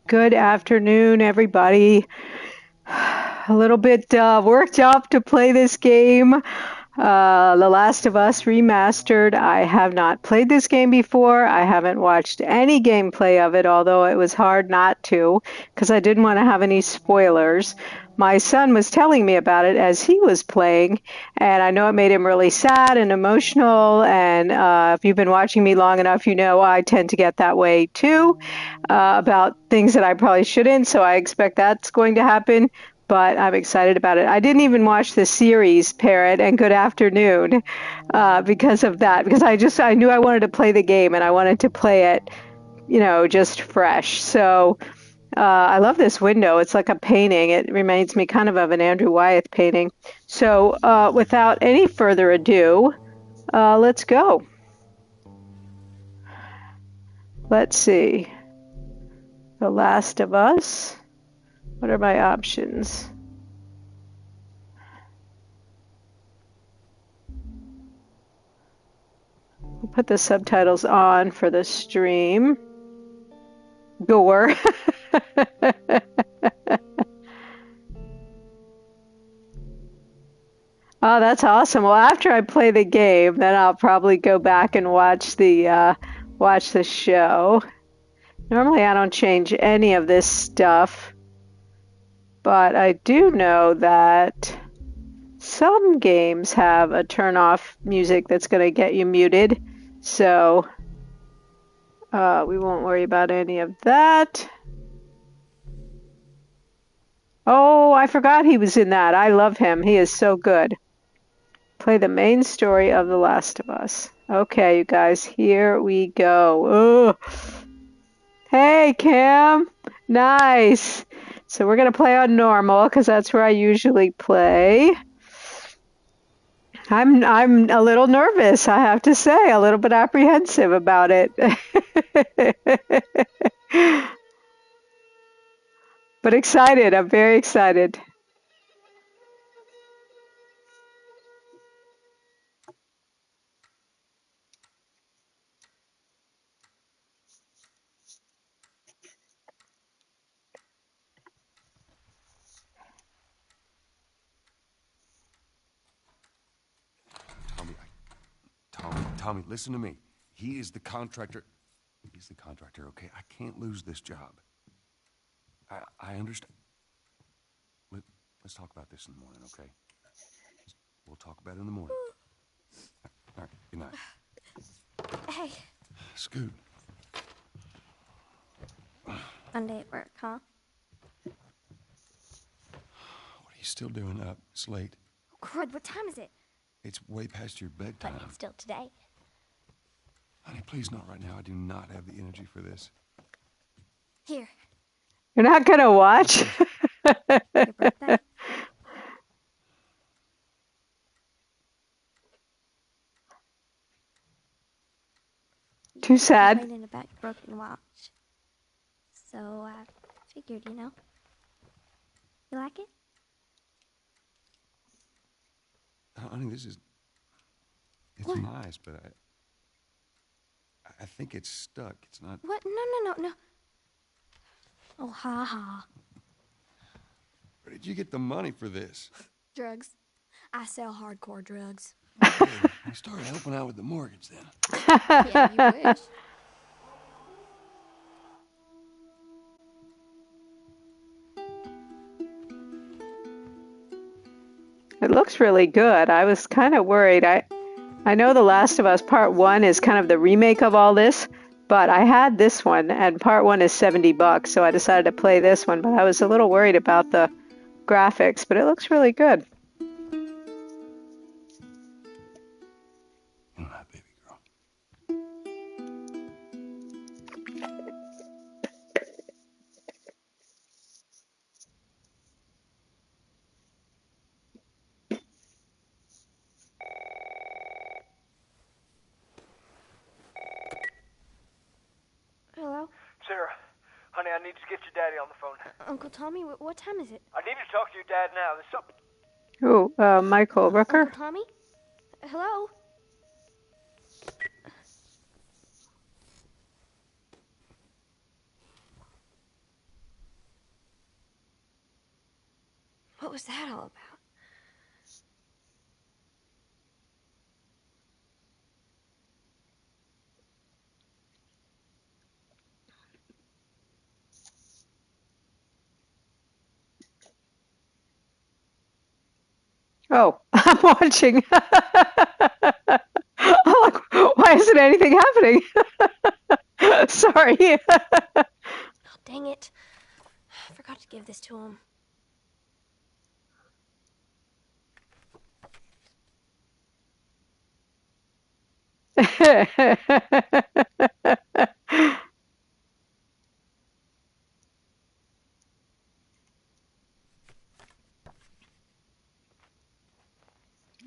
Good afternoon, everybody. A little bit worked up to play this game. The Last of Us Remastered. I have not played this game before. I haven't watched any gameplay of it, although it was hard not to, because I didn't want to have any spoilers. My son was telling me about it as he was playing, and I know it made him really sad and emotional, and if you've been watching me long enough, you know I tend to get that way too, about things that I probably shouldn't, so I expect that's going to happen, but I'm excited about it. I didn't even watch the series, Parrot, and good afternoon, because of that, because I knew I wanted to play the game, and I wanted to play it, just fresh. So I love this window. It's like a painting. It reminds me kind of an Andrew Wyeth painting. So without any further ado, let's go. Let's see. The Last of Us. What are my options? We'll put the subtitles on for the stream. Gore. Oh, that's awesome. Well, after I play the game, then I'll probably go back and watch the show. Normally, I don't change any of this stuff, but I do know that some games have a turn off music that's going to get you muted, so we won't worry about any of that. Oh, I forgot he was in that. I love him. He is so good. Play the main story of The Last of Us. Okay, you guys, here we go. Ugh. Hey, Cam. Nice. So we're going to play on normal because that's where I usually play. I'm a little nervous, I have to say, a little bit apprehensive about it. But excited. I'm very excited. Tommy, listen to me. He is the contractor. He's the contractor, okay? I can't lose this job. I understand. Let's talk about this in the morning, okay? We'll talk about it in the morning. All right, good night. Hey. Scoot. Monday at work, huh? What are you still doing up? It's late. Oh, crud, what time is it? It's way past your bedtime. But it's still today. Honey, please not right now. I do not have the energy for this. Here. You're not going to watch? Your birthday? Too sad. Complaining about your broken watch. So I figured, You like it? Honey, it's What? nice, but I think it's stuck. It's not. What? No. Oh, ha ha. Where did you get the money for this? Drugs. I sell hardcore drugs. Okay, I started helping out with the mortgage then. Yeah, you wish. It looks really good. I was kind of worried. I know The Last of Us Part 1 is kind of the remake of all this, but I had this one, and Part 1 is $70, so I decided to play this one, but I was a little worried about the graphics, but it looks really good. All right, baby girl. Hello? Sarah, honey, I need to get your daddy on the phone. Uncle Tommy, what time is it? I need to talk to your dad now. There's something. Ooh, Michael Rooker. Uncle Tommy? Hello? What was that all about? Oh, I'm watching. I'm like, why isn't anything happening? Sorry. Oh, dang it. I forgot to give this to him.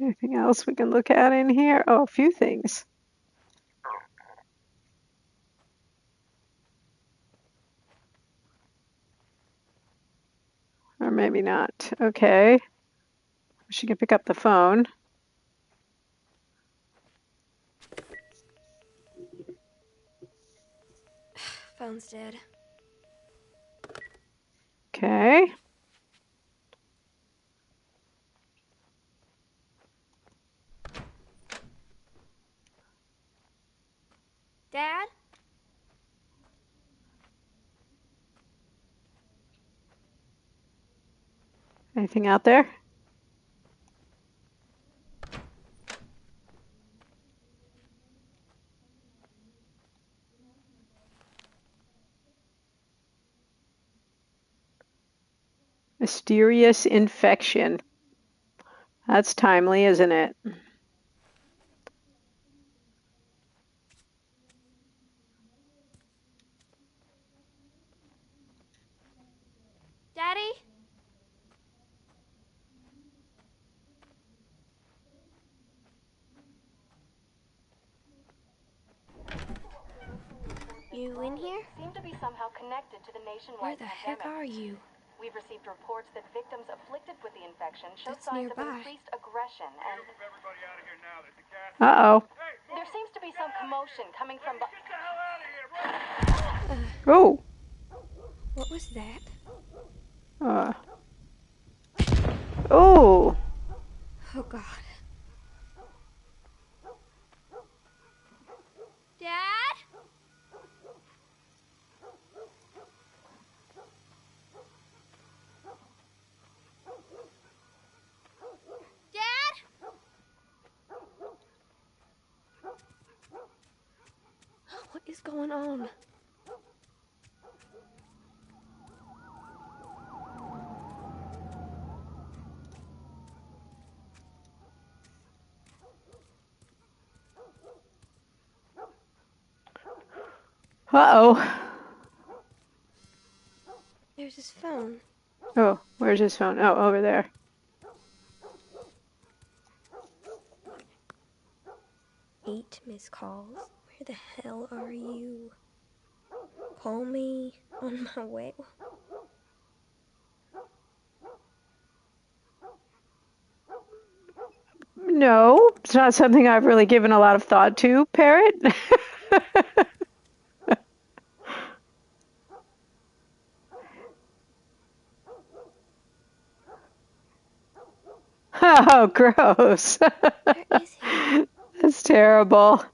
Anything else we can look at in here? Oh, a few things. Or maybe not. Okay. She can pick up the phone. Phone's dead. Okay. Dad? Anything out there? Mysterious infection. That's timely, isn't it? Daddy? You in here? Seem to be somehow connected to the Where nationwide the pandemic. heck are you? We've received reports that victims afflicted with the infection show That's signs nearby. of increased aggression, and Everybody out of here now. There's a gas. Uh-oh. there seems to be some commotion coming from. Get the hell out of here! Run! Oh. What was that? Oh. Oh, God. Dad? Dad? What is going on? Uh-oh. There's his phone. Oh, where's his phone? Oh, over there. 8 missed calls. Where the hell are you? Call me on my way. No, it's not something I've really given a lot of thought to, Parrot. Oh, gross. Where is he? That's terrible.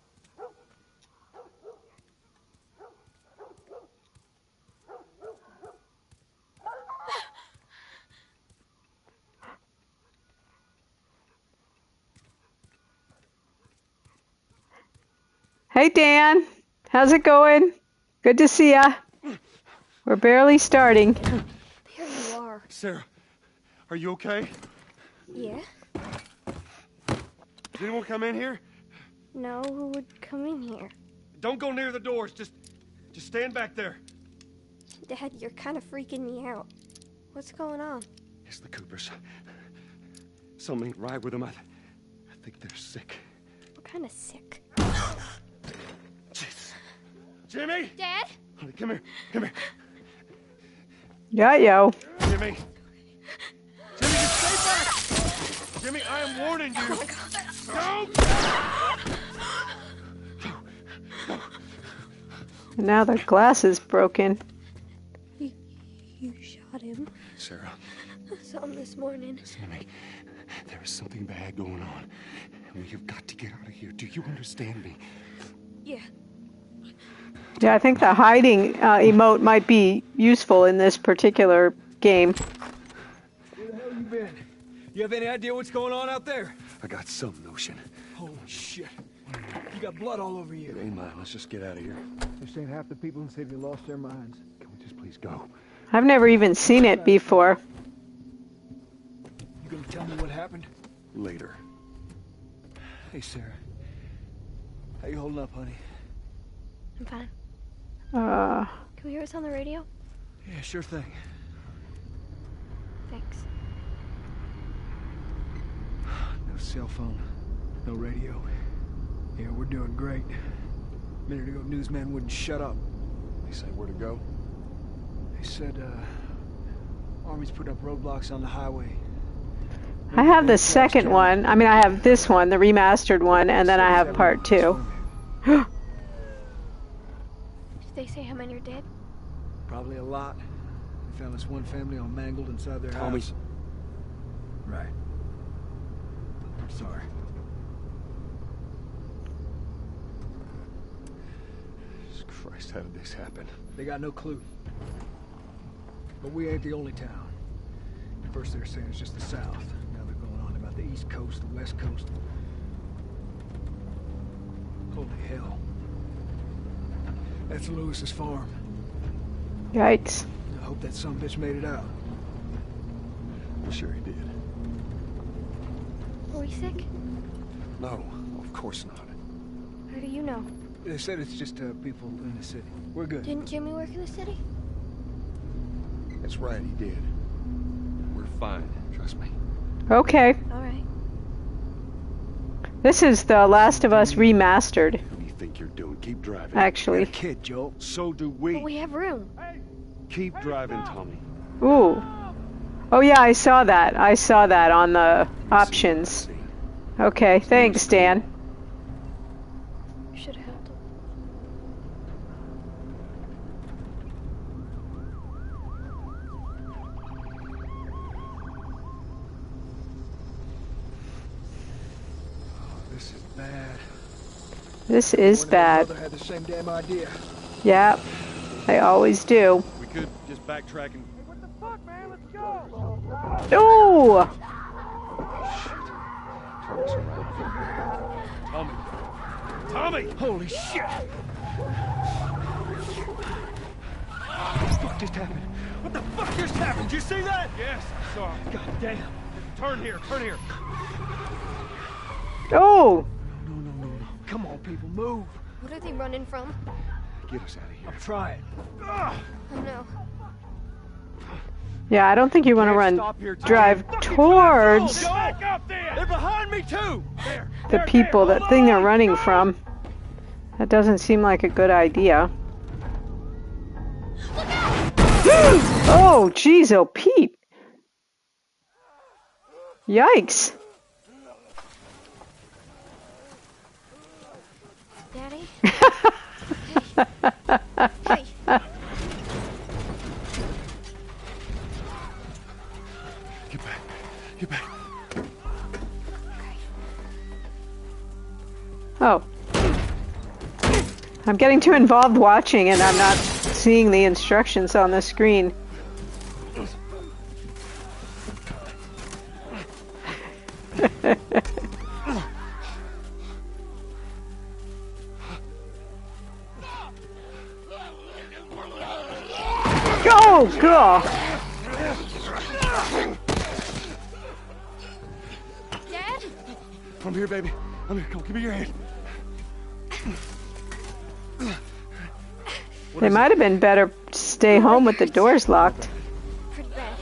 Hey, Dan. How's it going? Good to see ya. We're barely starting. There you are. Sarah, are you okay? Yeah? Did anyone come in here? No, who would come in here? Don't go near the doors. Just stand back there. Dad, you're kind of freaking me out. What's going on? It's the Coopers. Something ain't right with them. I think they're sick. What kind of sick? Jeez. Jimmy! Dad? Honey, come here. Come here. Yo. Jimmy. Jimmy, just stay back! Jimmy, I am warning you. Don't! And now the glass is broken. You shot him. Sarah, I saw him this morning. listen to me. There is something bad going on. And we have got to get out of here. Do you understand me? Yeah. Yeah, I think the hiding emote might be useful in this particular game. Where the hell you been? You have any idea what's going on out there? I got some notion. Holy shit. You got blood all over you. It ain't mine. Let's just get out of here. They're saying half the people in the city lost their minds. Can we just please go? I've never even seen it before. You gonna tell me what happened? Later. Hey, Sarah. How you holding up, honey? I'm fine. Uh, Can we hear us on the radio? Yeah, sure thing. Thanks. No cell phone. No radio. Yeah, we're doing great. A minute ago, newsman wouldn't shut up. They say where to go? They said, Army's put up roadblocks on the highway. I have the second one. I mean, I have this one, the remastered one, and then I have part 2. Did they say how many are dead? Probably a lot. They found this one family all mangled inside their Tommy. house. Right. I'm sorry. Jesus Christ, how did this happen? They got no clue. But we ain't the only town. At first they were saying it's just the south. Now they're going on about the east coast, the west coast. Holy hell. That's Lewis's farm. Yikes. I hope that sumbitch made it out. I'm sure he did. Were we sick? No, of course not. How do you know? They said it's just people in the city. We're good. Didn't Jimmy work in the city? That's right, he did. We're fine, trust me. Okay. All right. This is The Last of Us Remastered, What do you think you're doing? Keep driving. actually. You're a kid, Joel. So do But we. we have room. Keep driving, Tommy. Ooh. Oh yeah, I saw that. I saw that on the options. See. Okay, thanks, Dan. You should have helped him. Oh, this is bad. This is One and bad. another had the same damn idea. Yep, they always do. We could just backtrack and... What the fuck, man? Let's go! Ooh! turn us around. Tommy! Tommy! Holy shit! What the fuck just happened? What the fuck just happened? Did you see that? Yes, I saw him. God damn. Turn here, turn here. Oh! No. Come on, people, move. What are they running from? Get us out of here. I'm trying. Oh no. Yeah, I don't think you want to run, Stop here, Tommy. drive towards Back up there! They're behind me, too! There, the people, that thing they're running from. That doesn't seem like a good idea. Oh, jeez, oh, Pete. Yikes. Daddy? Hey. Get back. Get back. Oh. I'm getting too involved watching and I'm not seeing the instructions on the screen. Oh, God. Dad? I'm here, baby. I'm here. Come on, give me your hand. They might have been better to stay home with the doors locked. Pretty bad.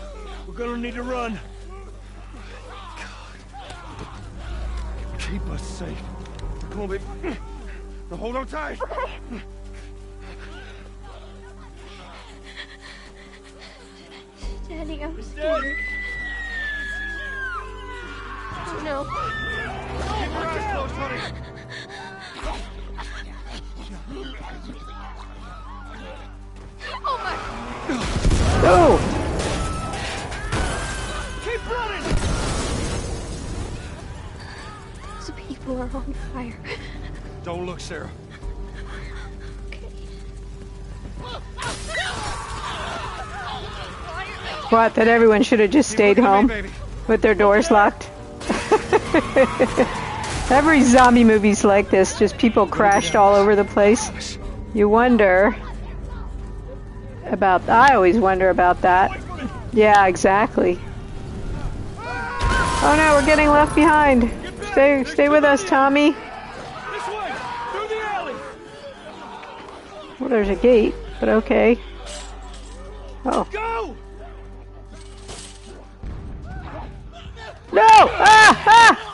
We're gonna need to run. Keep us safe. Come on, baby. Now hold on tight. Daddy, I'm scared. Oh no. Keep your eyes closed, honey. Oh my. Oh! People are on fire. Don't look, Sarah. What, that everyone should have just Keep stayed looking at me, home baby. with their doors locked? Every zombie movie's like this, just people crashed all over the place. You wonder about, I always wonder about that. Yeah, exactly. Oh no, we're getting left behind. Stay with us, Tommy. This way, through the alley. Well, there's a gate, but okay. Oh. Go! No! Ah! Ah!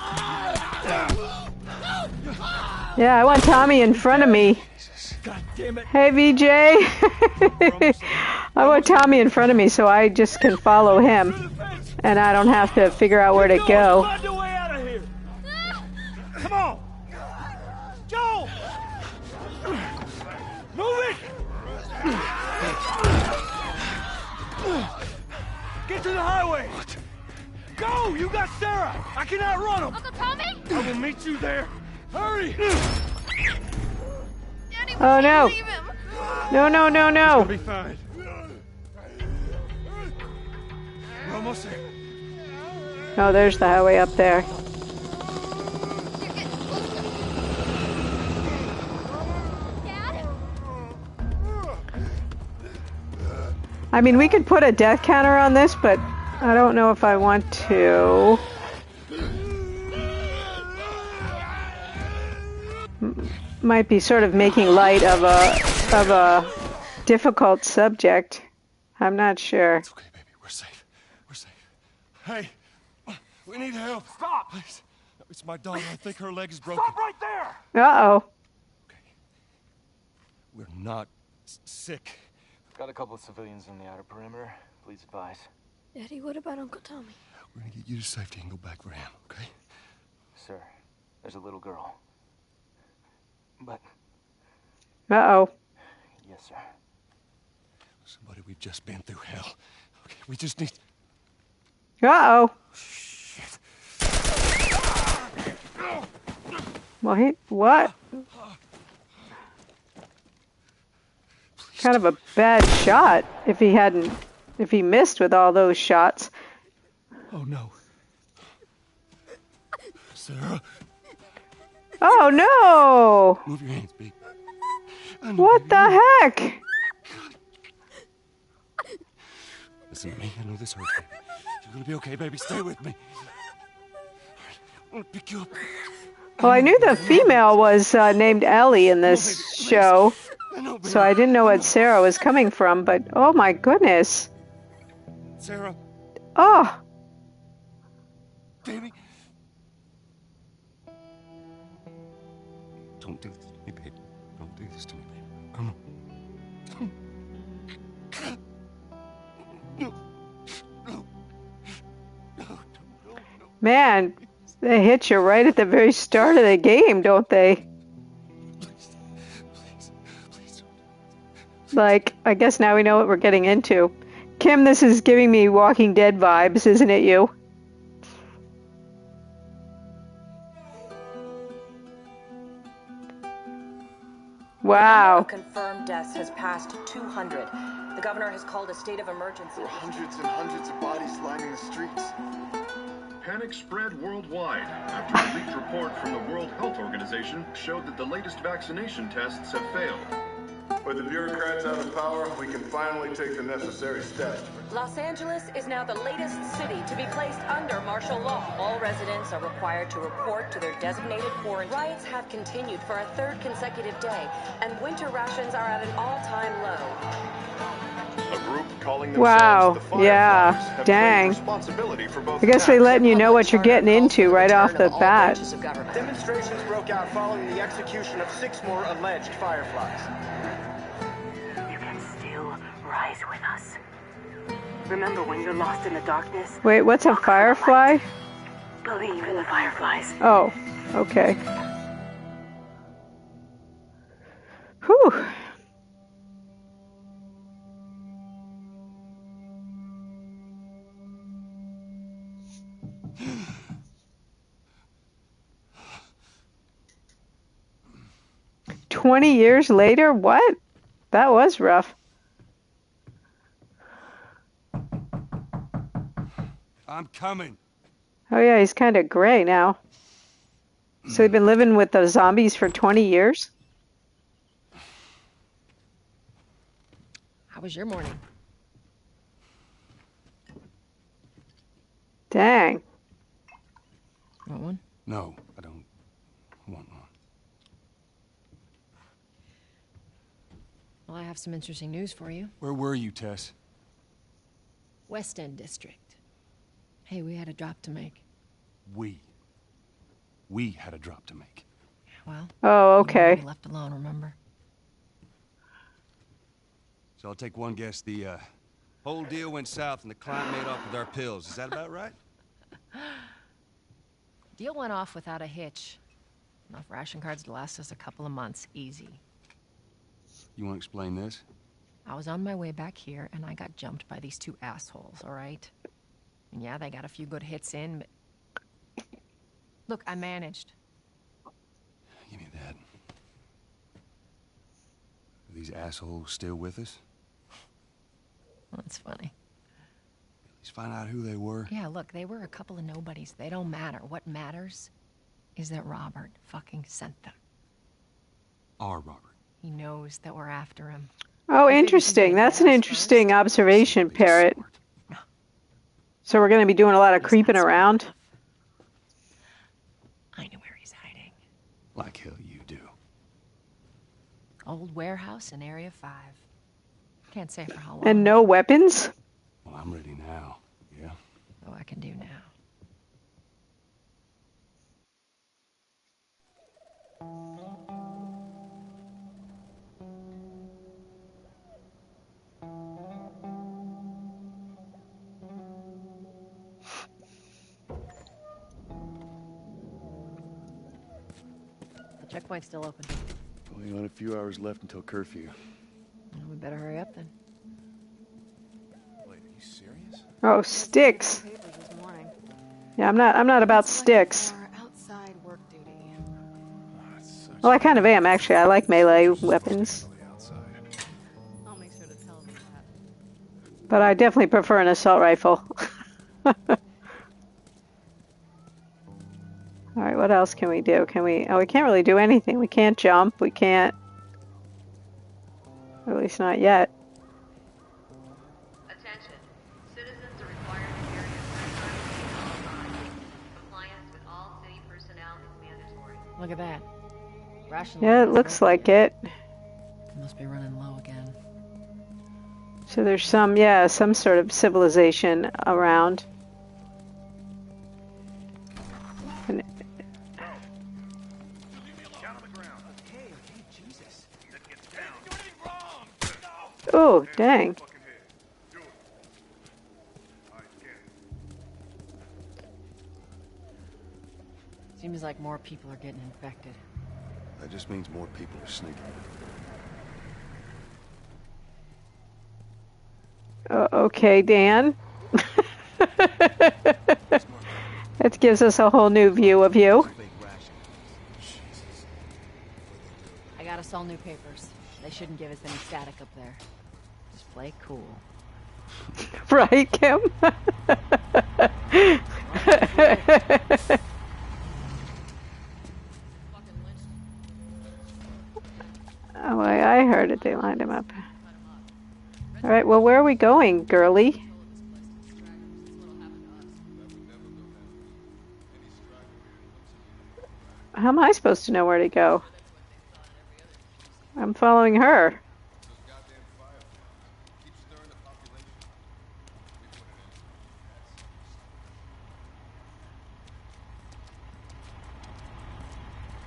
Yeah, I want Tommy in front of me. God damn it. Hey, VJ. I want Tommy in front of me so I just can follow him. And I don't have to figure out where to go. Find a way out of here. Come on. Go! Move it! Get to the highway! Go! You got Sarah! I can outrun him! Uncle Tommy? I will meet you there! Hurry! Daddy, we Oh, no. can't leave him. No, no, no, It'll no. be fine. We're almost there. Oh, there's the highway up there. Dad? I mean, we could put a death counter on this, but I don't know if I want to. Might be sort of making light of a difficult subject. I'm not sure. It's okay, baby. We're safe. We're safe. Hey, we need help. Stop! Please. It's my daughter. I think her leg is broken. Stop right there! Uh-oh. Okay. We're not sick. Got a couple of civilians in the outer perimeter. Please advise. Daddy, what about Uncle Tommy? We're gonna get you to safety and go back for him, okay? Sir, there's a little girl. But, Uh-oh. yes, sir. Somebody, we've just been through hell. Okay, we just need... Uh-oh. Shit. Well, what? Kind of a bad shot if he missed with all those shots. Oh, no. Sarah, Oh, no. move your hands, baby. What the heck? Listen to me. I know this hurts, baby. You're gonna be okay, baby. Stay with me. I'm gonna pick you up. Well, I knew the female was named Ellie in this show, I know, baby. so I didn't know what Sarah was coming from, but oh my goodness. Sarah, Oh, baby. Don't do this to me, baby. Don't do this to me, baby. Come on. No. No. No. No. No. man, they hit you right at the very start of the game, don't they? Please. Please. Please don't. Like, I guess now we know what we're getting into. Kim, this is giving me Walking Dead vibes, isn't it you? Wow. Confirmed deaths has passed 200. The governor has called a state of emergency. There are hundreds and hundreds of bodies lining the streets. Panic spread worldwide after a leaked report from the World Health Organization showed that the latest vaccination tests have failed. With the bureaucrats out of power, we can finally take the necessary steps. Los Angeles is now the latest city to be placed under martial law. All residents are required to report to their designated quarantine. Riots have continued for a third consecutive day, and winter rations are at an all-time low. A group calling Wow, themselves the yeah, Fireflies have dang. claimed responsibility for both I guess they attacks. letting you know what you're getting into right off the bat. Demonstrations broke out following the execution of 6 more alleged Fireflies. You can still rise with us. Remember when you're lost in the darkness? Wait, what's a firefly? Believe in the Fireflies. Oh, okay. Whew. 20 years later? What? That was rough. I'm coming. Oh yeah, he's kind of gray now. So he's been living with the zombies for 20 years? How was your morning? Dang. Want one? No, I don't want one. Well, I have some interesting news for you. Where were you, Tess? West End District. Hey, we had a drop to make. We had a drop to make. Well. Oh, okay. We left alone, remember? So I'll take one guess. The whole deal went south and the client made off with our pills. Is that about right? Deal went off without a hitch. Enough ration cards to last us a couple of months. Easy. You want to explain this? I was on my way back here, and I got jumped by these two assholes, all right? And yeah, they got a few good hits in, but... Look, I managed. Give me that. Are these assholes still with us? Well, that's funny. At least find out who they were. Yeah, look, they were a couple of nobodies. They don't matter. What matters is that Robert fucking sent them. Our Robert. He knows that we're after him. Oh, interesting. That's an interesting observation, Parrot. So we're going to be doing a lot of creeping around? I know where he's hiding. Like hell you do. Old warehouse in Area 5. Can't say for how long. And no weapons? Well, I'm ready now. Yeah? Oh, I can do now. The checkpoint's still open. Only got a few hours left until curfew. Well, we better hurry up then. Wait, are you serious? Oh, sticks. Yeah, I'm not about sticks. Well, I kind of am, actually. I like melee weapons. But I definitely prefer an assault rifle. Alright, what else can we do? Can we... Oh, we can't really do anything. We can't jump. We can't... Or at least not yet. Attention. Citizens are required to carry a certified. Compliance with all city personnel is mandatory. Look at that. Ration Yeah, it looks like it. Must be running low again. So there's some, yeah, some sort of civilization around. And oh, dang. Seems like more people are getting infected. That just means more people are sneaking. Okay, Dan. That gives us a whole new view of you. I got us all new papers. They shouldn't give us any static up there. Just play cool. Right, Kim? Oh, I heard it. They lined him up. All right, well, where are we going, girly? How am I supposed to know where to go? I'm following her.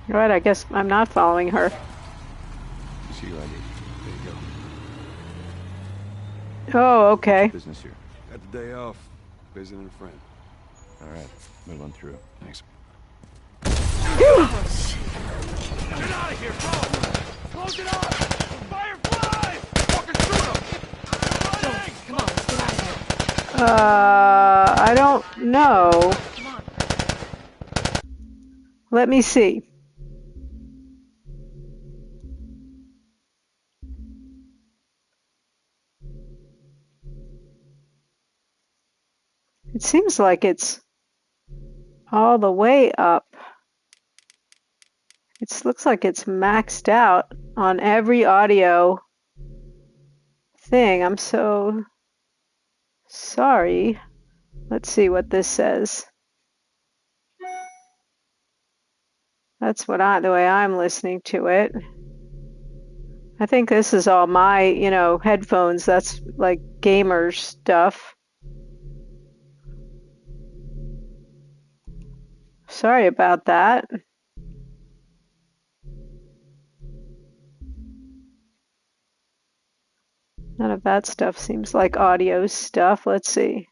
All right, I guess I'm not following her. See you, ID. There you go. Oh, okay. Business here. Got the day off. Visiting a friend. All right, move on through. Thanks. Get out of here, bro! Close it up! Firefly! Fucking shoot him! Come on, let's get out of here. I don't know. Come on. Let me see. It seems like it's all the way up. It looks like it's maxed out on every audio thing. I'm so sorry. Let's see what this says. That's the way I'm listening to it. I think this is all my, headphones. That's like gamer stuff. Sorry about that. None of that stuff seems like audio stuff. Let's see.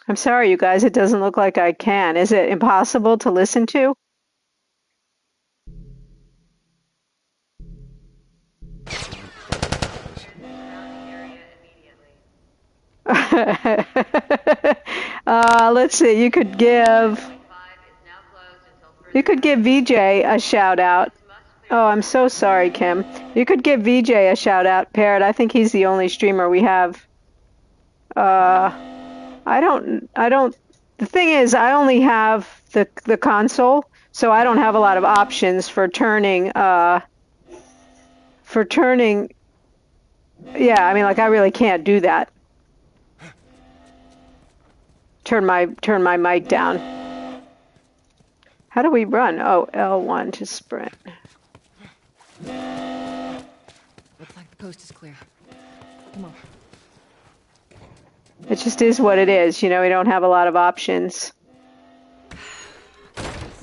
I'm sorry, you guys. It doesn't look like I can. Is it impossible to listen to? Let's see. You could give VJ a shout out. Oh, I'm so sorry, Kim. You could give VJ a shout out, Parrot. I think he's the only streamer we have. I don't. The thing is, I only have the console, so I don't have a lot of options for turning. Yeah, I mean, like I really can't do that. Turn my mic down. How do we run? Oh, L1 to sprint. Looks like the coast is clear. Come on. It just is what it is. We don't have a lot of options.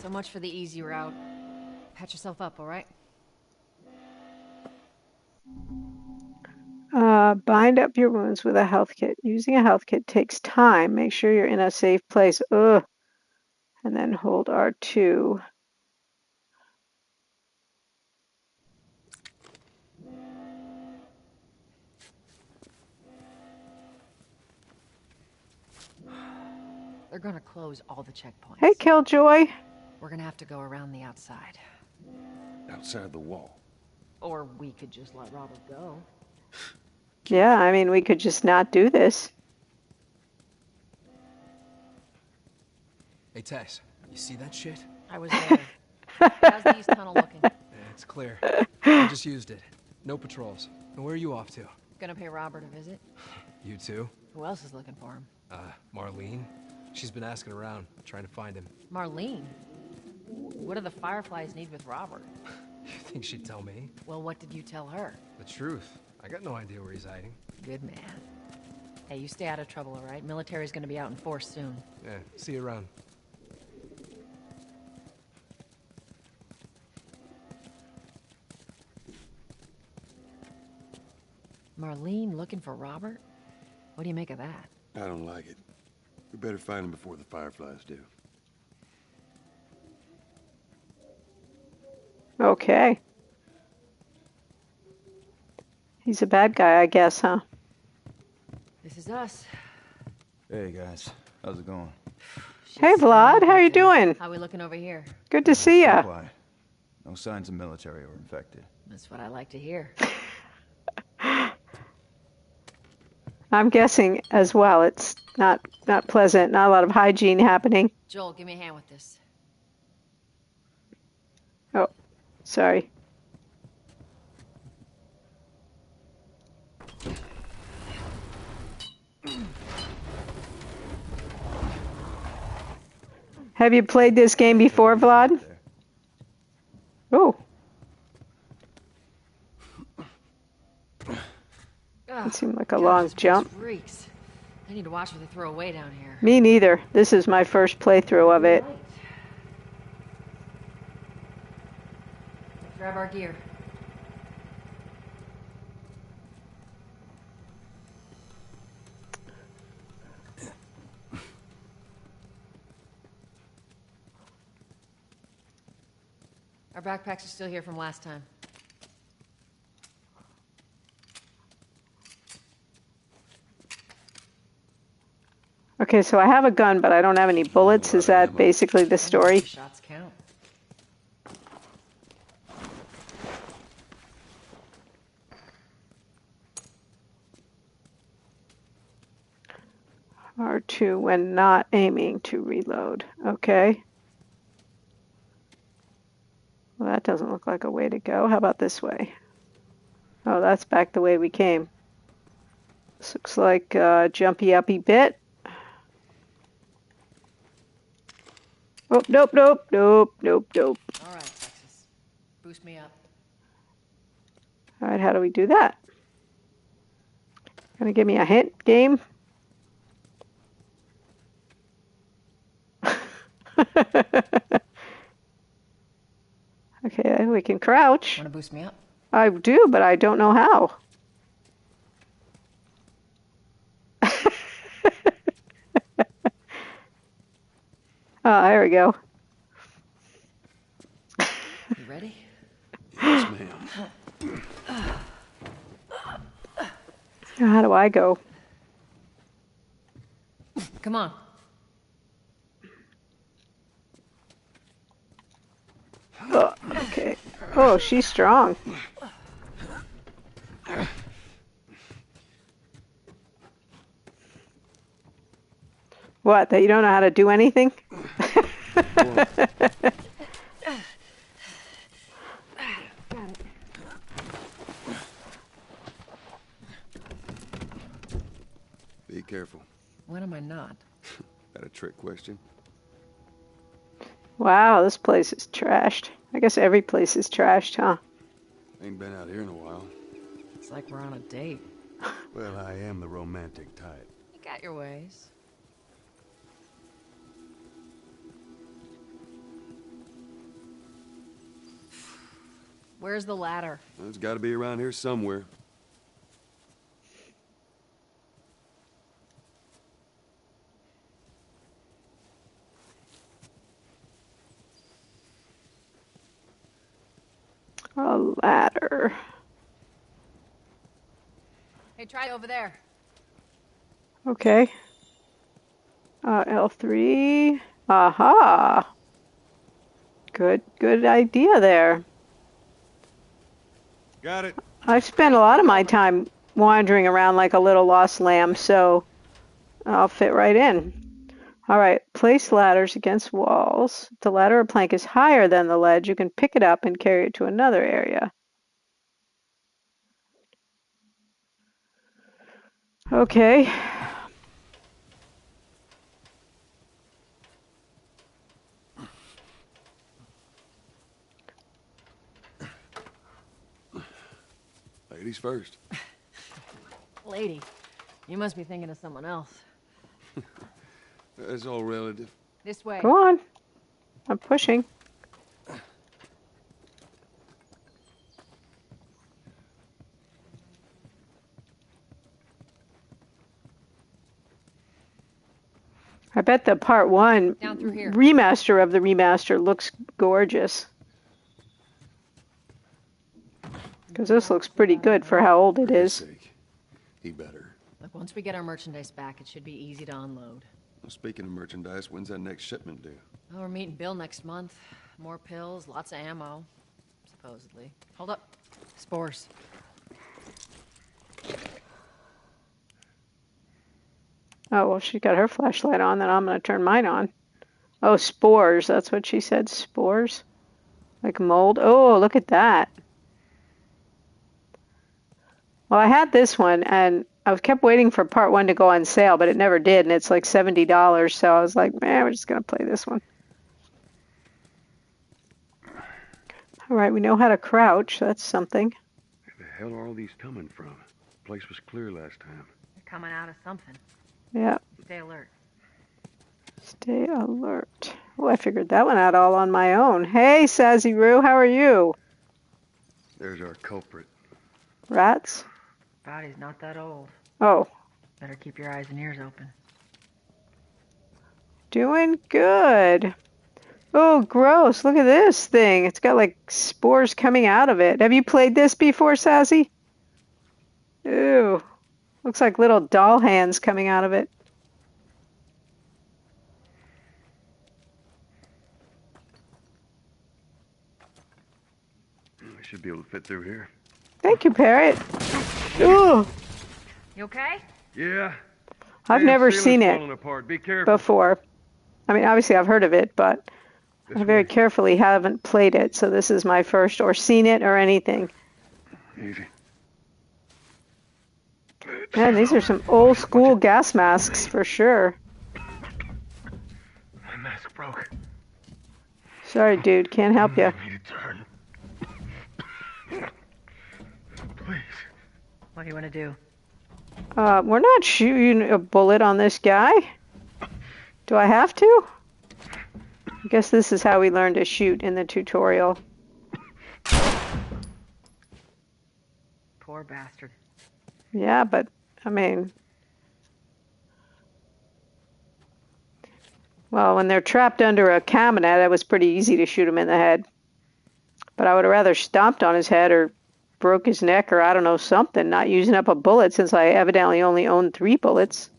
So much for the easy route. Patch yourself up, all right? Bind up your wounds with a health kit. Using a health kit takes time. Make sure you're in a safe place. Ugh. And then hold R2. They're gonna close all the checkpoints. Hey, Killjoy. We're gonna have to go around the outside. Outside the wall. Or we could just let Robert go. Yeah, I mean, we could just not do this. Hey, Tess, you see that shit? I was there. How's the east tunnel looking? Yeah, it's clear. I just used it. No patrols. And where are you off to? Gonna pay Robert a visit. You too? Who else is looking for him? Marlene. She's been asking around, trying to find him. Marlene? What do the Fireflies need with Robert? You think she'd tell me? Well, what did you tell her? The truth. I got no idea where he's hiding. Good man. Hey, you stay out of trouble, all right? Military's gonna be out in force soon. Yeah, see you around. Marlene looking for Robert? What do you make of that? I don't like it. We better find him before the Fireflies do. Okay. He's a bad guy, I guess, huh? This is us. Hey, guys. How's it going? Hey, Vlad. How you doing? How we looking over here? Good to see ya. Quiet. No signs of military or infected. That's what I like to hear. I'm guessing as well. It's not pleasant. Not a lot of hygiene happening. Joel, give me a hand with this. Oh, sorry. Have you played this game before, Vlad? Oh. It seemed like a long jump. Freaks. I need to watch what they throw away down here. Me neither. This is my first playthrough of it. Let's grab our gear. Our backpacks are still here from last time. Okay, so I have a gun, but I don't have any bullets. Is that basically the story? Shots count. R2 when not aiming to reload. Okay. Well, that doesn't look like a way to go. How about this way? Oh, that's back the way we came. This looks like a jumpy uppy bit. Oh, nope, nope, nope, nope, nope. All right, Texas. Boost me up. All right, how do we do that? Gonna give me a hint, game? Okay, we can crouch. Want to boost me up? I do, but I don't know how. Oh, there we go. You ready? Yes, ma'am. Now, how do I go? Come on. Oh, okay. Oh, she's strong. What, that you don't know how to do anything? Be careful. When am I not? That a trick question? Wow, this place is trashed. I guess every place is trashed, huh? Ain't been out here in a while. It's like we're on a date. Well, I am the romantic type. You got your ways. Where's the ladder? Well, it's got to be around here somewhere. A ladder. Hey, try over there. Okay. L3. Aha. Good idea there. Got it. I've spent a lot of my time wandering around like a little lost lamb, so I'll fit right in. All right, place ladders against walls. If the ladder or plank is higher than the ledge, you can pick it up and carry it to another area. Okay. Ladies first. Lady, you must be thinking of someone else. It's all relative. This way. Go on. I'm pushing. I bet the part 1 Down through here. remaster of the remaster looks gorgeous. Because this looks pretty good for how old it is. He better. Look, once we get our merchandise back, it should be easy to unload. Well, speaking of merchandise, when's that next shipment due? Oh, we're meeting Bill next month. More pills, lots of ammo. Supposedly. Hold up. Spores. Oh, well, she got her flashlight on, then I'm going to turn mine on. Oh, spores. That's what she said. Spores? Like mold? Oh, look at that. Well, I had this one, and I kept waiting for part 1 to go on sale, but it never did, and it's like $70, so I was like, man, we're just going to play this one. All right, we know how to crouch. That's something. Where the hell are all these coming from? The place was clear last time. They're coming out of something. Yeah. Stay alert. Stay alert. Oh, I figured that one out all on my own. Hey, Sazzy Roo, how are you? There's our culprit. Rats? Body's not that old. Oh. Better keep your eyes and ears open. Doing good. Oh, gross. Look at this thing. It's got like spores coming out of it. Have you played this before, Sassy? Ew. Looks like little doll hands coming out of it. I should be able to fit through here. Thank you, Parrot. Ooh. You okay? Yeah. I've never seen it before. I mean, obviously I've heard of it, but I very carefully haven't played it, so this is my first, or seen it, or anything. Easy. Man, these are some old school gas masks for sure. My mask broke. Sorry, dude, can't help you. I need to turn. Please. What do you want to do? We're not shooting a bullet on this guy. Do I have to? I guess this is how we learn to shoot in the tutorial. Poor bastard. Yeah, but, I mean... Well, when they're trapped under a cabinet, it was pretty easy to shoot him in the head. But I would have rather stomped on his head or broke his neck or I don't know, something, not using up a bullet since I evidently only own 3 bullets.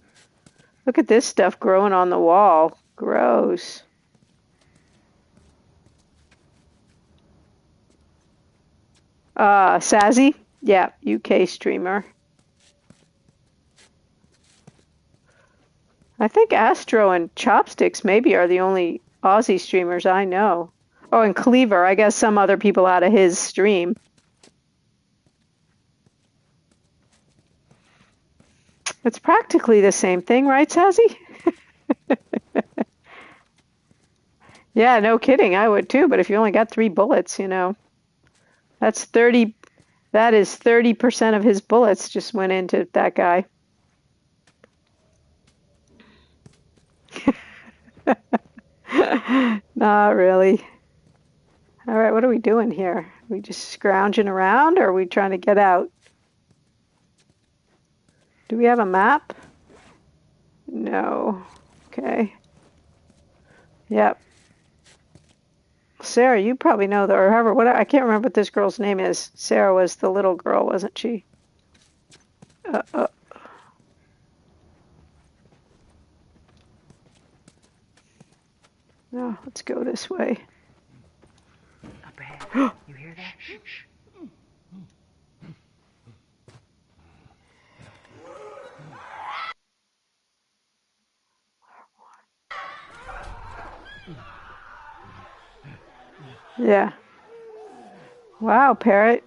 Look at this stuff growing on the wall. Gross. Sazzy? Yeah, UK streamer. I think Astro and Chopsticks maybe are the only Aussie streamers I know. Oh, and Cleaver. I guess some other people out of his stream. It's practically the same thing, right, Sazzy? Yeah, no kidding. I would too, but if you only got 3 bullets, you know. That's 30... That is 30% of his bullets just went into that guy. Not really. All right, what are we doing here? Are we just scrounging around, or are we trying to get out? Do we have a map? No. Okay. Yep. Sarah, you probably know the, or however, I can't remember what this girl's name is. Sarah was the little girl, wasn't she? No, let's go this way. Up ahead. You hear that? Shh. Yeah. Wow, Parrot.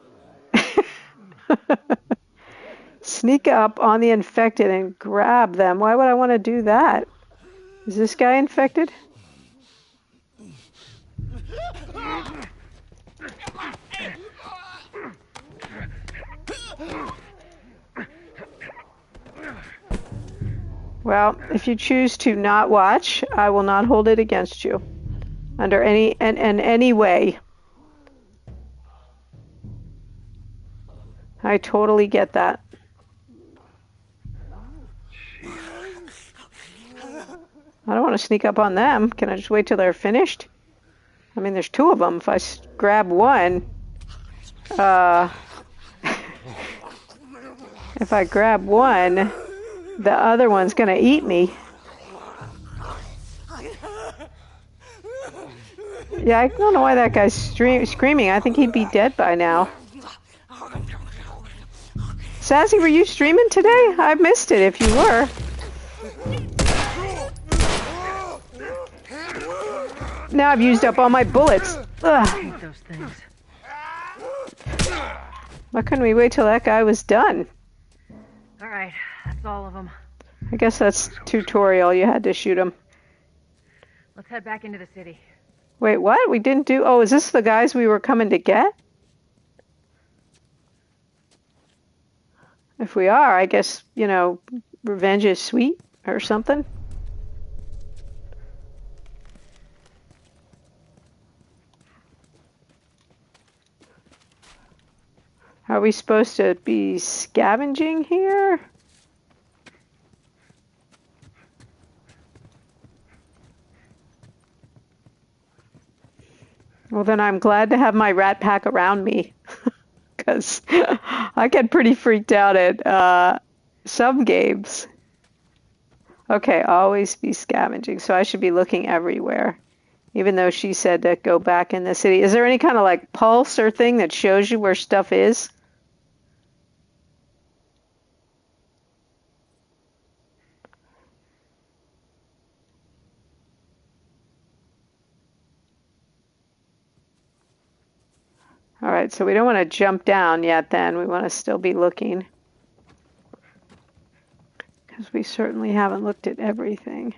Sneak up on the infected and grab them. Why would I want to do that? Is this guy infected? Well, if you choose to not watch, I will not hold it against you. Under any way. I totally get that. I don't want to sneak up on them. Can I just wait till they're finished? I mean, there's 2 of them. If I grab one, if I grab one, the other one's going to eat me. Yeah, I don't know why that guy's screaming. I think he'd be dead by now. Sassy, were you streaming today? I missed it if you were. Now I've used up all my bullets. Ugh. Those things. Why couldn't we wait till that guy was done? All right, that's all of them. I guess that's tutorial. You had to shoot him. Let's head back into the city. Wait, what? We didn't do... Oh, is this the guys we were coming to get? If we are, I guess, you know, revenge is sweet or something. Are we supposed to be scavenging here? Well, then I'm glad to have my rat pack around me. Because I get pretty freaked out at some games. Okay, always be scavenging. So I should be looking everywhere. Even though she said to go back in the city. Is there any kind of like pulse or thing that shows you where stuff is? All right, so we don't want to jump down yet then. We want to still be looking. Because we certainly haven't looked at everything.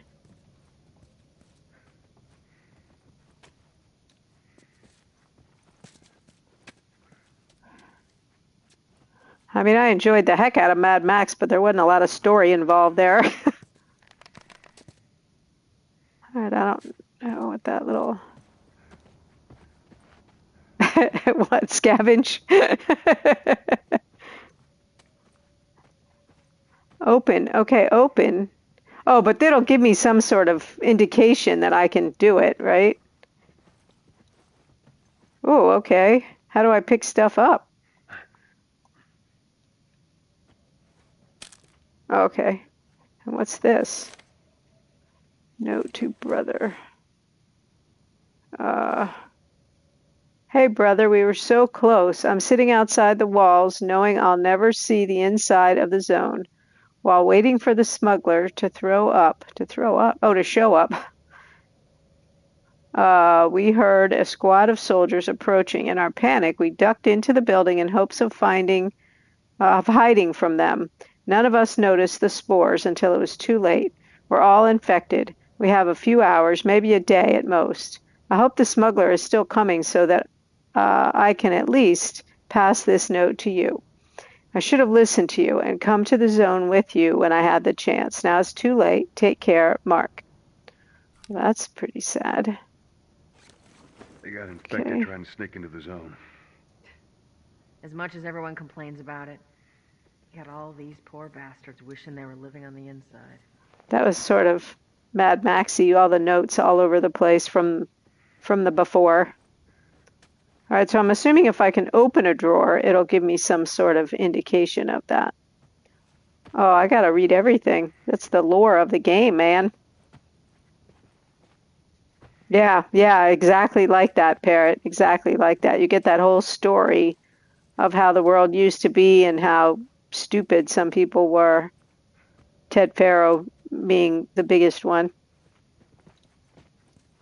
I mean, I enjoyed the heck out of Mad Max, but there wasn't a lot of story involved there. All right, I don't know what that little... what, scavenge? Open. Okay, open. Oh, but that'll give me some sort of indication that I can do it, right? Oh, okay. How do I pick stuff up? Okay. And what's this? Note to brother. Hey, brother, we were so close. I'm sitting outside the walls, knowing I'll never see the inside of the zone, while waiting for the smuggler to throw up. To throw up? Oh, to show up. We heard a squad of soldiers approaching. In our panic, we ducked into the building in hopes of hiding from them. None of us noticed the spores until it was too late. We're all infected. We have a few hours, maybe a day at most. I hope the smuggler is still coming so that I can at least pass this note to you. I should have listened to you and come to the zone with you when I had the chance. Now it's too late. Take care, Mark. Well, that's pretty sad. They got infected trying to sneak into the zone. As much as everyone complains about it, you got all these poor bastards wishing they were living on the inside. That was sort of Mad Maxy, all the notes all over the place from the before. All right, so I'm assuming if I can open a drawer, it'll give me some sort of indication of that. Oh, I gotta read everything. That's the lore of the game, man. Yeah, exactly like that, Parrot. Exactly like that. You get that whole story of how the world used to be and how stupid some people were. Ted Faro being the biggest one.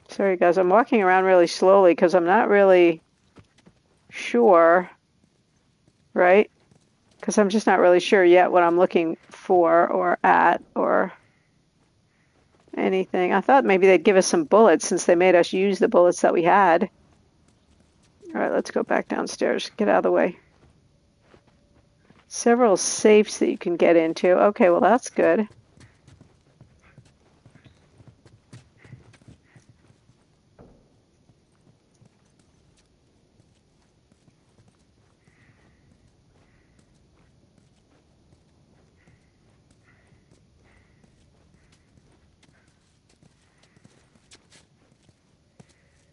Sorry, guys. I'm walking around really slowly because I'm not really sure, right? Because I'm just not really sure yet what I'm looking for or at or anything. I thought maybe they'd give us some bullets since they made us use the bullets that we had. All right, let's go back downstairs. Get out of the way. Several safes that you can get into. Okay, well, that's good.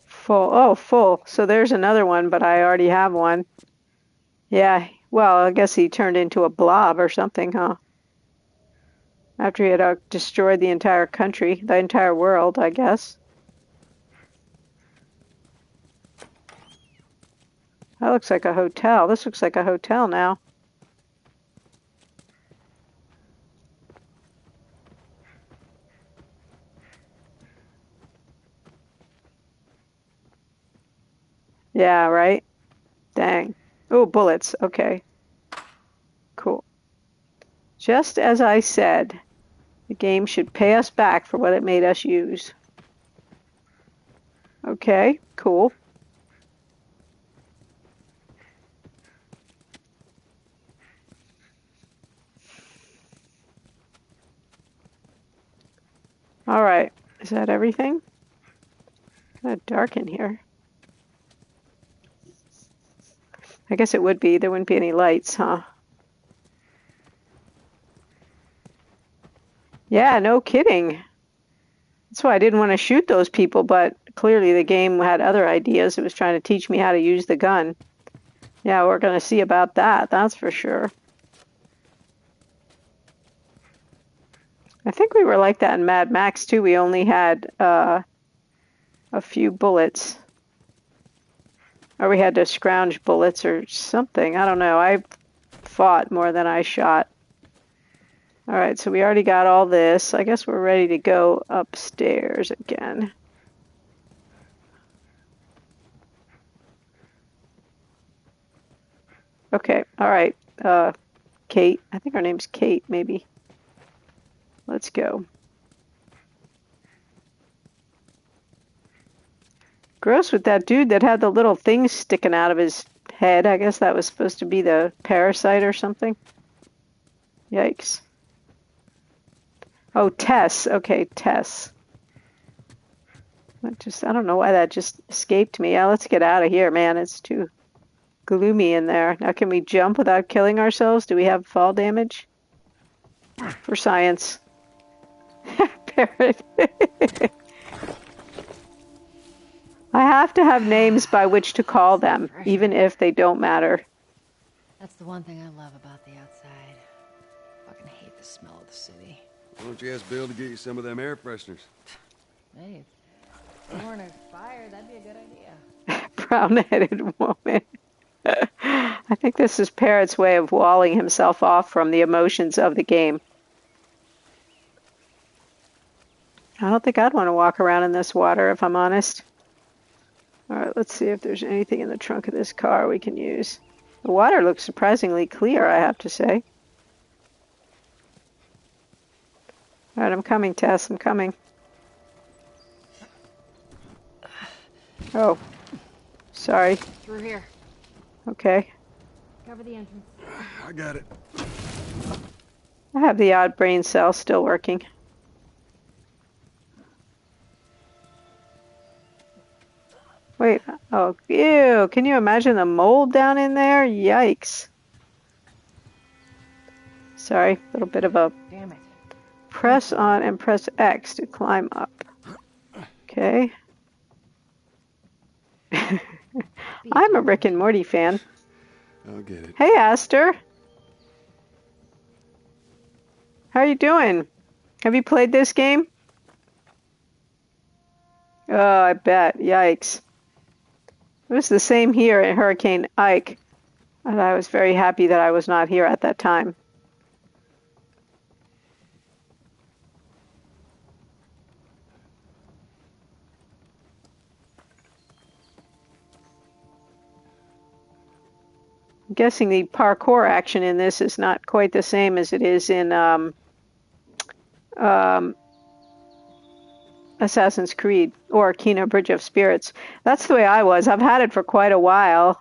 Full. Oh, full. So there's another one, but I already have one. Yeah, well, I guess he turned into a blob or something, huh? After he had destroyed the entire country, the entire world, I guess. That looks like a hotel. This looks like a hotel now. Yeah, right? Dang. Oh, bullets. Okay. Cool. Just as I said, the game should pay us back for what it made us use. Okay, cool. All right. Is that everything? Kind of dark in here. I guess it would be. There wouldn't be any lights, huh? Yeah, no kidding. That's why I didn't want to shoot those people, but clearly the game had other ideas. It was trying to teach me how to use the gun. Yeah, we're going to see about that, that's for sure. I think we were like that in Mad Max, too. We only had a few bullets. Or we had to scrounge bullets or something. I don't know. I fought more than I shot. All right, so we already got all this. I guess we're ready to go upstairs again. Okay, all right. Kate. I think her name's Kate, maybe. Let's go. Gross with that dude that had the little things sticking out of his head. I guess that was supposed to be the parasite or something. Yikes. Oh, Tess. Okay, Tess. I don't know why that just escaped me. Yeah, let's get out of here, man. It's too gloomy in there. Now, can we jump without killing ourselves? Do we have fall damage? For science. Parrot. I have to have names by which to call them, even if they don't matter. That's the one thing I love about the outside. Fucking hate the smell of the city. Why don't you ask Bill to get you some of them air fresheners? Hey, if there weren't a fire, that'd be a good idea. Brown-headed woman. I think this is Parrot's way of walling himself off from the emotions of the game. I don't think I'd want to walk around in this water, if I'm honest. All right, let's see if there's anything in the trunk of this car we can use. The water looks surprisingly clear, I have to say. All right, I'm coming, Tess. I'm coming. Oh, sorry. Through here. Okay. Cover the entrance. I got it. I have the odd brain cell still working. Wait, oh, ew, can you imagine the mold down in there? Yikes. Sorry, a little bit of a... Damn it. Press on and press X to climb up. Okay. I'm a Rick and Morty fan. I'll get it. Hey, Aster. How are you doing? Have you played this game? Oh, I bet. Yikes. It was the same here in Hurricane Ike, and I was very happy that I was not here at that time. I'm guessing the parkour action in this is not quite the same as it is in Assassin's Creed or Kino Bridge of Spirits. That's the way I was. I've had it for quite a while.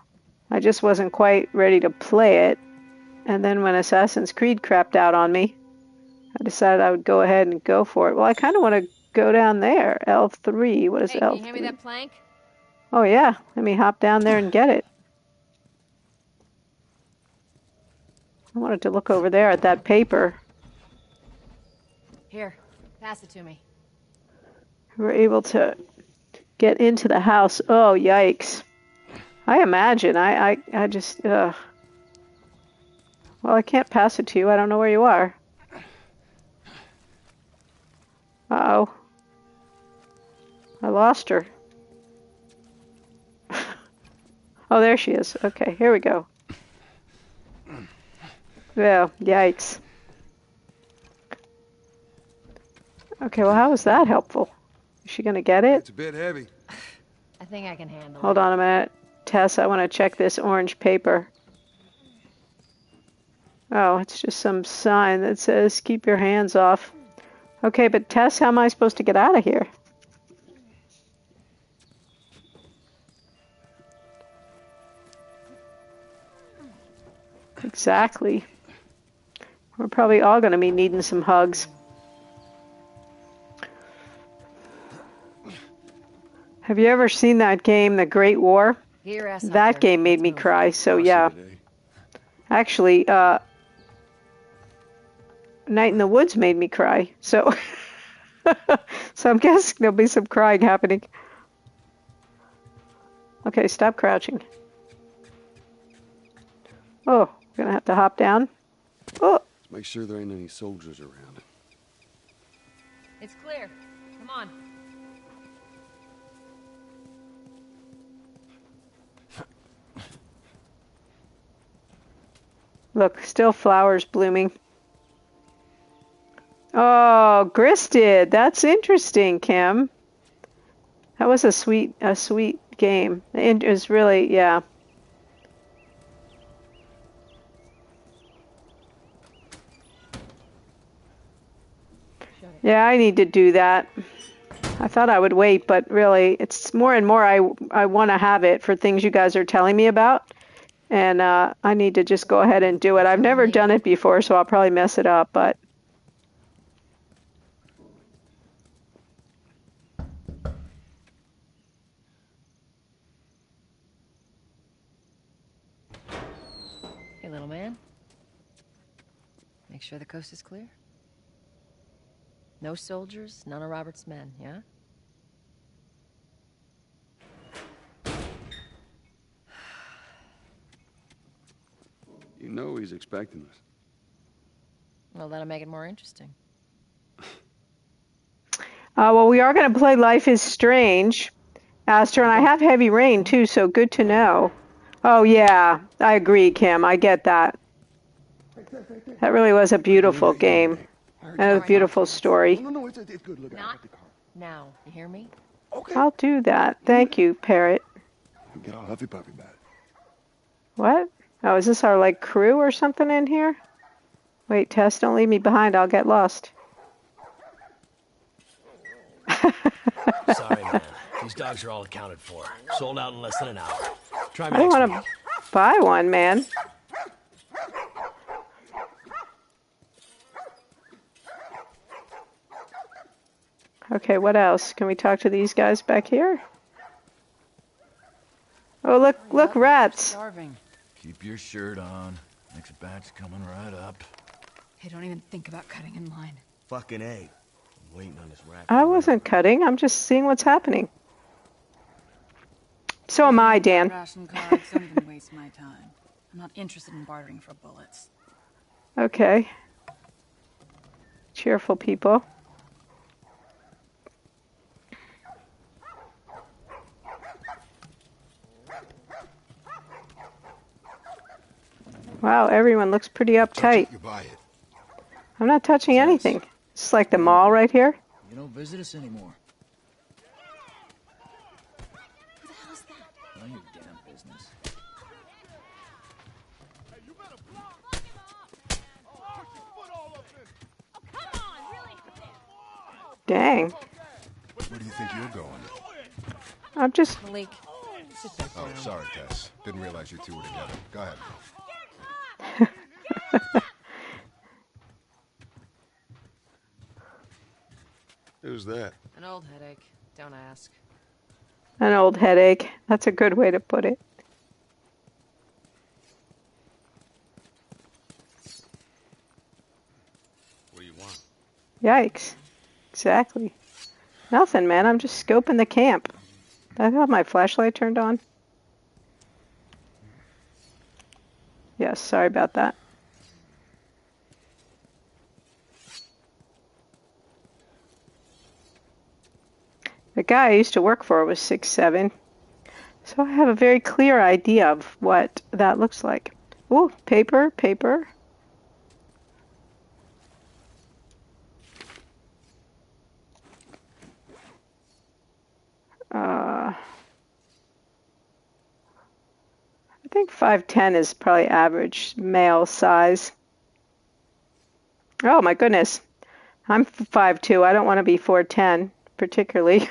I just wasn't quite ready to play it. And then when Assassin's Creed crapped out on me, I decided I would go ahead and go for it. Well, I kind of want to go down there. L3. What is L3? Can you hand me that plank? Oh, yeah. Let me hop down there and get it. I wanted to look over there at that paper. Here, pass it to me. We're able to get into the house. Oh, yikes. I imagine. I just, well, I can't pass it to you. I don't know where you are. Uh-oh. I lost her. Oh, there she is. Okay, here we go. Well, yikes. Okay, well, how was that helpful? Is she going to get it? It's a bit heavy. I think I can handle it. Hold on a minute. Tess, I want to check this orange paper. Oh, it's just some sign that says, keep your hands off. Okay, but Tess, how am I supposed to get out of here? Exactly. We're probably all going to be needing some hugs. Have you ever seen that game, The Great War? That game made me cry, so yeah. Actually, Night in the Woods made me cry, so so I'm guessing there'll be some crying happening. Okay, stop crouching. Oh, we're gonna have to hop down. Oh. Let's make sure there ain't any soldiers around. It's clear. Come on. Look, still flowers blooming. Oh, Gristed. That's interesting, Kim. That was a sweet game. It was really, yeah. Yeah, I need to do that. I thought I would wait, but really, it's more and more I want to have it for things you guys are telling me about. And I need to just go ahead and do it. I've never done it before, so I'll probably mess it up, but... Hey, little man. Make sure the coast is clear. No soldiers, none of Robert's men, yeah? You know he's expecting us. Well, that'll make it more interesting. Well, we are going to play Life is Strange, Aster, and I have Heavy Rain, too, so good to know. Oh, yeah, I agree, Kim. I get that. That really was a beautiful game. And a beautiful story. No, it's good. Look, Not now. You hear me? Okay. I'll do that. Thank you, Parrot. Get all huffy puffy about it. What? Oh, is this our, like, crew or something in here? Wait, Tess, don't leave me behind. I'll get lost. Sorry, man. These dogs are all accounted for. Sold out in less than an hour. Try me I don't next want week. to buy one, man. Okay, what else? Can we talk to these guys back here? Oh, look, rats. Starving. Keep your shirt on. Next batch coming right up. Hey, don't even think about cutting in line. Fucking A. I'm waiting on this rat. I wasn't cutting. I'm just seeing what's happening. So am I, Dan. Ration cards, don't even waste my time. I'm not interested in bartering for bullets. Okay. Cheerful people. Wow, everyone looks pretty uptight. You buy it. I'm not touching anything. It's like the mall right here. You don't visit us anymore. Who the hell's that? None of your damn business. Dang. Where do you think you're going? I'm just... Malik, sit back Oh, down. sorry, Tess. Didn't realize you two were together. Go ahead. Who's that? An old headache. Don't ask. An old headache. That's a good way to put it. What do you want? Yikes. Exactly. Nothing, man. I'm just scoping the camp. I have my flashlight turned on. Yes, sorry about that. The guy I used to work for was 6'7", so I have a very clear idea of what that looks like. Ooh, paper. I think 5'10" is probably average male size. Oh my goodness. I'm 5'2". I don't want to be 4'10", particularly.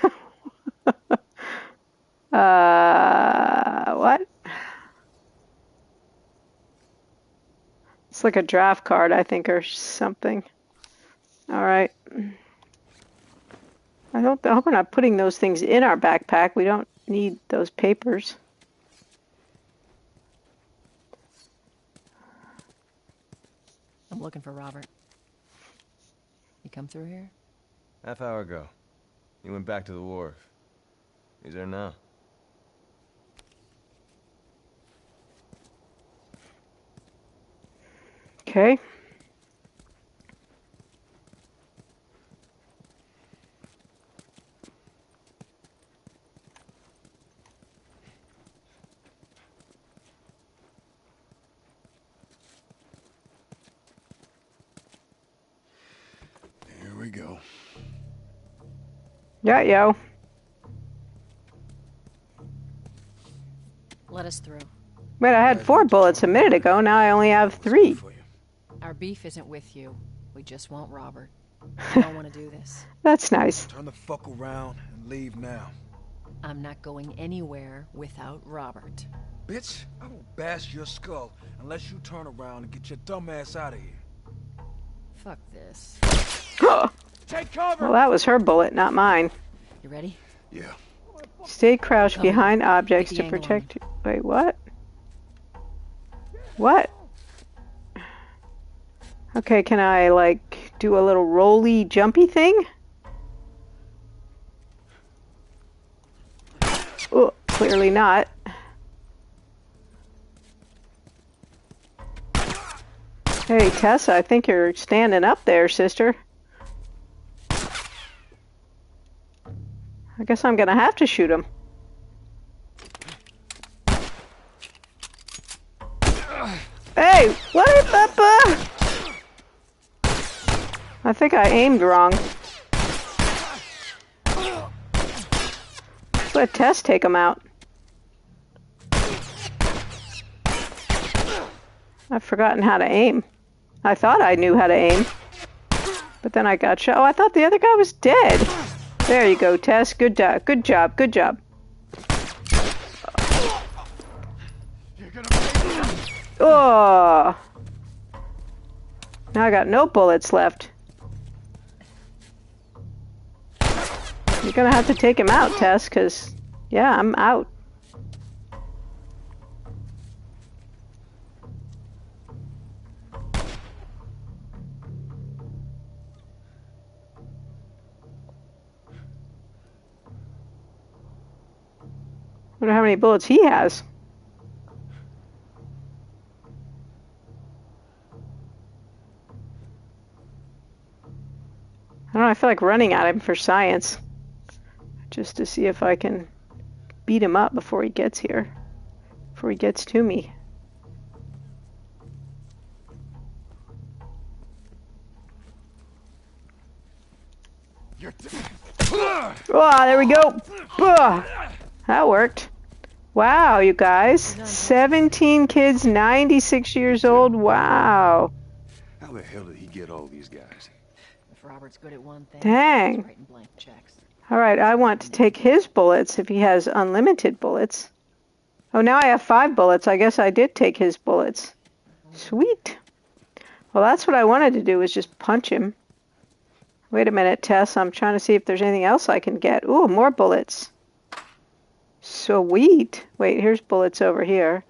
What? It's like a draft card, I think, or something. All right. I hope we're not putting those things in our backpack. We don't need those papers. I'm looking for Robert. You come through here? Half hour ago. He went back to the wharf. He's there now. Okay. Here we go. Yeah, yo. Let us through. Wait, I had 4 bullets a minute ago. Now I only have 3. Our beef isn't with you. We just want Robert. I don't want to do this. That's nice. Turn the fuck around and leave now. I'm not going anywhere without Robert. Bitch, I will bash your skull unless you turn around and get your dumb ass out of here. Fuck this. Take cover! Well, that was her bullet, not mine. You ready? Yeah. Stay crouched behind objects to protect you. Wait, what? What? Okay, can I, like, do a little rolly, jumpy thing? Oh, clearly not. Hey, Tessa, I think you're standing up there, sister. I guess I'm gonna have to shoot him. Hey, what, Papa? I think I aimed wrong. Let's let Tess take him out. I've forgotten how to aim. I thought I knew how to aim. But then I got shot. Oh, I thought the other guy was dead. There you go, Tess. Good job. Good job. Good job. Oh. Now I got no bullets left. You're gonna have to take him out, Tess, because, yeah, I'm out. Wonder how many bullets he has. I don't know, I feel like running at him for science. Just to see if I can beat him up before he gets here. Before he gets to me. Oh, there we go. That worked. Wow, you guys. 17 kids, 96 years old. Wow. How the hell did he get all these guys? If Robert's good at one thing, dang. he's writing blank checks. All right, I want to take his bullets if he has unlimited bullets. Oh, now I have 5 bullets. I guess I did take his bullets. Sweet. Well, that's what I wanted to do, was just punch him. Wait a minute, Tess. I'm trying to see if there's anything else I can get. Ooh, more bullets. Sweet. Wait, here's bullets over here.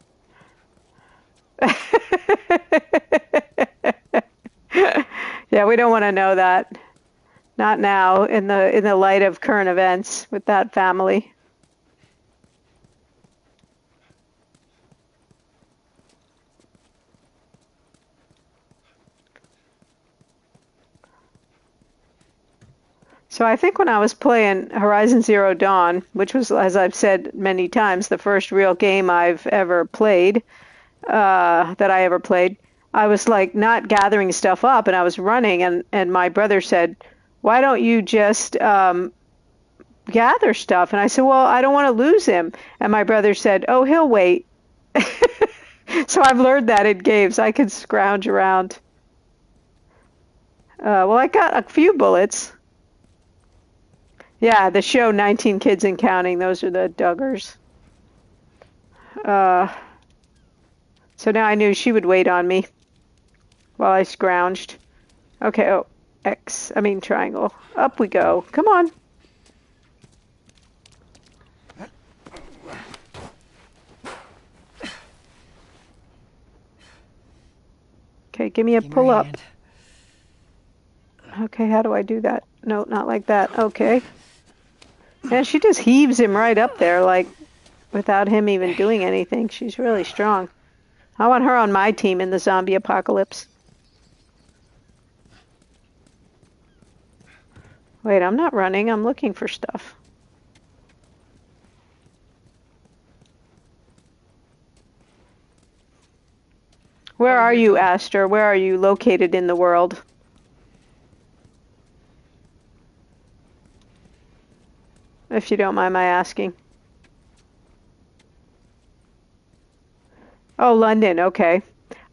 Yeah, we don't want to know that. Not now, in the light of current events with that family. So I think when I was playing Horizon Zero Dawn, which was, as I've said many times, the first real game I've ever played, that I ever played, I was like not gathering stuff up, and I was running, and my brother said, "Why don't you just gather stuff?" And I said, "Well, I don't want to lose him." And my brother said, "Oh, he'll wait." So I've learned that in games I can scrounge around. Well, I got a few bullets. Yeah, the show 19 Kids and Counting, those are the Duggars. So now I knew she would wait on me while I scrounged. Okay, oh, triangle. Up we go. Come on. Okay, give me a pull up. Okay, how do I do that? No, not like that. Okay. And she just heaves him right up there, like, without him even doing anything. She's really strong. I want her on my team in the zombie apocalypse. Wait, I'm not running. I'm looking for stuff. Where are you, Aster? Where are you located in the world? If you don't mind my asking. Oh, London, okay.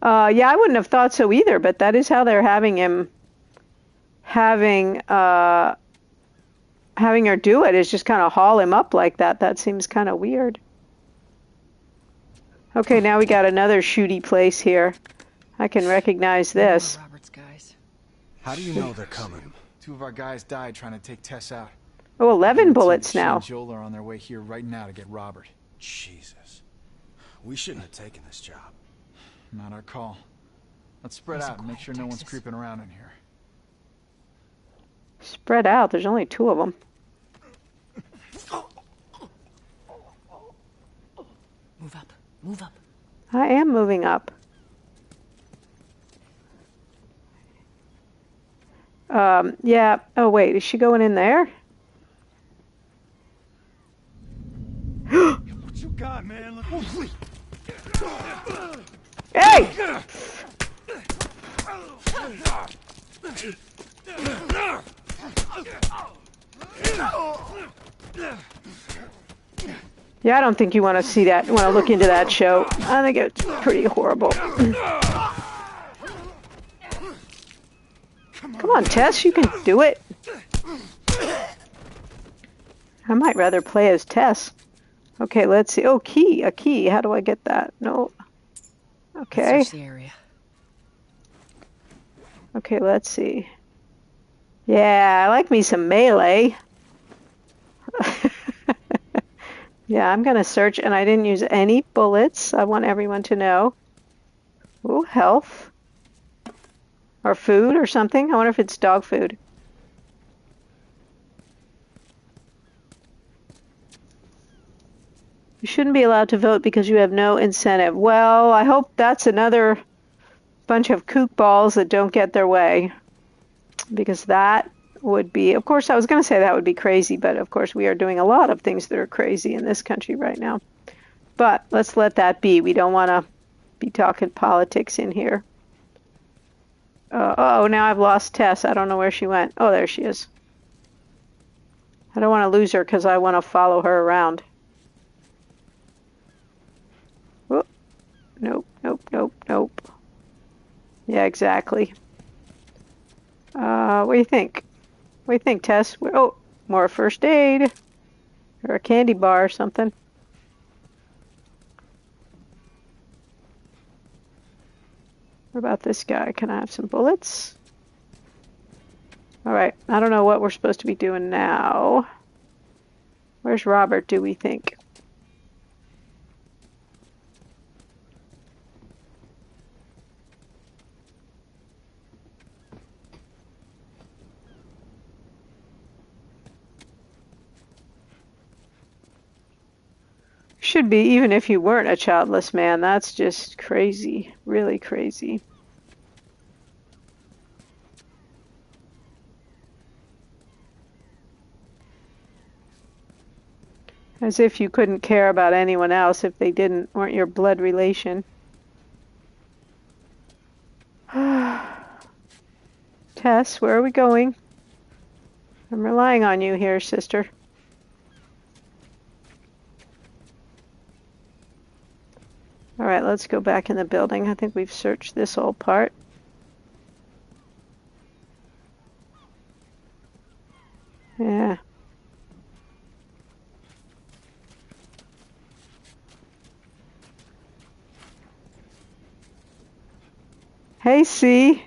Yeah, I wouldn't have thought so either, but that is how they're having him having her do it is just kind of haul him up like that. That seems kind of weird. Okay, now we got another shooty place here. I can recognize this. Robert's guys. How do you know they're coming? 2 of our guys died trying to take Tess out. Oh, 11 bullets She now. and Joel are on their way here right now to get Robert. Jesus. We shouldn't have taken this job. Not our call. Let's spread out and make sure no one's creeping around in here. Spread out. There's only 2 of them. Move up. Move up. I am moving up. Yeah. Oh, wait. Is she going in there? What you got, man? Hey! Yeah, I don't think you want to see that. You want to look into that show. I think it's pretty horrible. Come on, Tess, you can do it. I might rather play as Tess. Okay, let's see. Oh, key. A key. How do I get that? No. Okay. Search the area. Okay, let's see. Yeah, I like me some melee. Yeah, I'm going to search, and I didn't use any bullets. I want everyone to know. Ooh, health. Or food or something. I wonder if it's dog food. You shouldn't be allowed to vote because you have no incentive. Well, I hope that's another bunch of kook balls that don't get their way. Because that would be, of course, I was going to say that would be crazy, but of course we are doing a lot of things that are crazy in this country right now. But let's let that be. We don't want to be talking politics in here. Oh, now I've lost Tess. I don't know where she went. Oh, there she is. I don't want to lose her because I want to follow her around. Whoop. Nope, nope, nope, nope. Yeah, exactly. What do you think? What do you think, Tess? Oh, more first aid. Or a candy bar or something. What about this guy? Can I have some bullets? Alright, I don't know what we're supposed to be doing now. Where's Robert, do we think? Should be, even if you weren't a childless man. That's just crazy. Really crazy. As if you couldn't care about anyone else if they weren't your blood relation. Tess, where are we going? I'm relying on you here, sister. Alright, let's go back in the building. I think we've searched this whole part. Yeah. Hey, C.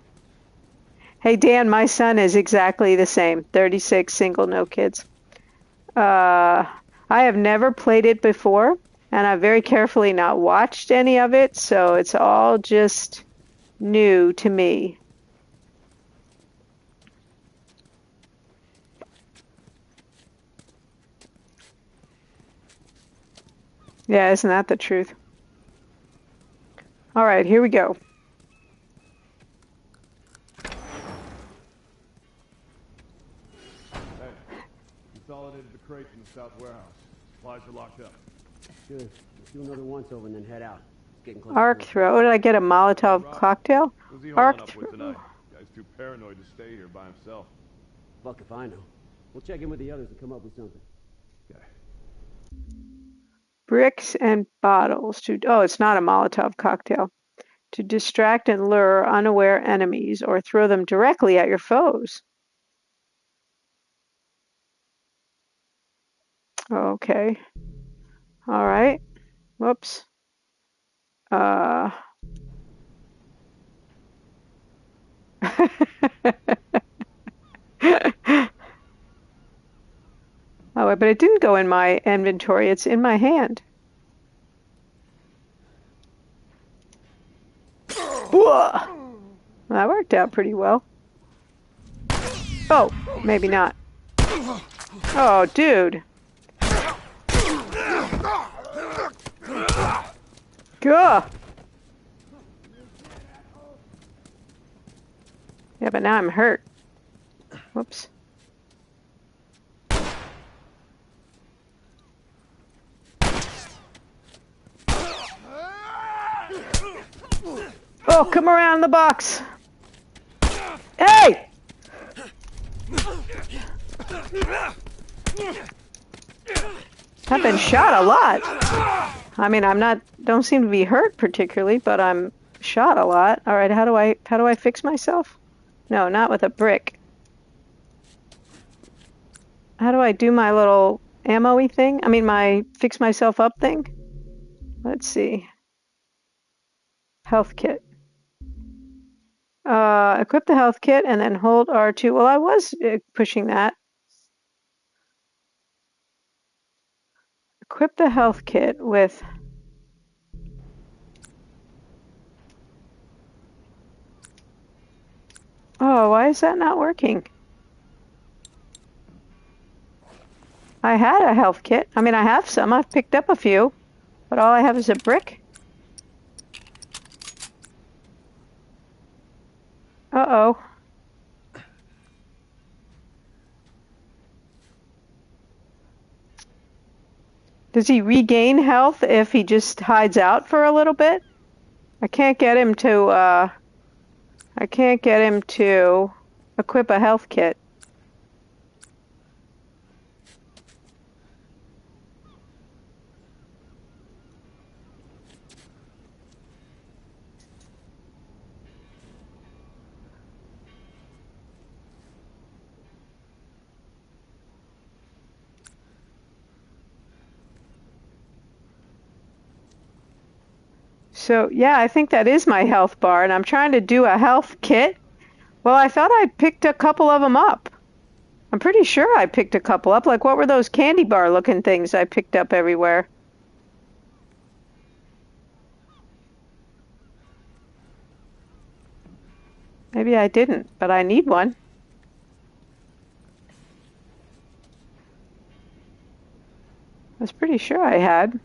Hey, Dan, my son is exactly the same. 36, single, no kids. I have never played it before, and I've very carefully not watched any of it, so it's all just new to me. Yeah, isn't that the truth? All right, here we go. Consolidated the crates in the south warehouse. Supplies are locked up. Good. Let's do another once over and then head out. Getting close. Arc throw. Did I get a Molotov cocktail? Who's he Arc holding up with tonight? Guy's too paranoid to stay here by himself. Fuck if I know. We'll check in with the others and come up with something. Okay. Bricks and bottles to. Oh, it's not a Molotov cocktail. To distract and lure unaware enemies or throw them directly at your foes. Okay. All right. Whoops. Oh, but it didn't go in my inventory. It's in my hand. Whoa! That worked out pretty well. Oh, maybe not. Oh, dude. Gah! Yeah, but now I'm hurt. Whoops. Oh, come around the box. Hey! I've been shot a lot. I mean, don't seem to be hurt particularly, but I'm shot a lot. All right, how do I fix myself? No, not with a brick. How do I do my little ammo-y thing? I mean, my fix myself up thing? Let's see. Health kit. Equip the health kit and then hold R2. Well, I was pushing that. Equip the health kit with... Oh, why is that not working? I had a health kit. I mean, I have some. I've picked up a few. But all I have is a brick. Uh-oh. Does he regain health if he just hides out for a little bit? I can't get him to equip a health kit. So, yeah, I think that is my health bar, and I'm trying to do a health kit. Well, I thought I picked a couple of them up. I'm pretty sure I picked a couple up. Like, what were those candy bar looking things I picked up everywhere? Maybe I didn't, but I need one. I was pretty sure I had.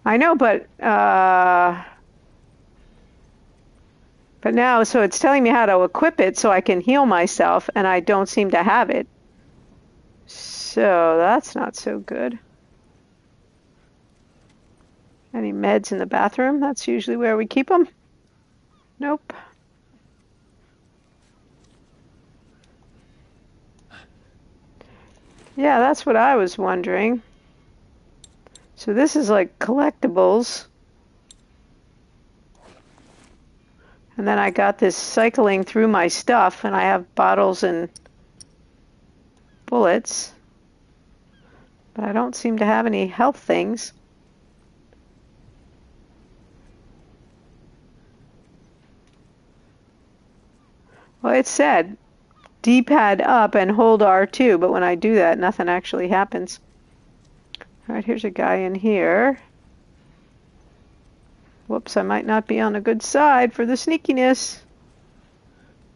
I know, but now, so it's telling me how to equip it so I can heal myself, and I don't seem to have it. So that's not so good. Any meds in the bathroom? That's usually where we keep them. Nope. Yeah, that's what I was wondering. So this is like collectibles. And then I got this cycling through my stuff, and I have bottles and bullets. But I don't seem to have any health things. Well, it said D-pad up and hold R2, but when I do that, nothing actually happens. All right, here's a guy in here. Whoops, I might not be on a good side for the sneakiness.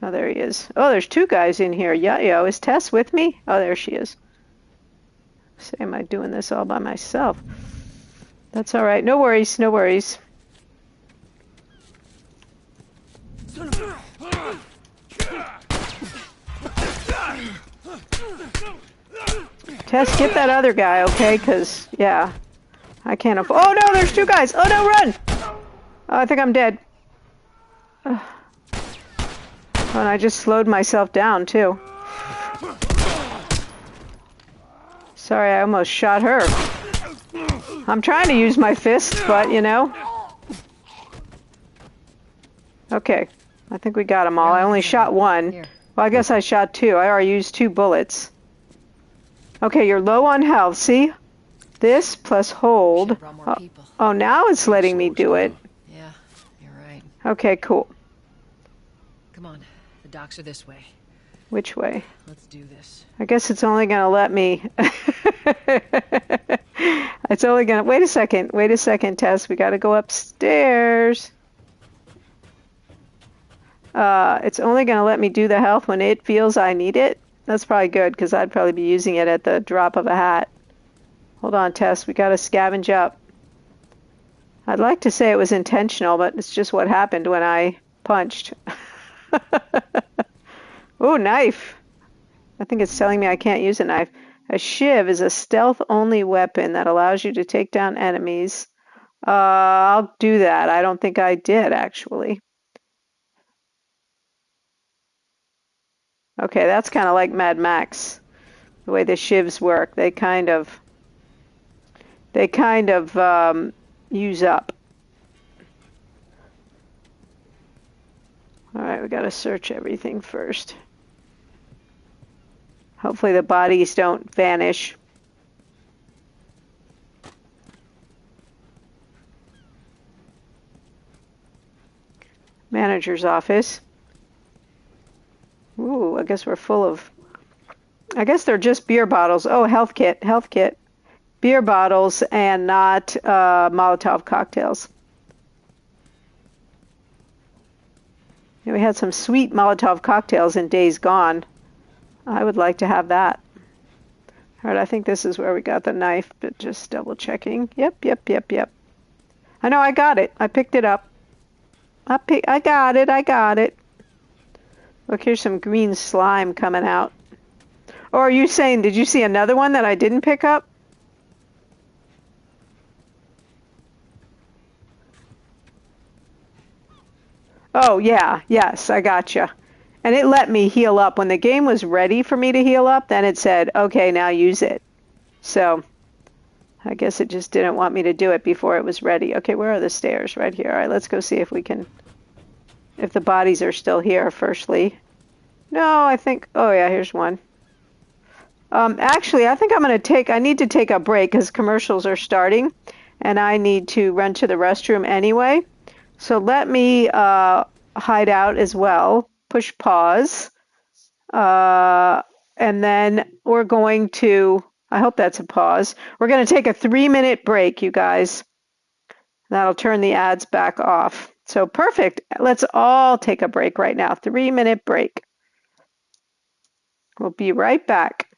Oh, there he is. Oh, there's two guys in here. Yo, is Tess with me? Oh, there she is. Say, am I doing this all by myself? That's all right. No worries, no worries. Tess, get that other guy, okay? Because, yeah, I can't afford... Oh, no, there's two guys. Oh, no, run! Oh, I think I'm dead. Oh, and I just slowed myself down, too. Sorry, I almost shot her. I'm trying to use my fists, but, you know. Okay, I think we got them all. I only shot one. Well, I guess I shot 2. I already used 2 bullets. Okay, you're low on health. See? This plus hold. Oh, now it's letting me do it. Yeah, you're right. Okay, cool. Come on, the docks are this way. Which way? Let's do this. I guess it's only going to let me... It's only going to... Wait a second, Tess. We got to go upstairs. It's only going to let me do the health when it feels I need it. That's probably good, because I'd probably be using it at the drop of a hat. Hold on, Tess. We got to scavenge up. I'd like to say it was intentional, but it's just what happened when I punched. Ooh, knife. I think it's telling me I can't use a knife. A shiv is a stealth-only weapon that allows you to take down enemies. I'll do that. I don't think I did, actually. Okay, that's kind of like Mad Max. The way the shivs work, they kind of use up. All right, we got to search everything first. Hopefully the bodies don't vanish. Manager's office. Ooh, I guess we're full of... I guess they're just beer bottles. Oh, health kit. Beer bottles and not Molotov cocktails. Yeah, we had some sweet Molotov cocktails in Days Gone. I would like to have that. All right, I think this is where we got the knife, but just double checking. Yep. I know, I got it. I picked it up. I got it. Look, here's some green slime coming out. Or are you saying, did you see another one that I didn't pick up? Oh, yeah. Yes, I gotcha. And it let me heal up. When the game was ready for me to heal up, then it said, okay, now use it. So I guess it just didn't want me to do it before it was ready. Okay, where are the stairs? Right here. All right, let's go see if we can... If the bodies are still here, firstly. No, I think... Oh, yeah, here's one. Actually, I think I need to take a break because commercials are starting. And I need to run to the restroom anyway. So let me hide out as well. Push pause. And then we're going to... I hope that's a pause. We're going to take a 3-minute break, you guys. That'll turn the ads back off. So perfect. Let's all take a break right now. 3-minute break. We'll be right back.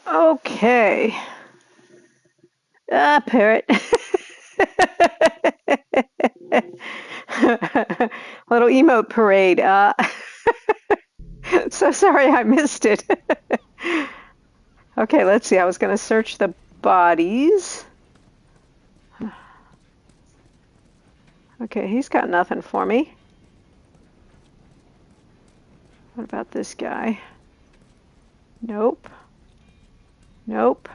Okay. Parrot. Little emote parade. So sorry I missed it. Okay, let's see. I was going to search the bodies. Okay, he's got nothing for me. What about this guy? Nope. Nope.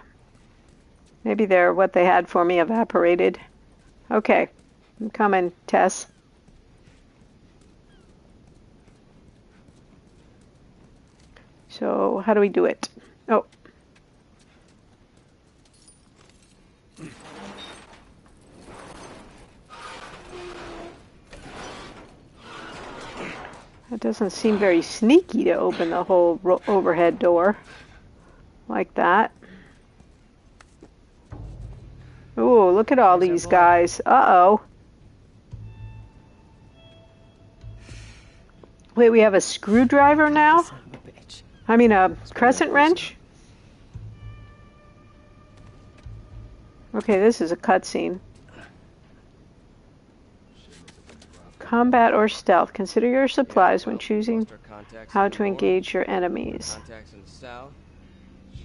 Maybe what they had for me evaporated. Okay, I'm coming, Tess. So, how do we do it? Oh. That doesn't seem very sneaky to open the whole overhead door like that. Ooh, look at all these guys. Uh-oh. Wait, we have a screwdriver now? I mean, a crescent wrench? Okay, this is a cutscene. Combat or stealth. Consider your supplies when choosing how to engage your enemies.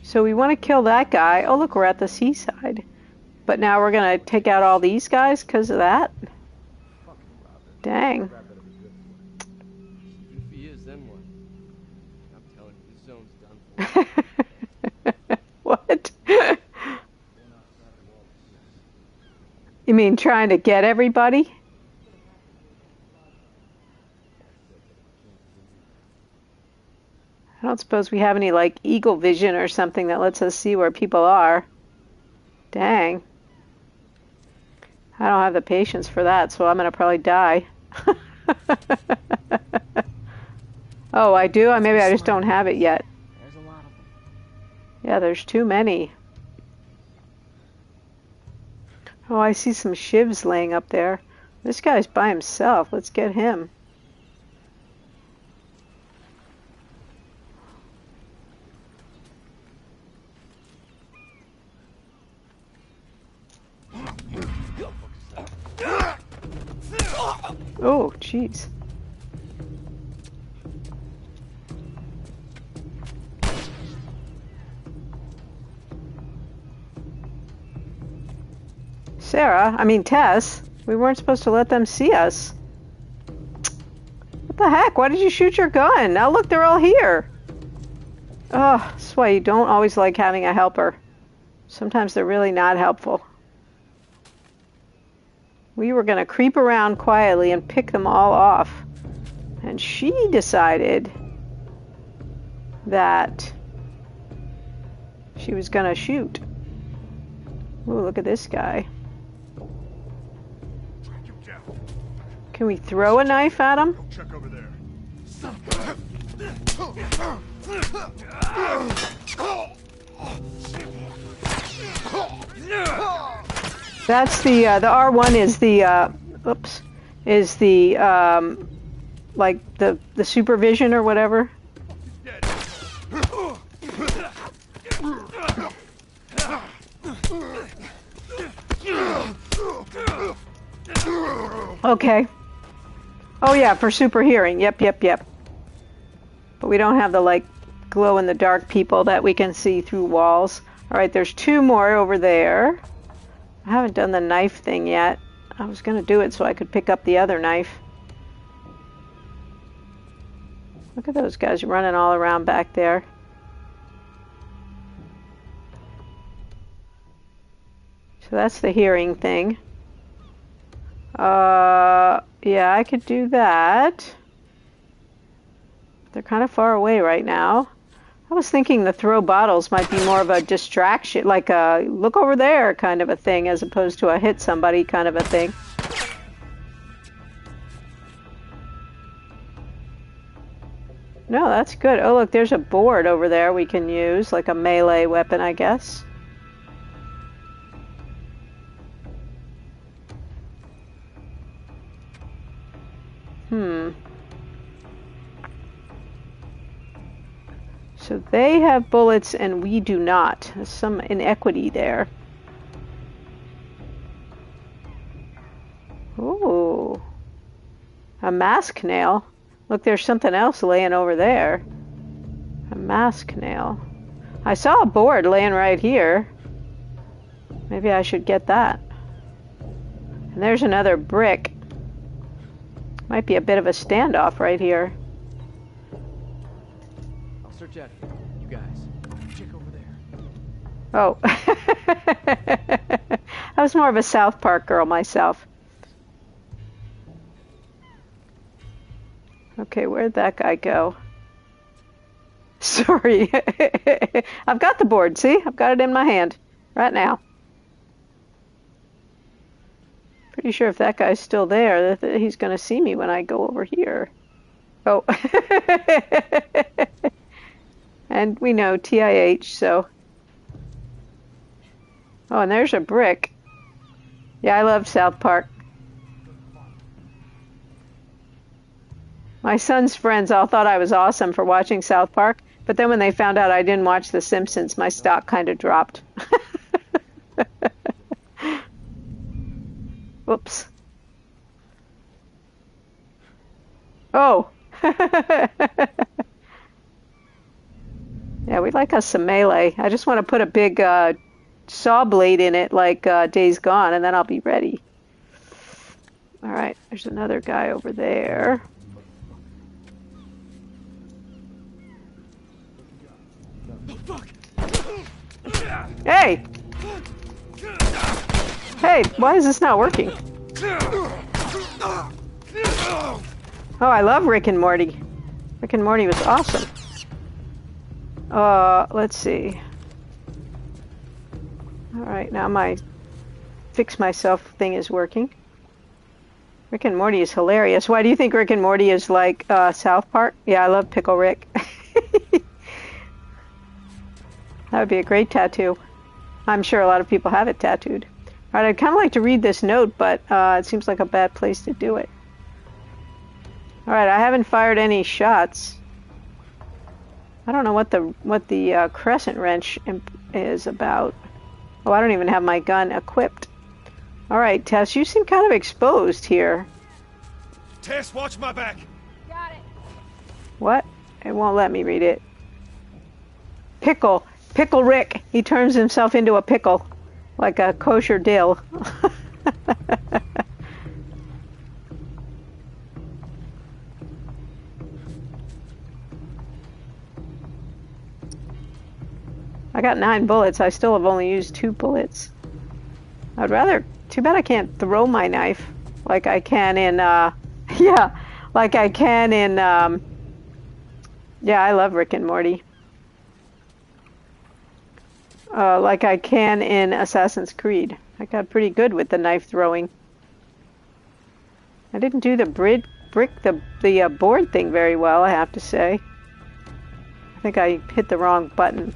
So we want to kill that guy. Oh, look, we're at the seaside. But now we're going to take out all these guys because of that? Dang. If he is, then what? I'm telling you, this zone's done for. What? You mean trying to get everybody? I don't suppose we have any, like, eagle vision or something that lets us see where people are. Dang. I don't have the patience for that, so I'm going to probably die. Oh, I do? Maybe I just don't have it yet. There's a lot of them. Yeah, there's too many. Oh, I see some shivs laying up there. This guy's by himself. Let's get him. Oh, jeez. Tess, we weren't supposed to let them see us. What the heck? Why did you shoot your gun? Now look, they're all here. Oh, that's why you don't always like having a helper. Sometimes they're really not helpful. We were going to creep around quietly and pick them all off. And she decided that she was going to shoot. Ooh, look at this guy. Can we throw a knife at him? Check over there. That's the R1 is the is the like the supervision or whatever. Okay. Oh yeah, for super hearing. Yep. But we don't have the like glow in the dark people that we can see through walls. All right, there's two more over there. I haven't done the knife thing yet. I was going to do it so I could pick up the other knife. Look at those guys running all around back there. So that's the hearing thing. Yeah, I could do that. They're kind of far away right now. I was thinking the throw bottles might be more of a distraction, like a look over there kind of a thing, as opposed to a hit somebody kind of a thing. No, that's good. Oh, look, there's a board over there we can use, like a melee weapon, I guess. So They have bullets and we do not. There's some inequity there. Ooh. A mask nail. Look, there's something else laying over there. A mask nail. I saw a board laying right here. Maybe I should get that. And there's another brick. Might be a bit of a standoff right here. I'll search out here. You guys, check over there. Oh. I was more of a South Park girl myself. Okay, where'd that guy go? Sorry. I've got the board, see? I've got it in my hand right now. Pretty sure if that guy's still there, that he's going to see me when I go over here. Oh. And we know TIH, so. Oh, and there's a brick. Yeah, I love South Park. My son's friends all thought I was awesome for watching South Park, but then when they found out I didn't watch The Simpsons, my stock kind of dropped. Whoops. Oh. Yeah, we like us some melee. I just want to put a big saw blade in it like Days Gone, and then I'll be ready. All right, there's another guy over there. Hey! Hey, why is this not working? Oh, I love Rick and Morty. Rick and Morty was awesome. Let's see. Alright, now my fix myself thing is working. Rick and Morty is hilarious. Why do you think Rick and Morty is like South Park? Yeah, I love Pickle Rick. That would be a great tattoo. I'm sure a lot of people have it tattooed. Alright, I'd kind of like to read this note, but it seems like a bad place to do it. Alright, I haven't fired any shots. I don't know what the crescent wrench is about. Oh, I don't even have my gun equipped. Alright, Tess, you seem kind of exposed here. Tess, watch my back. Got it. What? It won't let me read it. Pickle. Pickle Rick. He turns himself into a pickle. Like a kosher dill. I got 9 bullets. I still have only used 2 bullets. I'd rather... Too bad I can't throw my knife like I can in... yeah, like I can in... yeah, I love Rick and Morty. Like I can in Assassin's Creed. I got pretty good with the knife throwing. I didn't do the board thing very well, I have to say. I think I hit the wrong button.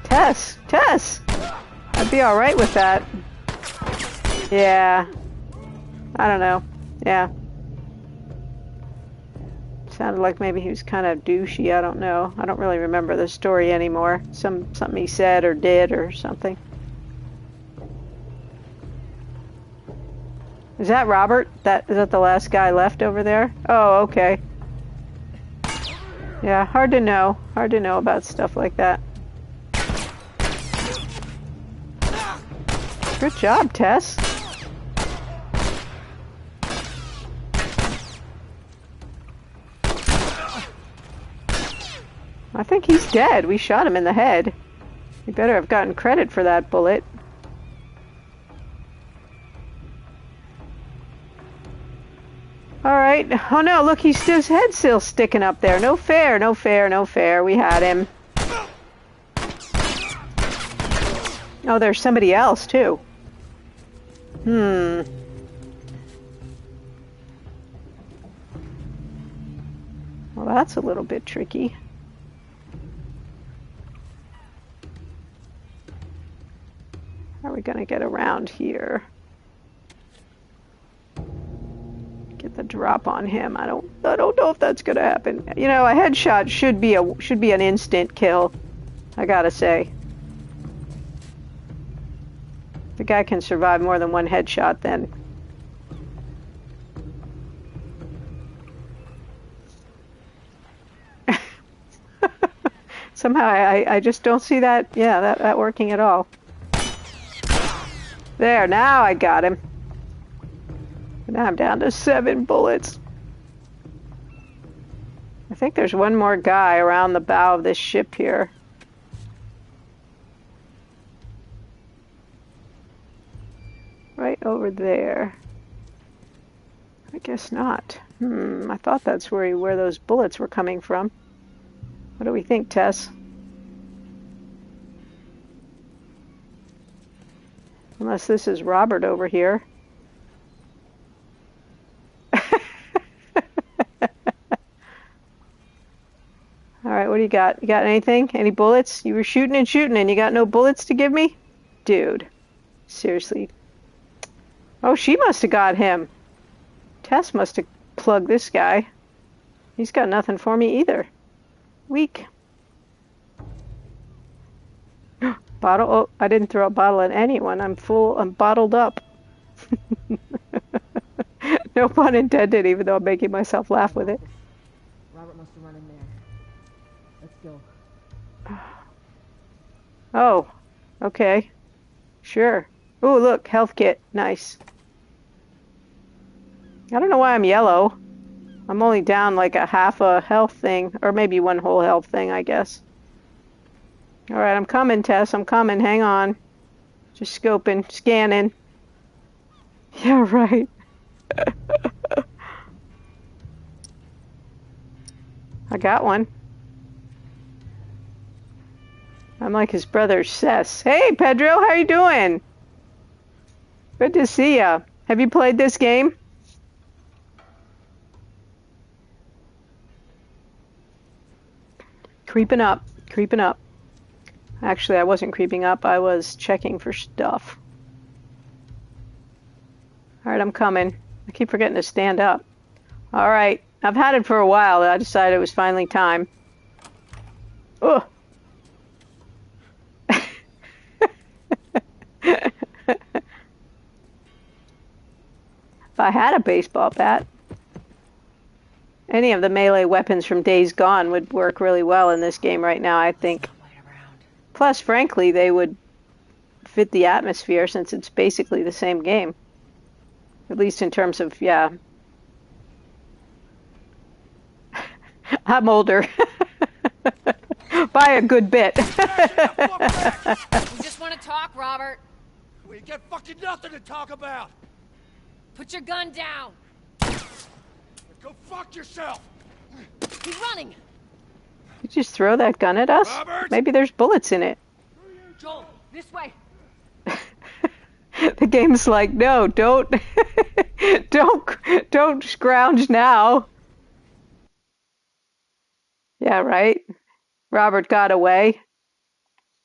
Tess! Tess! I'd be alright with that. Yeah. I don't know. Yeah. Sounded like maybe he was kind of douchey. I don't know. I don't really remember the story anymore. Something he said or did or something. Is that Robert? Is that the last guy left over there? Oh, okay. Yeah, hard to know. Hard to know about stuff like that. Good job, Tess. I think he's dead. We shot him in the head. We better have gotten credit for that bullet. Alright. Oh no, look, his head's still sticking up there. No fair, no fair, no fair. We had him. Oh, there's somebody else, too. Well, that's a little bit tricky. How are we going to get around here? Get the drop on him. I don't know if that's gonna happen. You know, a headshot should be an instant kill. I gotta say. The guy can survive more than one headshot then. Somehow I just don't see that, yeah, that working at all. There, now I got him. Now I'm down to 7 bullets. I think there's one more guy around the bow of this ship here. Right over there. I guess not. I thought that's where those bullets were coming from. What do we think, Tess? Unless this is Robert over here. Alright, what do you got? You got anything? Any bullets? You were shooting and shooting and you got no bullets to give me? Dude. Seriously. Oh, she must have got him. Tess must have plugged this guy. He's got nothing for me either. Weak. Bottle. Oh, I didn't throw a bottle at anyone. I'm full. I'm bottled up. No pun intended, even though I'm making myself laugh with it. Robert must have run in there. Let's go. Oh, okay. Sure. Oh, look, health kit. Nice. I don't know why I'm yellow. I'm only down like a half a health thing, or maybe one whole health thing, I guess. Alright, I'm coming, Tess. I'm coming. Hang on. Just scoping, scanning. Yeah, right. I got one. I'm like his brother, Sess. Hey, Pedro, how you doing? Good to see ya. Have you played this game? Creeping up, creeping up. Actually, I wasn't creeping up. I was checking for stuff. Alright, I'm coming. I keep forgetting to stand up. Alright, I've had it for a while. I decided it was finally time. Ugh. If I had a baseball bat, any of the melee weapons from Days Gone would work really well in this game right now, I think. Plus, frankly, they would fit the atmosphere since it's basically the same game. At least in terms of, yeah. I'm older. By a good bit. We just want to talk, Robert. We got fucking nothing to talk about. Put your gun down. Go fuck yourself. He's running. You just throw that gun at us? Robert? Maybe there's bullets in it. Joel, this way. The game's like, no, don't don't scrounge now. Yeah, right. Robert got away.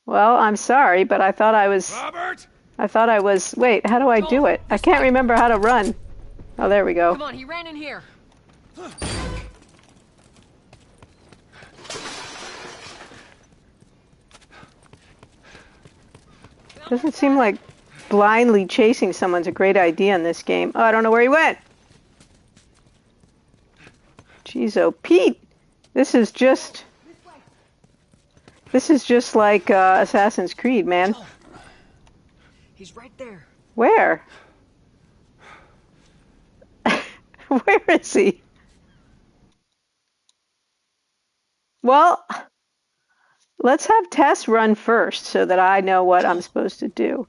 Well, I'm sorry, but I thought I was Robert? Wait, how do I do it? I can't remember how to run. Oh, there we go. Come on, he ran in here. Doesn't seem like blindly chasing someone's a great idea in this game. Oh, I don't know where he went. Jeez, oh, Pete. This is just like Assassin's Creed, man. He's right there. Where? Where is he? Well, let's have Tess run first so that I know what I'm supposed to do.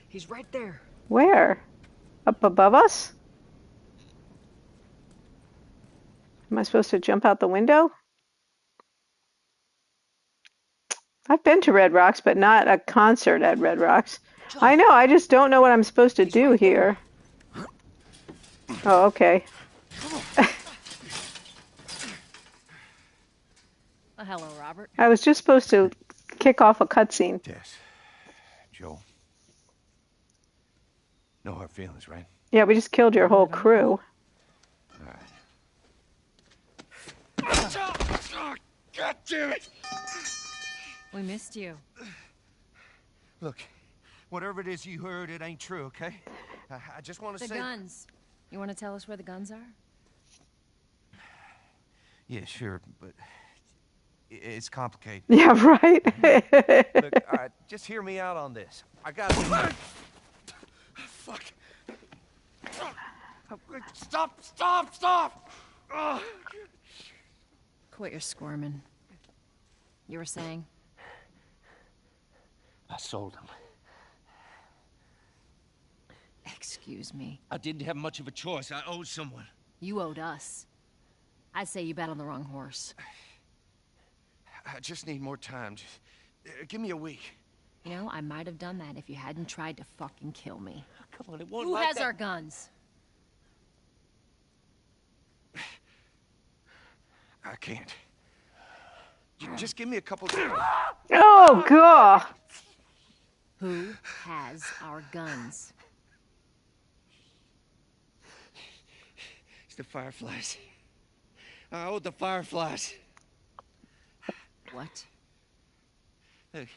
He's right there. Where? Up above us? Am I supposed to jump out the window? I've been to Red Rocks, but not a concert at Red Rocks. I know, I just don't know what I'm supposed to do here. Oh, okay. Oh, hello, Robert. I was just supposed to kick off a cutscene. Tess. Joel. No hard feelings, right? Yeah, we just killed your whole crew. Oh, God damn it! We missed you. Look, whatever it is you heard, it ain't true, okay? I just want to say... The guns. You want to tell us where the guns are? Yeah, sure, but it's complicated. Yeah, right? Look, all right, just hear me out on this. I got... Fuck. Stop! Ugh. Quit your squirming. You were saying? I sold him. Excuse me. I didn't have much of a choice. I owed someone. You owed us. I'd say you bet on the wrong horse. I just need more time. Just, give me a week. You know, I might have done that if you hadn't tried to fucking kill me. Come on, it won't Who like has that. our guns? I can't. Just give me a couple... Oh, God. Who has our guns? It's the Fireflies. I owed the Fireflies. What? Look,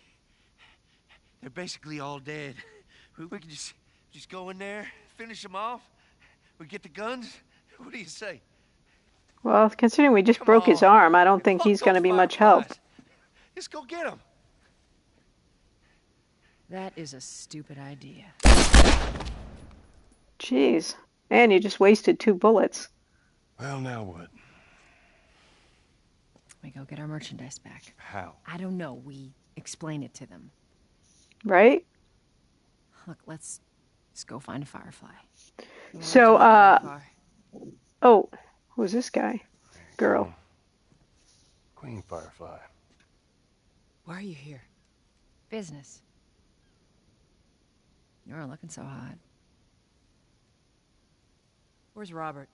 they're basically all dead. We can just go in there, finish them off. We get the guns. What do you say? Well, considering we just broke his arm, I don't think he's going to be much help. Just go get him. That is a stupid idea. Jeez. And you just wasted 2 bullets. Well, now what? We go get our merchandise back. How? I don't know. We explain it to them. Right? Look, let's go find a Firefly. So, oh, who's this guy? Girl. Queen Firefly. Why are you here? Business. You aren't looking so hot. Where's Robert?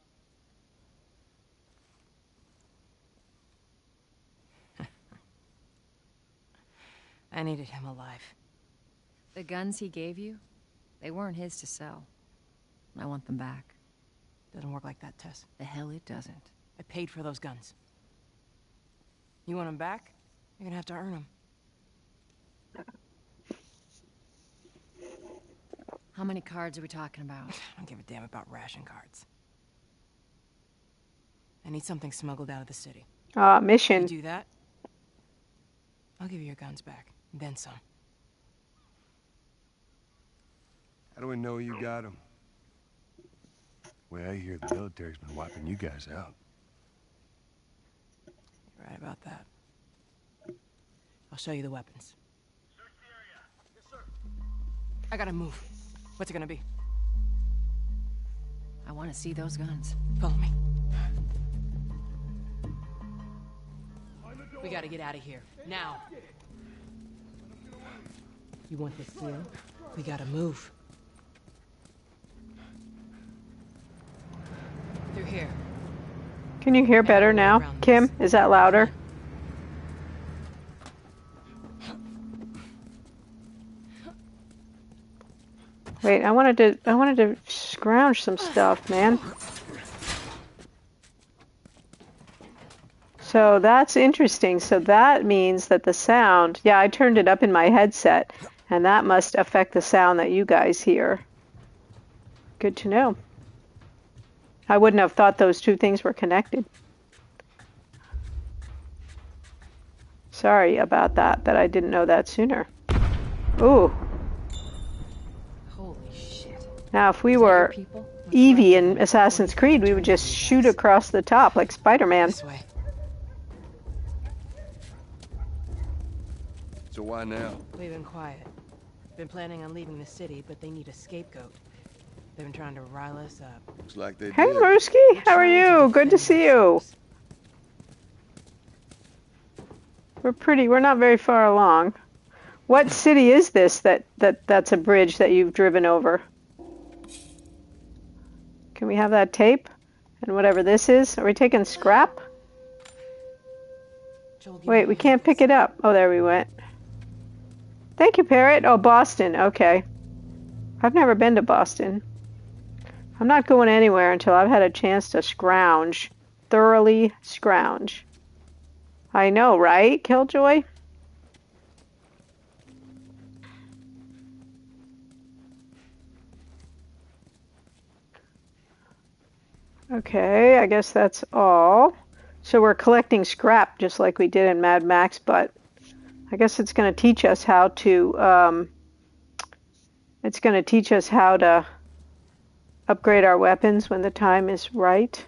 I needed him alive. The guns he gave you, they weren't his to sell. I want them back. Doesn't work like that, Tess. The hell it doesn't. I paid for those guns. You want them back? You're gonna have to earn them. How many cards are we talking about? I don't give a damn about ration cards. I need something smuggled out of the city. Mission. You do that, I'll give you your guns back. Then some. How do we know you got them? Well, I hear the military's been wiping you guys out. You're right about that. I'll show you the weapons. I gotta move. What's it gonna be? I want to see those guns. Follow me. We gotta get out of here. Now. You want this deal? We gotta move. Through here. Can you hear better now? Kim, is that louder? Wait, I wanted to scrounge some stuff, man. So that's interesting. So that means that the sound, yeah, I turned it up in my headset, and that must affect the sound that you guys hear. Good to know. I wouldn't have thought those 2 things were connected. Sorry about that I didn't know that sooner. Ooh. Holy shit. Now, if we were Evie in Assassin's Creed, we would just shoot across the top like Spider-Man. This way. So why now? We've been quiet. Been planning on leaving the city, but they need a scapegoat. They've been trying to rile us up. Looks like they Hey, did. Mooski, how are you? Good to see you. We're not very far along. What city is this that's a bridge that you've driven over? Can we have that tape? And whatever this is? Are we taking scrap? Wait, we can't pick it up. Oh, there we went. Thank you, Parrot. Oh, Boston. Okay. I've never been to Boston. I'm not going anywhere until I've had a chance to scrounge. Thoroughly scrounge. I know, right, Killjoy? Okay, I guess that's all. So we're collecting scrap just like we did in Mad Max, but I guess it's going to teach us how to upgrade our weapons when the time is right.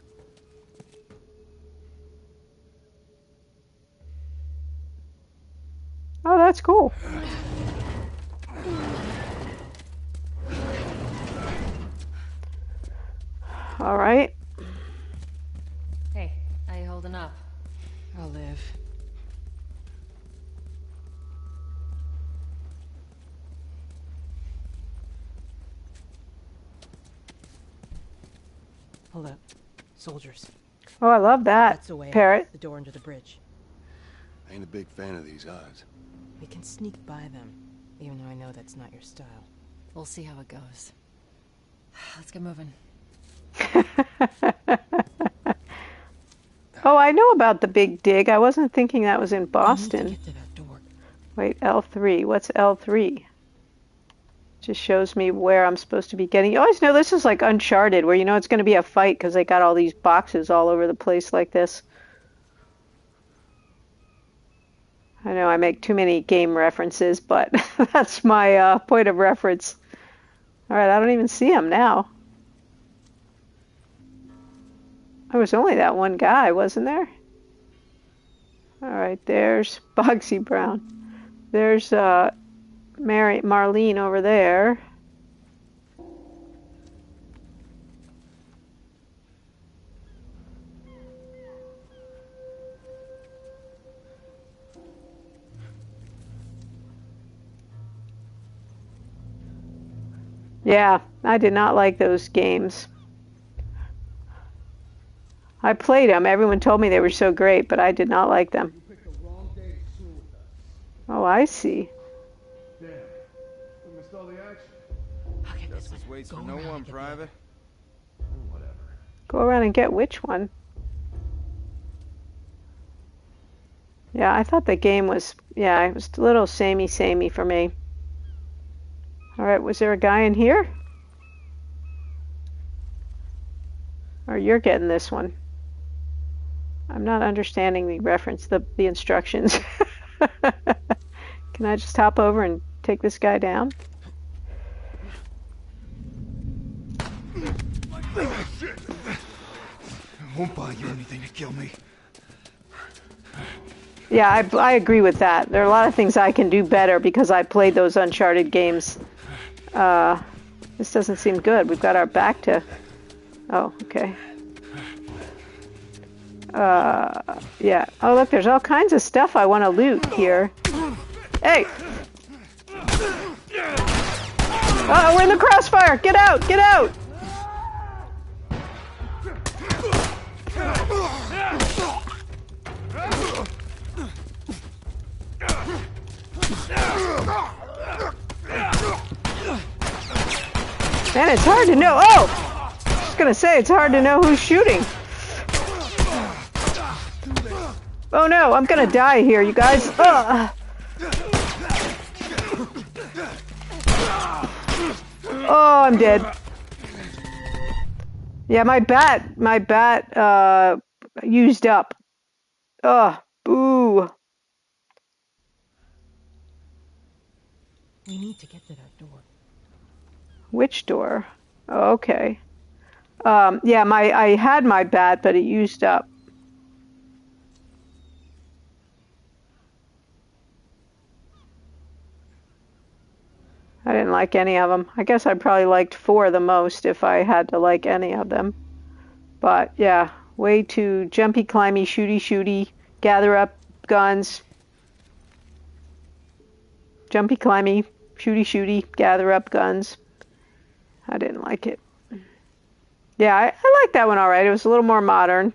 Oh, that's cool. All right. Hey, how you holding up? I'll live. Hold up. Soldiers. Oh, I love that. That's the way Parrot. out. The door under the bridge. I ain't a big fan of these odds. We can sneak by them, even though I know that's not your style. We'll see how it goes. Let's get moving. Oh, I know about the Big Dig. I wasn't thinking that was in Boston. We need to get to that door. Wait, L3. What's L3? Just shows me where I'm supposed to be getting. You always know this is like Uncharted, where you know it's going to be a fight because they got all these boxes all over the place like this. I know I make too many game references, but that's my point of reference. All right, I don't even see him now. There was only that one guy, wasn't there? All right, there's Boxy Brown. There's Marlene over there. Yeah, I did not like those games. I played them. Everyone told me they were so great, but I did not like them. Oh, I see. Damn. We missed all the action. Justice waits for no one, Private. Whatever. Go around and get which one? Yeah, I thought the game was, yeah, it was a little samey for me. All right, was there a guy in here? Or you're getting this one? I'm not understanding the reference, the instructions. Can I just hop over and take this guy down? Shit. Won't buy you anything to kill me. Yeah, I agree with that. There are a lot of things I can do better because I played those Uncharted games. This doesn't seem good. We've got our back to... Oh, okay. Yeah. Oh, look, there's all kinds of stuff I want to loot here. Hey! Oh, we're in the crossfire! Get out! Get out! Man, it's hard to know. Oh! I was gonna say, it's hard to know who's shooting. Oh no, I'm gonna die here, you guys. Ugh. Oh, I'm dead. Yeah, my bat used up. Ugh, boo. We need to get to that door. Which door? Oh, okay. Yeah, I had my bat, but it used up. I didn't like any of them. I guess I probably liked 4 the most if I had to like any of them. But yeah, way too jumpy, climby, shooty, gather up guns. Jumpy, climby, shooty, gather up guns. I didn't like it. Yeah, I like that one all right. It was a little more modern.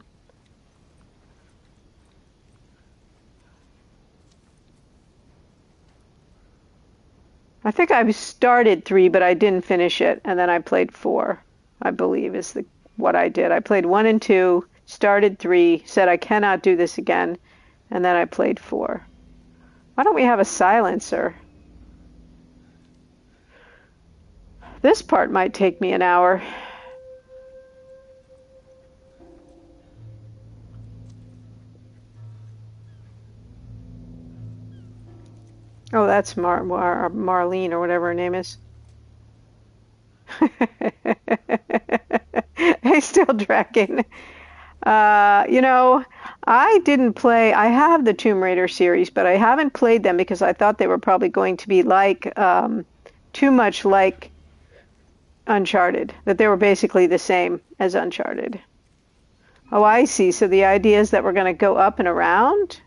I think I started 3, but I didn't finish it, and then I played 4. I believe is what I did. I played 1 and 2, started 3, said I cannot do this again, and then I played 4. Why don't we have a silencer? This part might take me an hour. Oh, that's Marlene or whatever her name is. Hey, still dragging. You know, I have the Tomb Raider series, but I haven't played them because I thought they were probably going to be like, too much like Uncharted, that they were basically the same as Uncharted. Oh, I see. So the idea is that we're going to go up and around?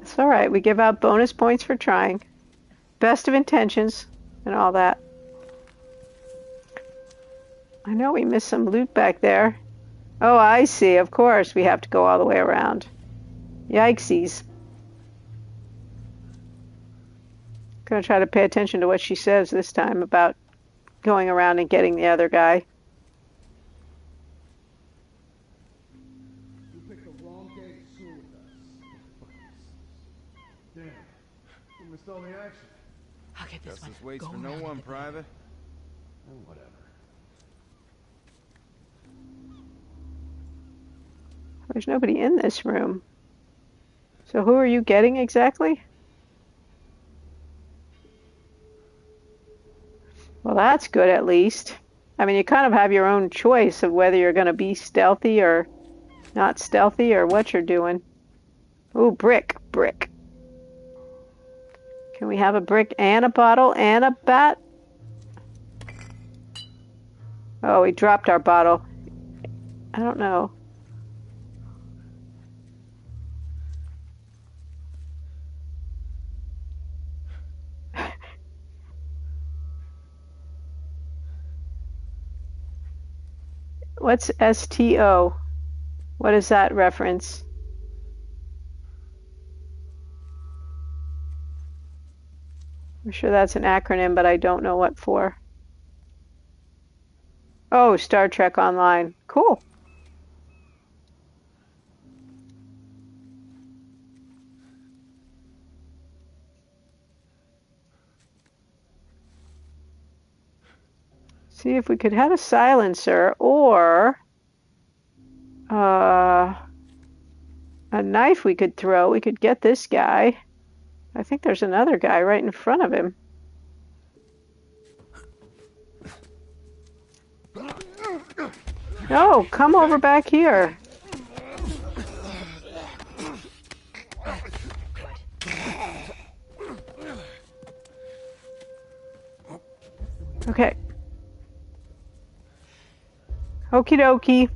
It's all right. We give out bonus points for trying. Best of intentions and all that. I know we missed some loot back there. Oh, I see. Of course, we have to go all the way around. Yikesies. Gonna try to pay attention to what she says this time about going around and getting the other guy. You picked the wrong day to school with us. Damn. We missed all the action. I'll get this one. Justice waits Go for no around one, the Private. Oh, whatever. There's nobody in this room. So who are you getting exactly? Well, that's good at least. I mean, you kind of have your own choice of whether you're going to be stealthy or not stealthy or what you're doing. Ooh, brick. Can we have a brick and a bottle and a bat? Oh, we dropped our bottle. I don't know. What's STO? What is that reference? I'm sure that's an acronym, but I don't know what for. Oh, Star Trek Online. Cool. See if we could have a silencer or a knife we could throw. We could get this guy. I think there's another guy right in front of him. No, come over back here. Okay. Okie dokie.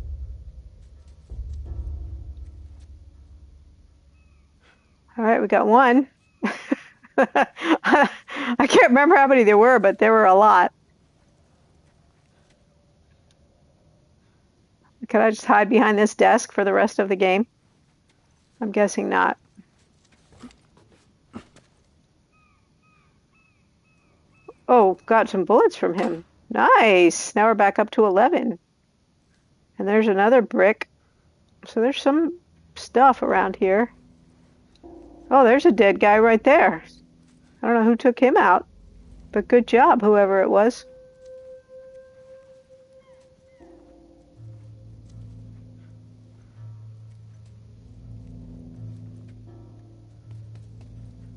All right, we got one. I can't remember how many there were, but there were a lot. Can I just hide behind this desk for the rest of the game? I'm guessing not. Oh, got some bullets from him. Nice. Now we're back up to 11. And there's another brick. So there's some stuff around here. Oh, there's a dead guy right there. I don't know who took him out, but good job, whoever it was.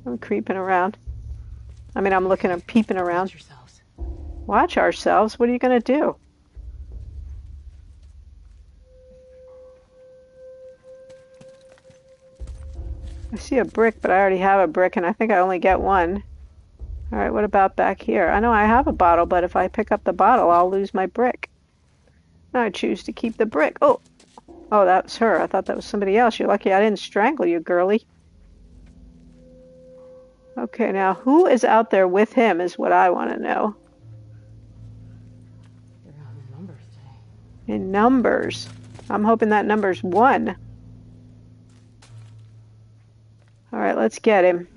I'm creeping around. I mean, I'm peeping around. Watch yourselves. Watch ourselves? What are you going to do? I see a brick, but I already have a brick, and I think I only get one. All right, what about back here? I know I have a bottle, but if I pick up the bottle, I'll lose my brick. I choose to keep the brick. Oh, that was her. I thought that was somebody else. You're lucky I didn't strangle you, girly. Okay, now who is out there with him is what I want to know. You're out in numbers today. In numbers. I'm hoping that number's 1. All right, let's get him.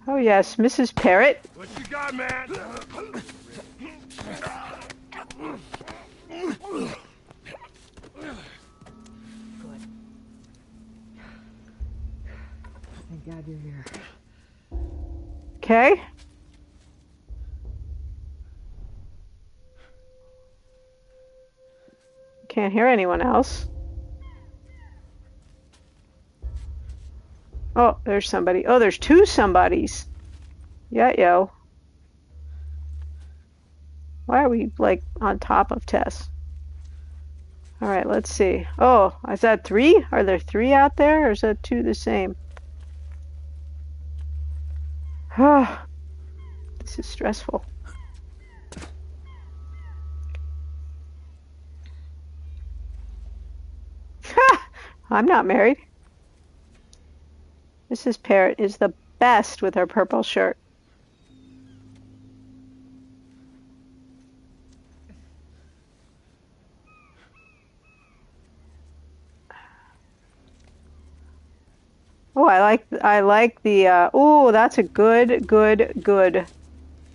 Oh yes, Mrs. Parrot. What you got, man? Thank God you're here. Okay. Can't hear anyone else. Oh, there's somebody. Oh, there's 2 somebodies. Yeah, yo. Why are we, like, on top of Tess? All right, let's see. Oh, is that 3? Are there 3 out there, or is that 2 the same? Oh, this is stressful. I'm not married. Mrs. Parrot is the best with her purple shirt. Oh, I like the, oh, that's a good.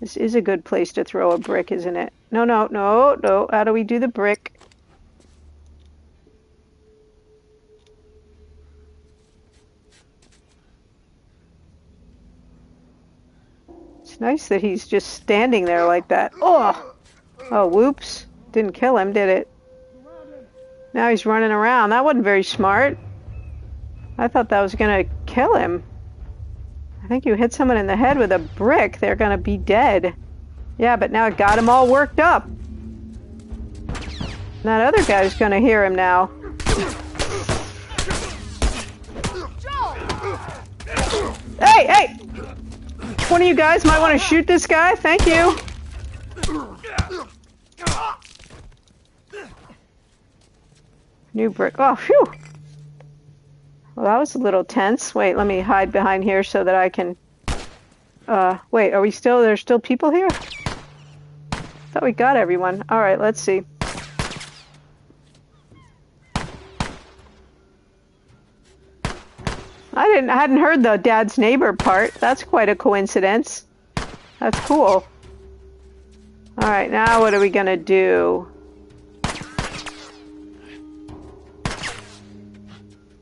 This is a good place to throw a brick, isn't it? No. How do we do the brick? It's nice that he's just standing there like that. Oh! Oh, whoops. Didn't kill him, did it? Now he's running around. That wasn't very smart. I thought that was gonna kill him. I think you hit someone in the head with a brick, they're gonna be dead. Yeah, but now it got him all worked up. That other guy's gonna hear him now. Hey! One of you guys might want to shoot this guy. Thank you. New brick. Oh, phew. Well, that was a little tense. Wait, let me hide behind here so that I can... wait, are we still... There's still people here? I thought we got everyone. Alright, let's see. I hadn't heard the dad's neighbor part. That's quite a coincidence. That's cool. Alright, now what are we gonna do?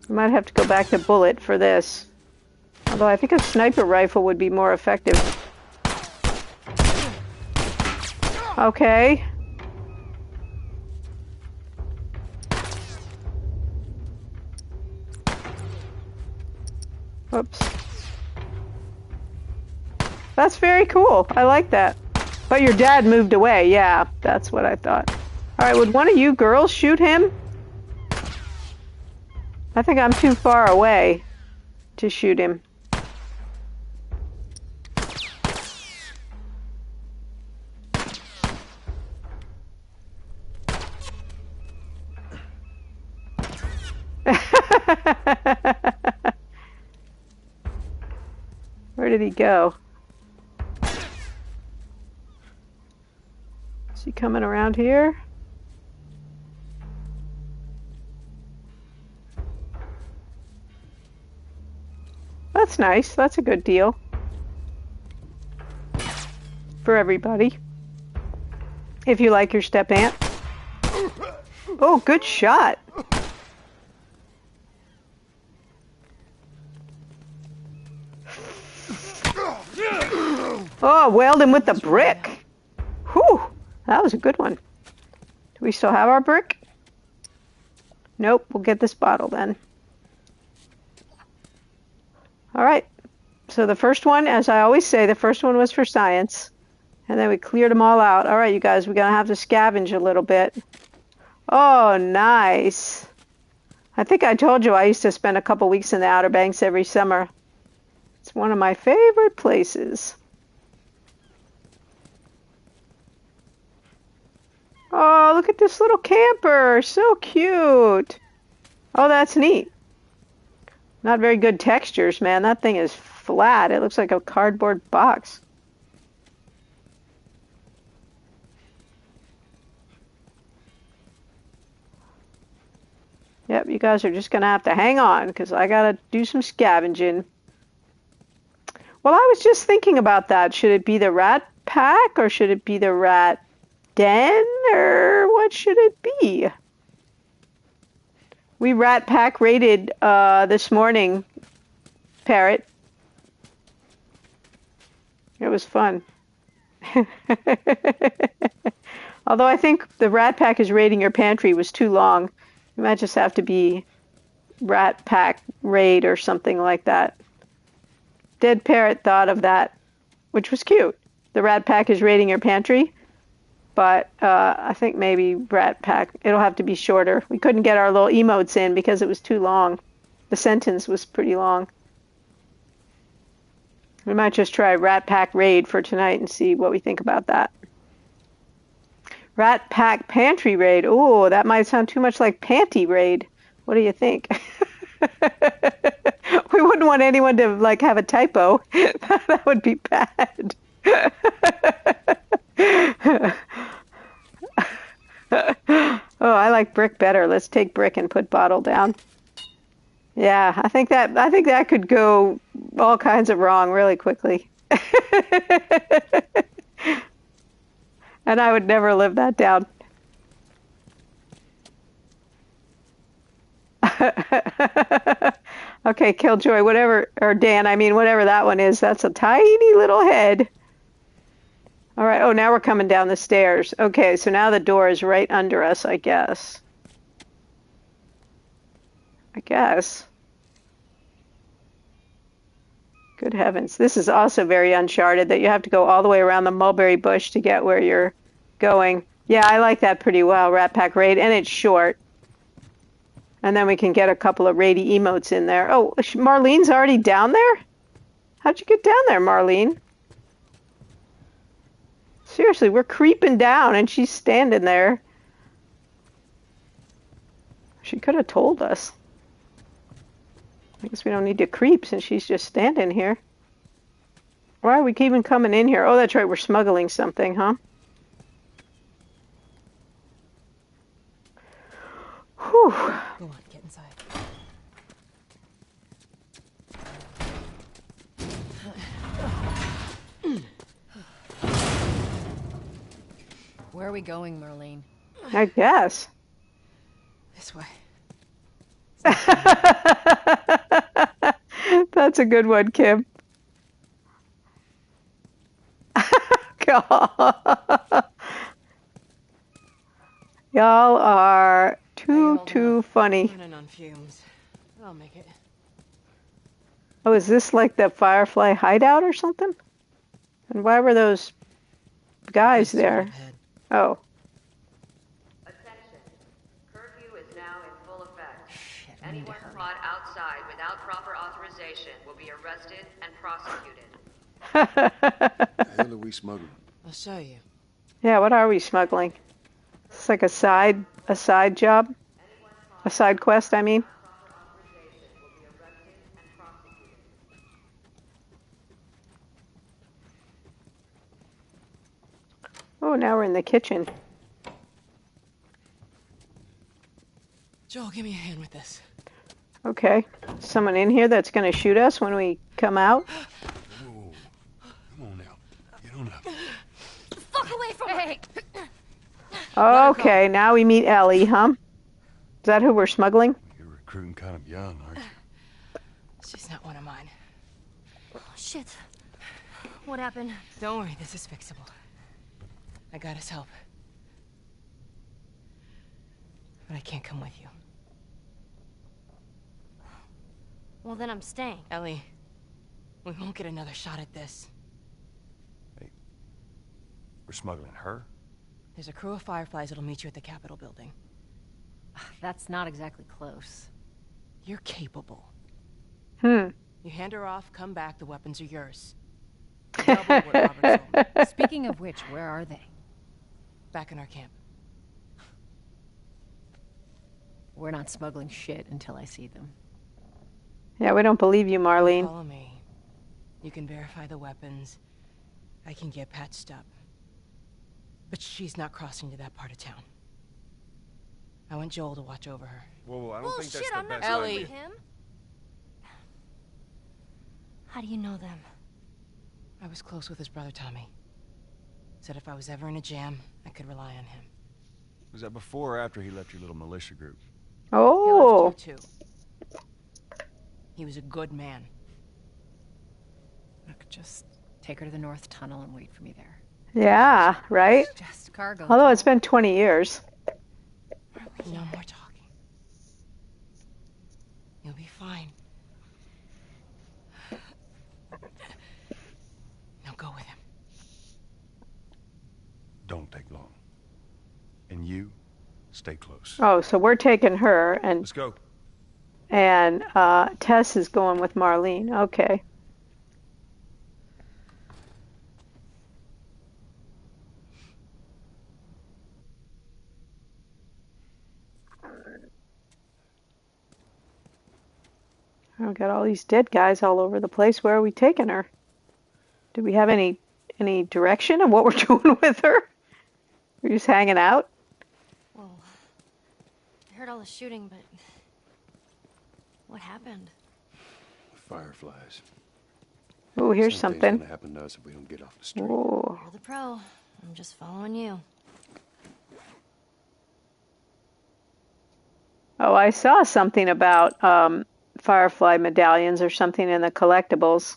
I might have to go back to bullet for this. Although I think a sniper rifle would be more effective. Okay. Whoops. That's very cool. I like that. But your dad moved away. Yeah, that's what I thought. Alright, would one of you girls shoot him? I think I'm too far away to shoot him. Where did he go? Is he coming around here? That's nice. That's a good deal. For everybody. If you like your step aunt. Oh, good shot. Oh, whaled him with the brick. Whew, that was a good one. Do we still have our brick? Nope, we'll get this bottle then. Alright, so the first one, as I always say, the first one was for science. And then we cleared them all out. Alright, you guys, we're going to have to scavenge a little bit. Oh, nice. I think I told you I used to spend a couple weeks in the Outer Banks every summer. It's one of my favorite places. Oh, look at this little camper. So cute. Oh, that's neat. Not very good textures, man. That thing is flat. It looks like a cardboard box. Yep, you guys are just going to have to hang on, because I got to do some scavenging. Well, I was just thinking about that. Should it be the rat pack, or should it be the rat den, or what should it be? We rat pack raided this morning, Parrot. It was fun. Although I think the rat pack is raiding your pantry was too long. It might just have to be rat pack raid or something like that. Dead Parrot thought of that, which was cute. The rat pack is raiding your pantry, but I think maybe rat pack, it'll have to be shorter. We couldn't get our little emotes in because it was too long. The sentence was pretty long. We might just try rat pack raid for tonight and see what we think about that. Rat pack pantry raid. Ooh, that might sound too much like panty raid. What do you think? We wouldn't want anyone to like have a typo. That would be bad. Oh, I like brick better. Let's take brick and put bottle down. Yeah, I think that could go all kinds of wrong really quickly. And I would never live that down. Okay, Killjoy, whatever, or Dan, I mean, whatever that one is, that's a tiny little head. All right, oh, now we're coming down the stairs. Okay, so now the door is right under us, I guess. Good heavens. This is also very Uncharted, that you have to go all the way around the mulberry bush to get where you're going. Yeah, I like that pretty well, Rat Pack Raid, and it's short. And then we can get a couple of raidy emotes in there. Oh, Marlene's already down there? How'd you get down there, Marlene? Seriously, we're creeping down and she's standing there. She could have told us. I guess we don't need to creep since she's just standing here. Why are we even coming in here? Oh, that's right, we're smuggling something, huh? Whew. Go on, get inside. Where are we going, Marlene? I guess. This way. That's a good one, Kim. Y'all are too funny. Running on fumes. I'll make it. Oh, is this like the Firefly hideout or something? And why were those guys there? Oh. Attention. Curfew is now in full effect. Anyone caught outside without proper authorization will be arrested and prosecuted. The hell are we smuggling? I'll show you. Yeah, what are we smuggling? It's like a side job? A side quest, I mean. Oh, now we're in the kitchen. Joel, give me a hand with this. Okay. Someone in here that's going to shoot us when we come out? Whoa. Come on now. Get on up. Fuck away from me! Okay, now we meet Ellie, huh? Is that who we're smuggling? You're recruiting kind of young, aren't you? She's not one of mine. Oh, shit. What happened? Don't worry, this is fixable. I got his help. But I can't come with you. Well, then I'm staying. Ellie, we won't get another shot at this. Hey, we're smuggling her? There's a crew of Fireflies that'll meet you at the Capitol building. That's not exactly close. You're capable. You hand her off, come back, the weapons are yours. Double what Robert told me. Speaking of which, where are they? Back in our camp. We're not smuggling shit until I see them. Yeah, we don't believe you, Marlene. Follow me. You can verify the weapons. I can get patched up. But she's not crossing to that part of town. I want Joel to watch over her. Whoa, I don't think that's the best Ellie. idea. Him? How do you know them? I was close with his brother Tommy. Said if I was ever in a jam, I could rely on him. Was that before or after he left your little militia group? Oh. He left you too. He was a good man. Look, just take her to the North Tunnel and wait for me there. Yeah, right? Just cargo. Although it's been 20 years. No more talking. You'll be fine. Now go with him. Don't take long. And you, stay close. Oh, so we're taking her, and Let's go. And Tess is going with Marlene. Okay. I've got all these dead guys all over the place. Where are we taking her? Do we have any direction of what we're doing with her? We're just hanging out? Well, I heard all the shooting, but what happened? Fireflies. Oh, here's Something's something. gonna happen to us if we don't get off the street. Ooh. You're the pro. I'm just following you. Oh, I saw something about firefly medallions or something in the collectibles.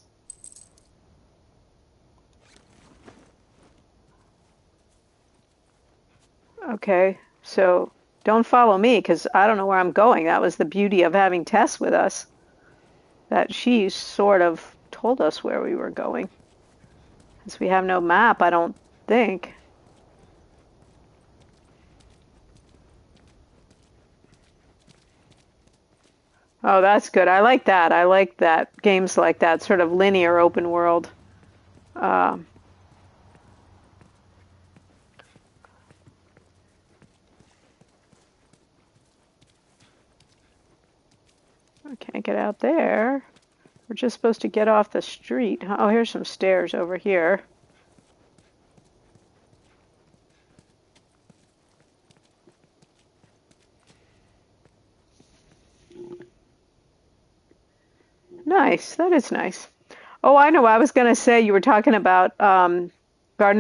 Okay, so don't follow me because I don't know where I'm going. That was the beauty of having Tess with us. That she sort of told us where we were going. Since we have no map, I don't think. Oh, that's good. I like that. I like that. Games like that, sort of linear open world. I can't get out there. We're just supposed to get off the street. Oh, here's some stairs over here. Nice. That is nice. Oh, I know. I was going to say you were talking about Garden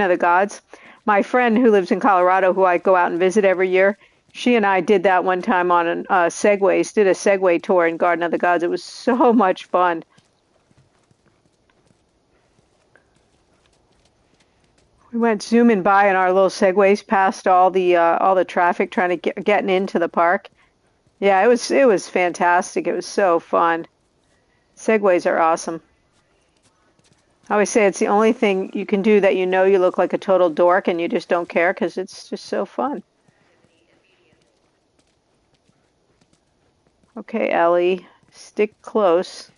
of the Gods. My friend who lives in Colorado, who I go out and visit every year, she and I did that one time on Segways, did a Segway tour in Garden of the Gods. It was so much fun. We went zooming by in our little Segways past all the traffic trying to getting into the park. Yeah, it was fantastic. It was so fun. Segways are awesome. I always say it's the only thing you can do that you know you look like a total dork and you just don't care because it's just so fun. Okay, Ellie, stick close.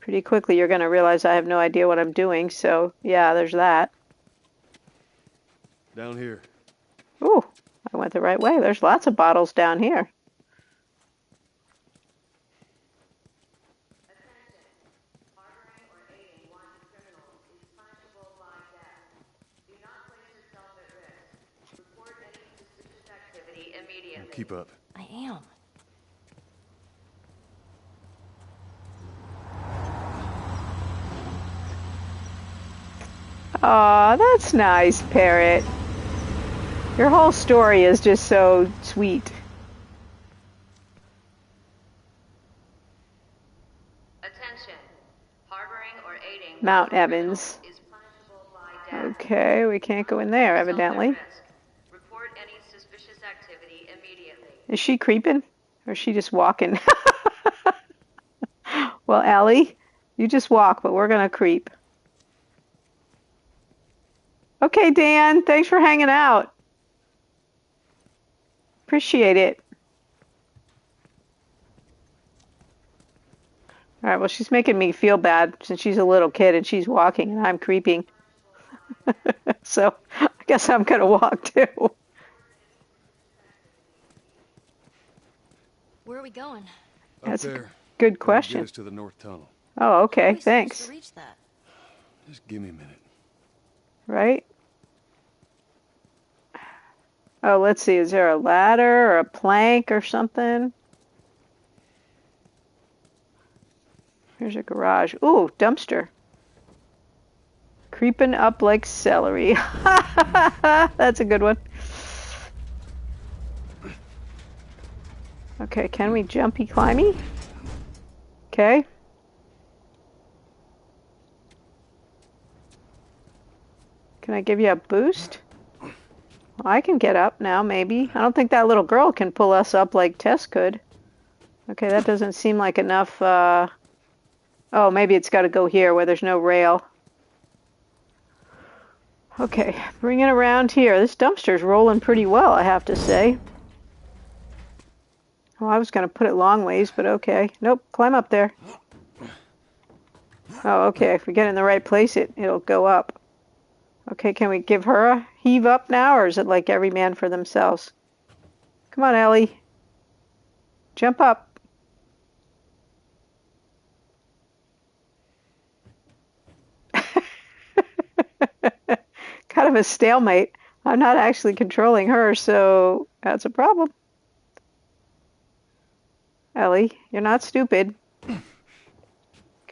Pretty quickly you're going to realize I have no idea what I'm doing, so yeah, there's that. Down here. Ooh, I went the right way. There's lots of bottles down here. Keep up. I am. Aw, that's nice, Parrot. Your whole story is just so sweet. Attention. Harboring or aiding Mount Evans. Okay, we can't go in there, evidently. Report any suspicious activity immediately. Is she creeping? Or is she just walking? Well, Ellie, you just walk, but we're going to creep. Okay, Dan, thanks for hanging out. Appreciate it. All right, well, she's making me feel bad since she's a little kid and she's walking and I'm creeping. So I guess I'm going to walk too. Where are we going? That's Up there. a good Get question. us to the North Tunnel. Oh, okay, How are we supposed thanks. to reach that? Just give me a minute. Right? Oh, let's see. Is there a ladder or a plank or something? Here's a garage. Ooh, dumpster. Creeping up like celery. That's a good one. Okay, can we jumpy climby? Okay. Can I give you a boost? Well, I can get up now, maybe. I don't think that little girl can pull us up like Tess could. Okay, that doesn't seem like enough. Oh, maybe it's got to go here where there's no rail. Okay, bring it around here. This dumpster's rolling pretty well, I have to say. Well, I was going to put it long ways, but okay. Nope, climb up there. Oh, okay, if we get in the right place, it'll go up. Okay, can we give her a heave up now, or is it like every man for themselves? Come on, Ellie. Jump up. Kind of a stalemate. I'm not actually controlling her, so that's a problem. Ellie, you're not stupid. Can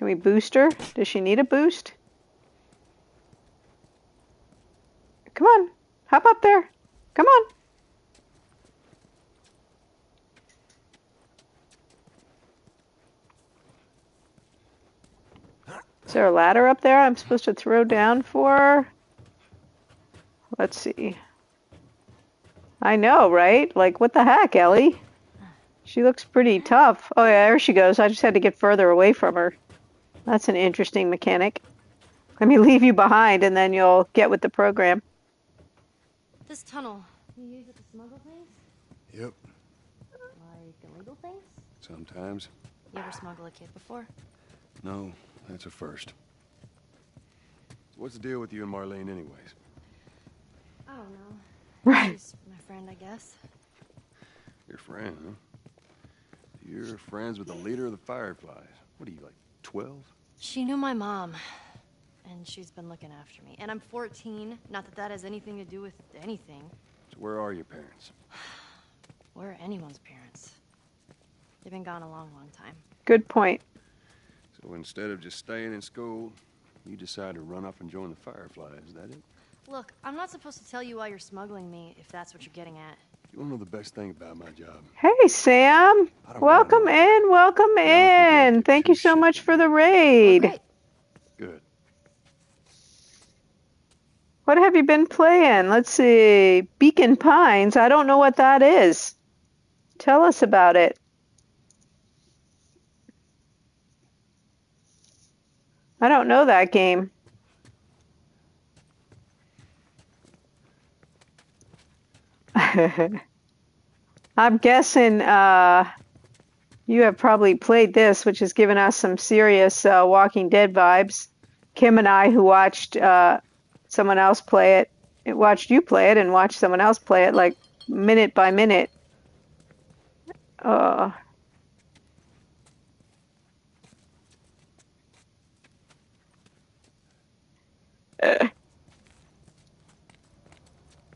we boost her? Does she need a boost? Come on, hop up there. Come on. Is there a ladder up there I'm supposed to throw down for her? Let's see. I know, right? Like, what the heck, Ellie? She looks pretty tough. Oh, yeah, there she goes. I just had to get further away from her. That's an interesting mechanic. Let me leave you behind, and then you'll get with the program. This tunnel, you use it to smuggle things? Yep. Like illegal things? Sometimes. You ever smuggle a kid before? No, that's a first. What's the deal with you and Marlene anyways? I don't know. Right. She's my friend, I guess. Your friend, huh? You're friends with the leader of the Fireflies. What are you, like 12? She knew my mom, and she's been looking after me. And I'm 14. Not that that has anything to do with anything. So where are your parents? Where are anyone's parents? They've been gone a long, long time. Good point. So instead of just staying in school, you decide to run off and join the Fireflies, is that it? Look, I'm not supposed to tell you why you're smuggling me, if that's what you're getting at. You wanna know the best thing about my job? Hey, Sam. Welcome in. Welcome in. Thank you so much for the raid. Good. What have you been playing? Let's see. Beacon Pines. I don't know what that is. Tell us about it. I don't know that game. I'm guessing you have probably played this, which has given us some serious Walking Dead vibes. Kim and I, who watched someone else play it, watched you play it and watched someone else play it like minute by minute. Hey,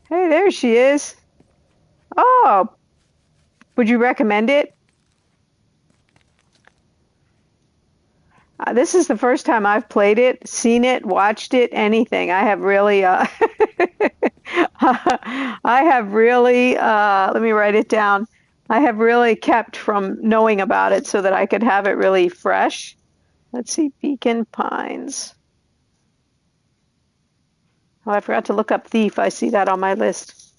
there she is. Oh, would you recommend it? This is the first time I've played it, seen it, watched it, anything. I have really, I have really, let me write it down. I have really kept from knowing about it so that I could have it really fresh. Let's see, Beacon Pines. Oh, I forgot to look up Thief. I see that on my list.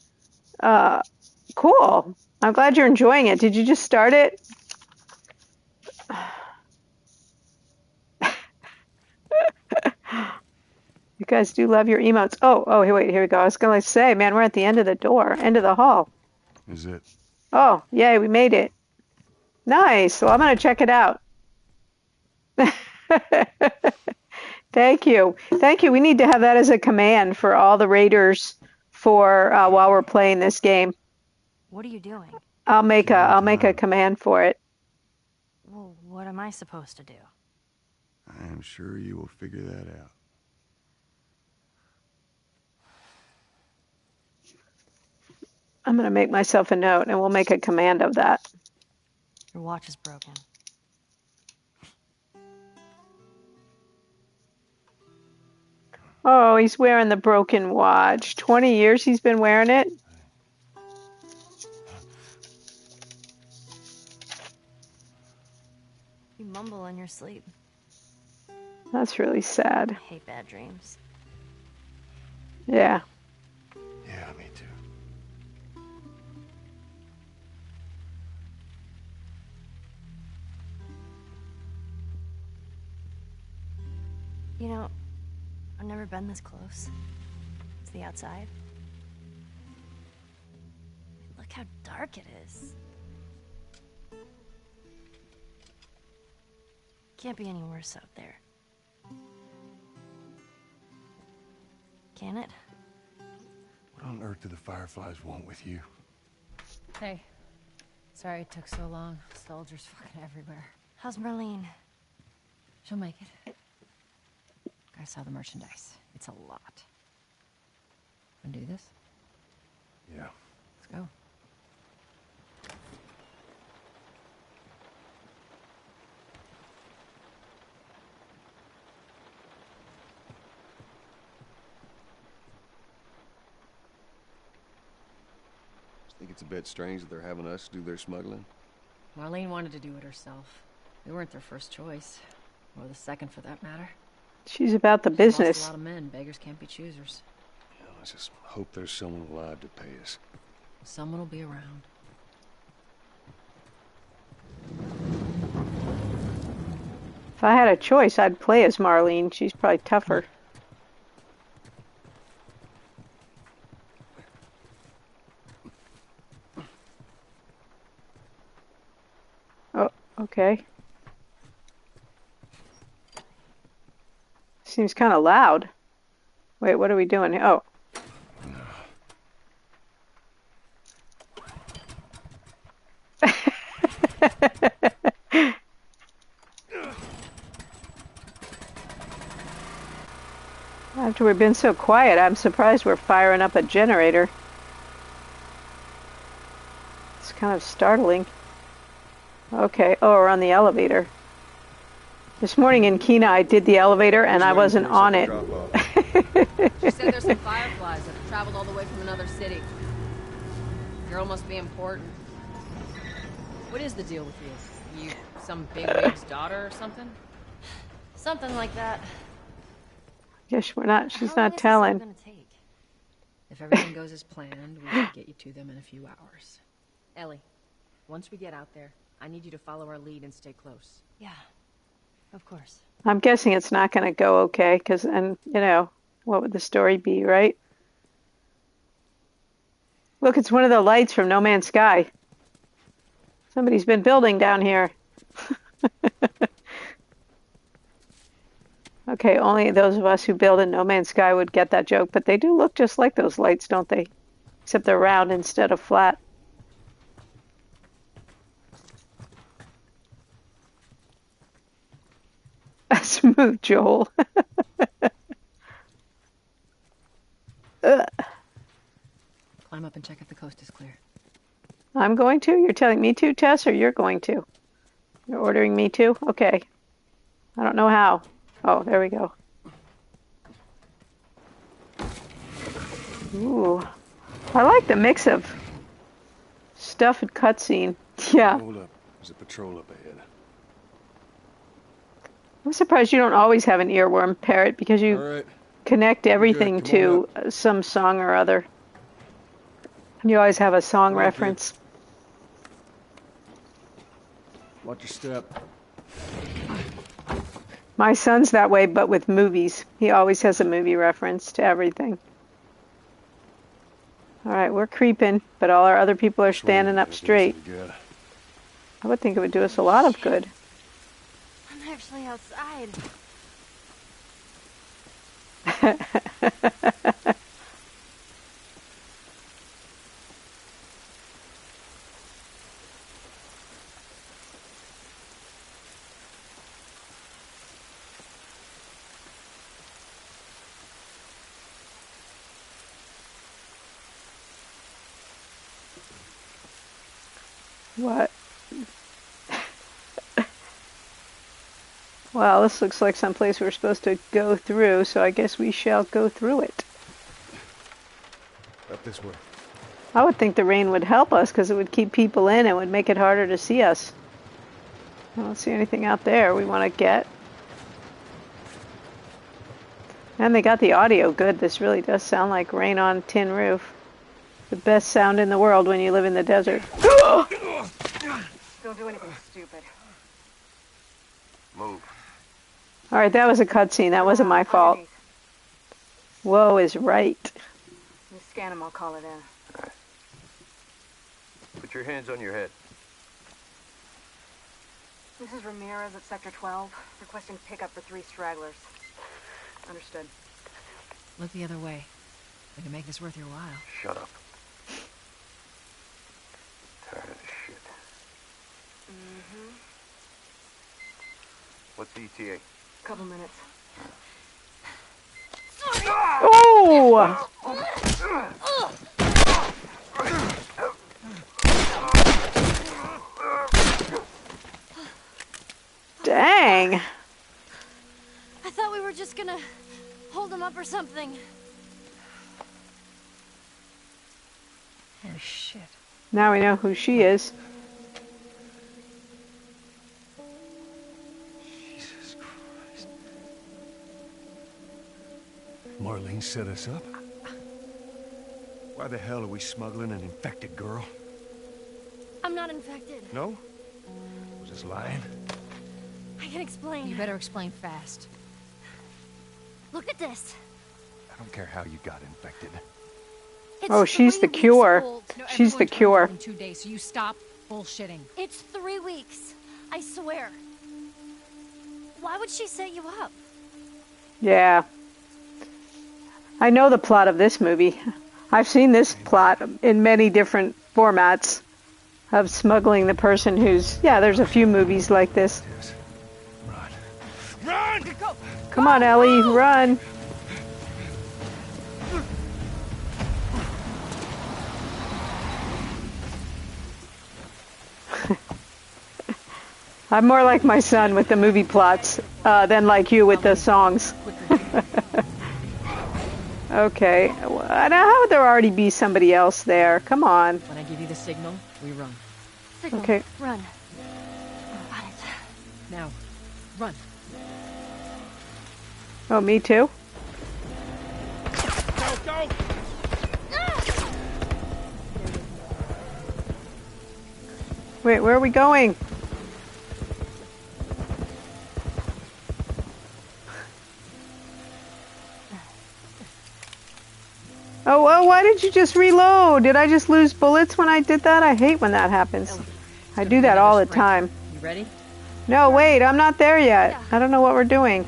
Cool. I'm glad you're enjoying it. Did you just start it? You guys do love your emotes. Oh, wait, here we go. I was going to say, man, we're at the end of the door, end of the hall. Is it? Oh, yay, we made it. Nice. Well, I'm going to check it out. Thank you. Thank you. We need to have that as a command for all the raiders for while we're playing this game. What are you doing? I'll make a command for it. Well, what am I supposed to do? I am sure you will figure that out. I'm going to make myself a note, and we'll make a command of that. Your watch is broken. Oh, he's wearing the broken watch. 20 years he's been wearing it. You mumble in your sleep. That's really sad. I hate bad dreams. Yeah. Yeah, me too. You know, I've never been this close to the outside. Look how dark it is. Can't be any worse out there. Can it? What on earth do the Fireflies want with you? Hey. Sorry it took so long. Soldiers fucking everywhere. How's Marlene? She'll make it. I saw the merchandise. It's a lot. Wanna do this? Yeah. Let's go. Think it's a bit strange that they're having us do their smuggling? Marlene wanted to do it herself. We weren't their first choice. Or the second, for that matter. She's about the She's business. lost a lot of men. Beggars can't be choosers. You know, I just hope there's someone alive to pay us. Someone will be around. If I had a choice, I'd play as Marlene. She's probably tougher. Oh, okay. Seems kind of loud. Wait, what are we doing? Oh. After we've been so quiet, I'm surprised we're firing up a generator. It's kind of startling. Okay, oh, we're on the elevator. This morning in Kena, I did the elevator and I wasn't on it. She said there's some Fireflies that have traveled all the way from another city. Girl must be important. What is the deal with you? You some bigwig's daughter or something? Something like that. Guess we're not. She's How long not is this telling. gonna take? If everything goes as planned, we should get you to them in a few hours. Ellie, once we get out there, I need you to follow our lead and stay close. Yeah, of course. I'm guessing it's not going to go okay, because, and you know, what would the story be, right? Look, it's one of the lights from No Man's Sky. Somebody's been building down here. Okay, only those of us who build in No Man's Sky would get that joke, but they do look just like those lights, don't they? Except they're round instead of flat. Smooth Joel. Climb up and check if the coast is clear. I'm going to? You're telling me to, Tess, or you're going to? You're ordering me to? Okay. I don't know how. Oh, there we go. Ooh. I like the mix of stuff and cutscene. Yeah. Hold up. There's a patrol up ahead. I'm surprised you don't always have an earworm, Parrot, because you connect everything to some song or other. You always have a song reference. Watch your step. My son's that way, but with movies. He always has a movie reference to everything. All right, we're creeping, but all our other people are standing up straight. I would think it would do us a lot of good. I'm actually outside. What? Well, this looks like someplace we're supposed to go through, so I guess we shall go through it. Up this way. I would think the rain would help us because it would keep people in and would make it harder to see us. I don't see anything out there we want to get. And they got the audio good. This really does sound like Rain on Tin Roof. The best sound in the world when you live in the desert. Don't do anything stupid. Move. Alright, that was a cutscene. That wasn't my fault. Whoa is right. You scan him, I'll call it in. All right. Put your hands on your head. This is Ramirez at Sector 12, requesting pickup for 3 stragglers. Understood. Look the other way. We can make this worth your while. Shut up. Tired of this shit. Mm-hmm. What's the ETA? Couple minutes. Oh! Dang! I thought we were just gonna hold him up or something. Oh, shit. Now we know who she is. Jesus Christ. Marlene set us up? Why the hell are we smuggling an infected girl? I'm not infected. No? Was just lying? I can explain. You better explain fast. Look at this. I don't care how you got infected. It's Oh, she's the 3 weeks cure. old. No, She's the everyone's cure. in 2 days, so you stop bullshitting. It's 3 weeks. I swear. Why would she set you up? Yeah. I know the plot of this movie. I've seen this plot in many different formats of smuggling the person who's... Yeah, there's a few movies like this. Run! Go! Come on, Ellie, run! I'm more like my son with the movie plots than like you with the songs. Okay. Now, how would there already be somebody else there? Come on. When I give you the signal, we run. Signal. Okay. Run. Got it. Now, run. Oh, me too? Go, go! Wait, where are we going? Oh, why did you just reload? Did I just lose bullets when I did that? I hate when that happens. I do that all the time. You ready? No, wait, I'm not there yet. I don't know what we're doing.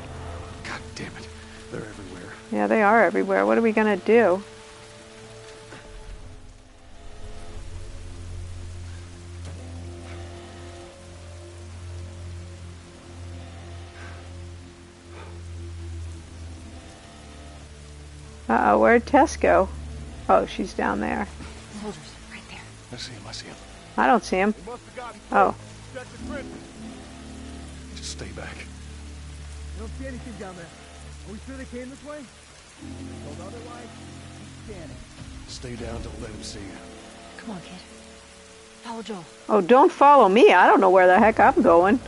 God damn it. They're everywhere. Yeah, they are everywhere. What are we gonna do? Uh-oh, where'd Tess go? Oh, she's down there. Soldiers, right there. I see him, I see him. I don't see him. They must have gotten Oh. Check the print. Just stay back. I don't see anything down there. Are we sure they came this way? Told otherwise, keep scanning. Stay down, don't let him see you. Come on, kid. Follow Joel. Oh, don't follow me. I don't know where the heck I'm going.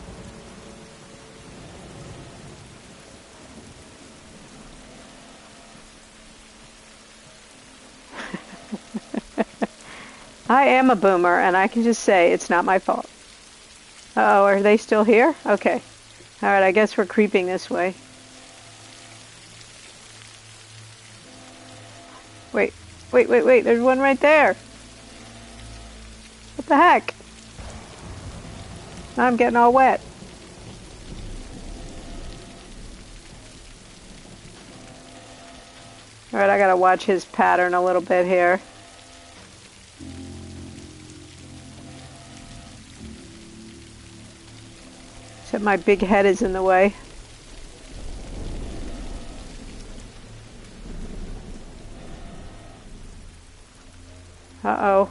I am a boomer, and I can just say it's not my fault. Uh-oh, are they still here? Okay. Alright, I guess we're creeping this way. Wait, there's one right there. What the heck? Now I'm getting all wet. Alright, I gotta watch his pattern a little bit here. Except my big head is in the way. Uh-oh.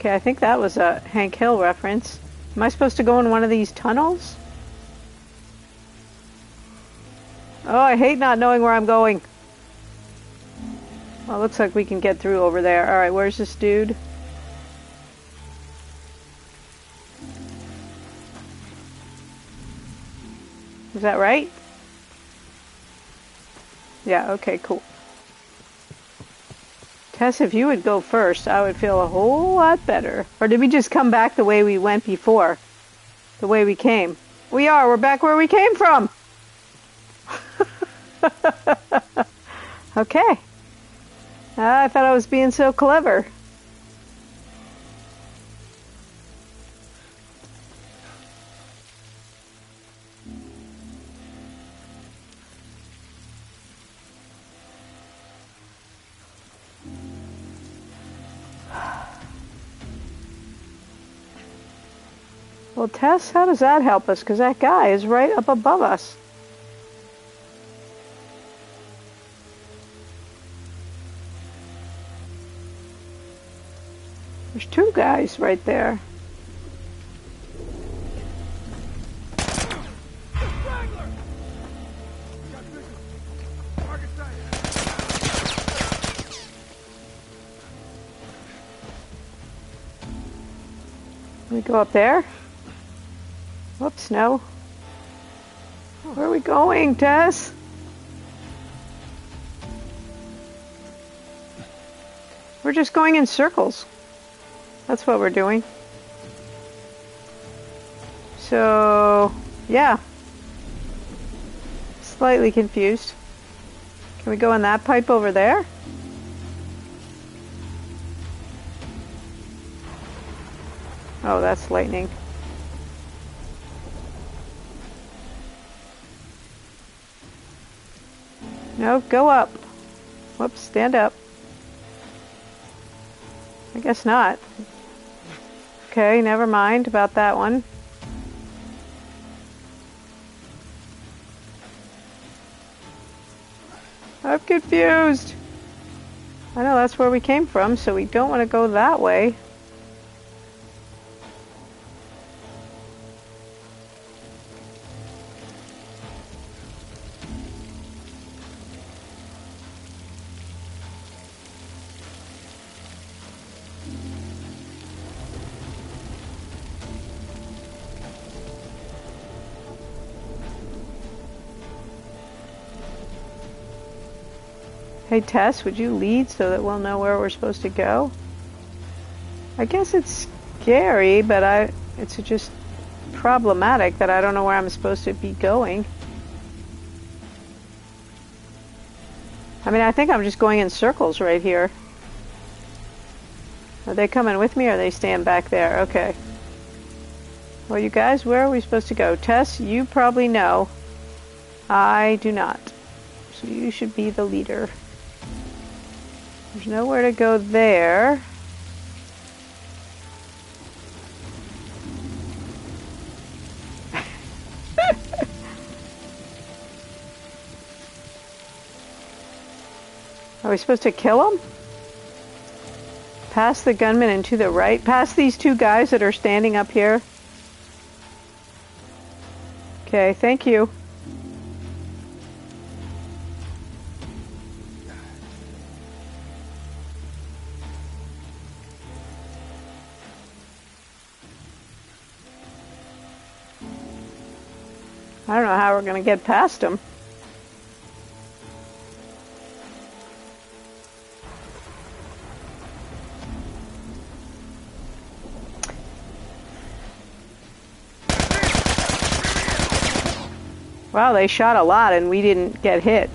Okay, I think that was a Hank Hill reference. Am I supposed to go in one of these tunnels? Oh, I hate not knowing where I'm going. Well, it looks like we can get through over there. Alright, where's this dude? Is that right? Yeah, okay, cool. Tess, if you would go first, I would feel a whole lot better. Or did we just come back the way we went before? The way we came? We're back where we came from! Okay. I thought I was being so clever. Well, Tess, how does that help us? Because that guy is right up above us. There's two guys right there. Can we go up there? Whoops, no. Where are we going, Tess? We're just going in circles. That's what we're doing. So, yeah. Slightly confused. Can we go in that pipe over there? Oh, that's lightning. No, go up. Whoops, stand up. I guess not. Okay, never mind about that one. I'm confused. I know that's where we came from, so we don't want to go that way. Hey Tess, would you lead so that we'll know where we're supposed to go? I guess it's scary, but it's just problematic that I don't know where I'm supposed to be going. I mean, I think I'm just going in circles right here. Are they coming with me or are they staying back there? Okay. Well, you guys, where are we supposed to go? Tess, you probably know. I do not. So you should be the leader. There's nowhere to go there. Are we supposed to kill him? Past the gunman and to the right? Past these two guys that are standing up here? Okay, thank you. I don't know how we're going to get past them. Wow, they shot a lot and we didn't get hit.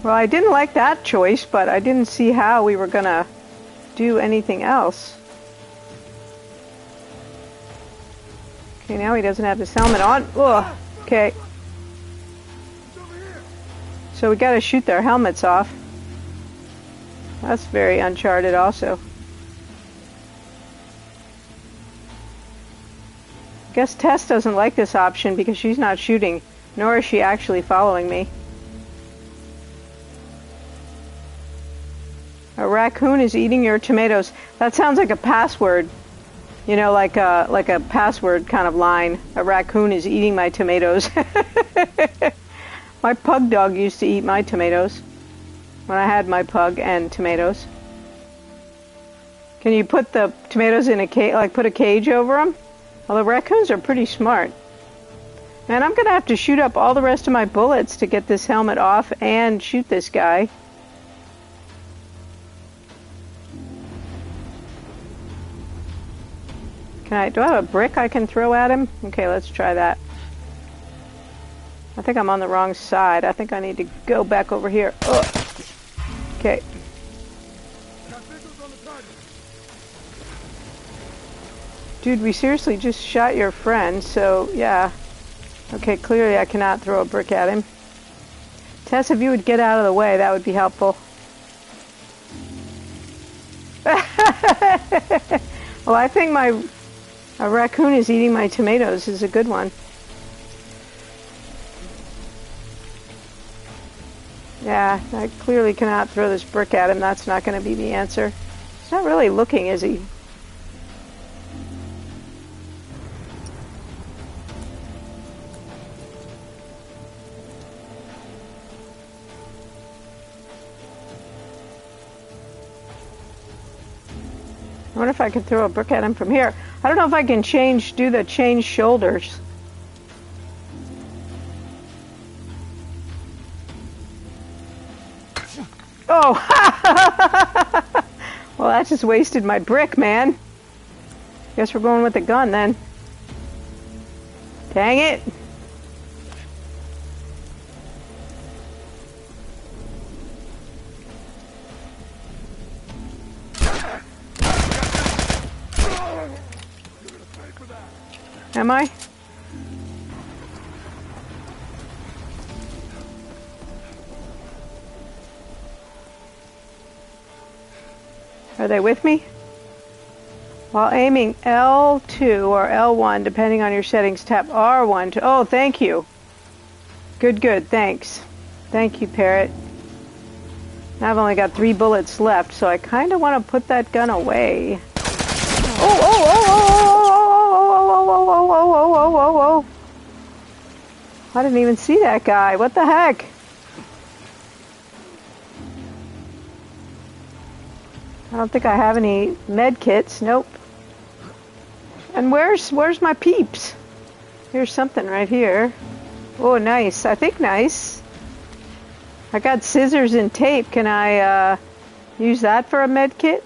Well, I didn't like that choice, but I didn't see how we were gonna do anything else. Okay, now he doesn't have his helmet on. Ugh. Okay. So we gotta shoot their helmets off. That's very Uncharted also. I guess Tess doesn't like this option because she's not shooting, nor is she actually following me. A raccoon is eating your tomatoes. That sounds like a password. You know, like a password kind of line. A raccoon is eating my tomatoes. My pug dog used to eat my tomatoes when I had my pug and tomatoes. Can you put the tomatoes in a cage, like put a cage over them? Well, the raccoons are pretty smart. Man, I'm gonna have to shoot up all the rest of my bullets to get this helmet off and shoot this guy. Do I have a brick I can throw at him? Okay, let's try that. I think I'm on the wrong side. I think I need to go back over here. Ugh. Okay. Dude, we seriously just shot your friend, so yeah. Okay, clearly I cannot throw a brick at him. Tess, if you would get out of the way, that would be helpful. Well, I think a raccoon is eating my tomatoes is a good one. Yeah, I clearly cannot throw this brick at him. That's not going to be the answer. He's not really looking, is he? I wonder if I could throw a brick at him from here. I don't know if I can do the change shoulders. Oh! Well, that just wasted my brick, man. Guess we're going with the gun then. Dang it! Am I? Are they with me? While aiming L2 or L1, depending on your settings, tap R1 to... Oh, thank you. Good, thanks. Thank you, Parrot. Now I've only got 3 bullets left, so I kind of want to put that gun away. Oh! I didn't even see that guy. What the heck? I don't think I have any med kits. Nope. And where's my peeps? Here's something right here. Oh, nice. I think nice. I got scissors and tape. Can I use that for a med kit?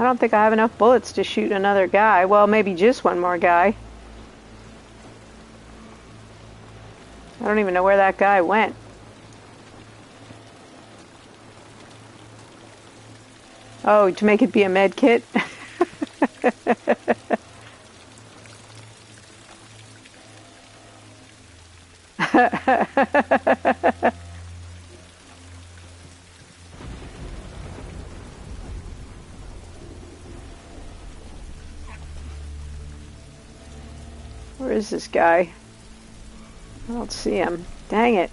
I don't think I have enough bullets to shoot another guy. Well, maybe just one more guy. I don't even know where that guy went. Oh, to make it be a med kit? Where is this guy? I don't see him. Dang it.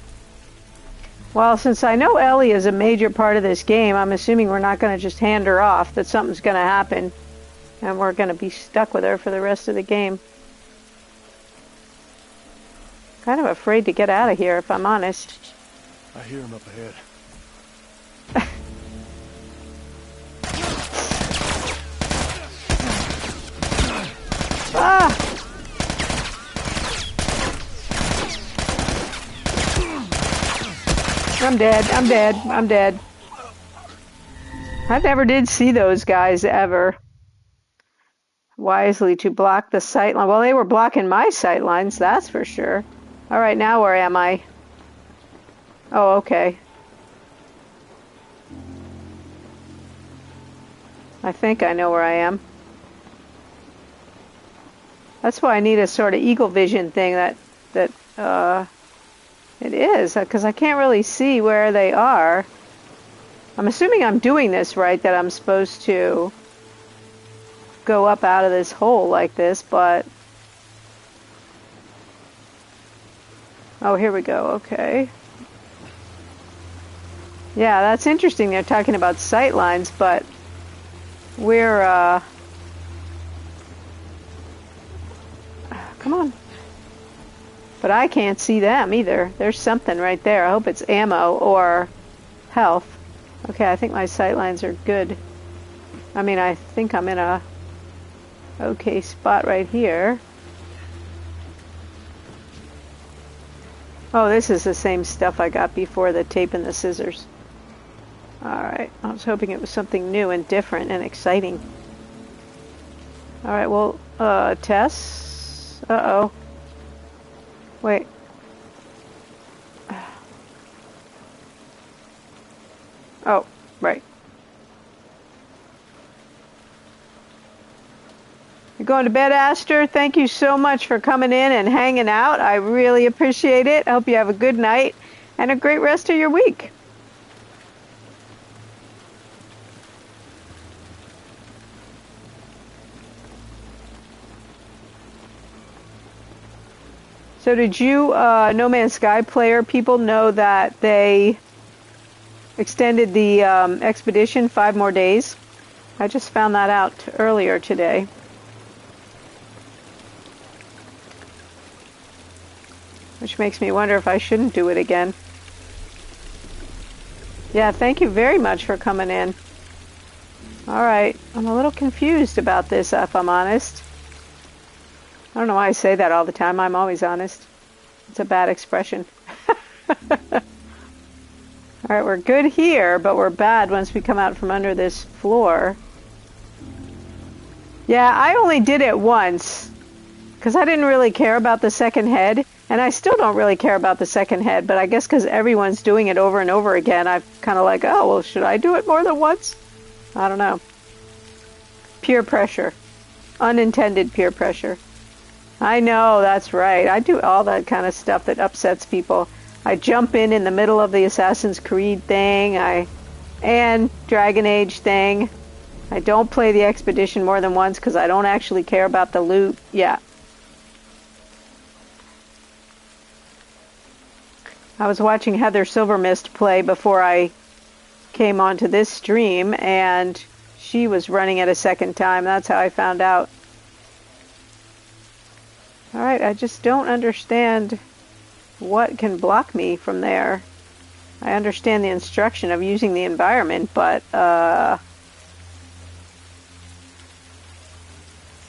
Well, since I know Ellie is a major part of this game, I'm assuming we're not going to just hand her off, that something's going to happen, and we're going to be stuck with her for the rest of the game. Kind of afraid to get out of here, if I'm honest. I hear him up ahead. Ah! I'm dead. I never did see those guys ever. Wisely to block the sight line. Well, they were blocking my sight lines, that's for sure. Alright, now where am I? Oh, okay. I think I know where I am. That's why I need a sort of eagle vision thing that it is, because I can't really see where they are. I'm assuming I'm doing this right, that I'm supposed to go up out of this hole like this, but... Oh, here we go, okay. Yeah, that's interesting. They're talking about sight lines, but we're, come on. But I can't see them either. There's something right there. I hope it's ammo or health. Okay, I think my sight lines are good. I mean, I think I'm in a okay spot right here. Oh, this is the same stuff I got before, the tape and the scissors. Alright, I was hoping it was something new and different and exciting. Alright, well, Tess? Uh-oh. Wait. Oh, right. You're going to bed, Aster? Thank you so much for coming in and hanging out. I really appreciate it. I hope you have a good night and a great rest of your week. So did you, No Man's Sky player people, know that they extended the expedition 5 more days? I just found that out earlier today. Which makes me wonder if I shouldn't do it again. Yeah, thank you very much for coming in. Alright, I'm a little confused about this, if I'm honest. I don't know why I say that all the time. I'm always honest. It's a bad expression. Alright, we're good here, but we're bad once we come out from under this floor. Yeah, I only did it once, because I didn't really care about the second head, and I still don't really care about the second head, but I guess because everyone's doing it over and over again, I'm kind of like, oh, well, should I do it more than once? I don't know. Peer pressure. Unintended peer pressure. I know, that's right. I do all that kind of stuff that upsets people. I jump in the middle of the Assassin's Creed thing, and Dragon Age thing. I don't play the expedition more than once because I don't actually care about the loot. Yeah. I was watching Heather Silvermist play before I came onto this stream, and she was running it a second time. That's how I found out. Alright, I just don't understand what can block me from there. I understand the instruction of using the environment, but a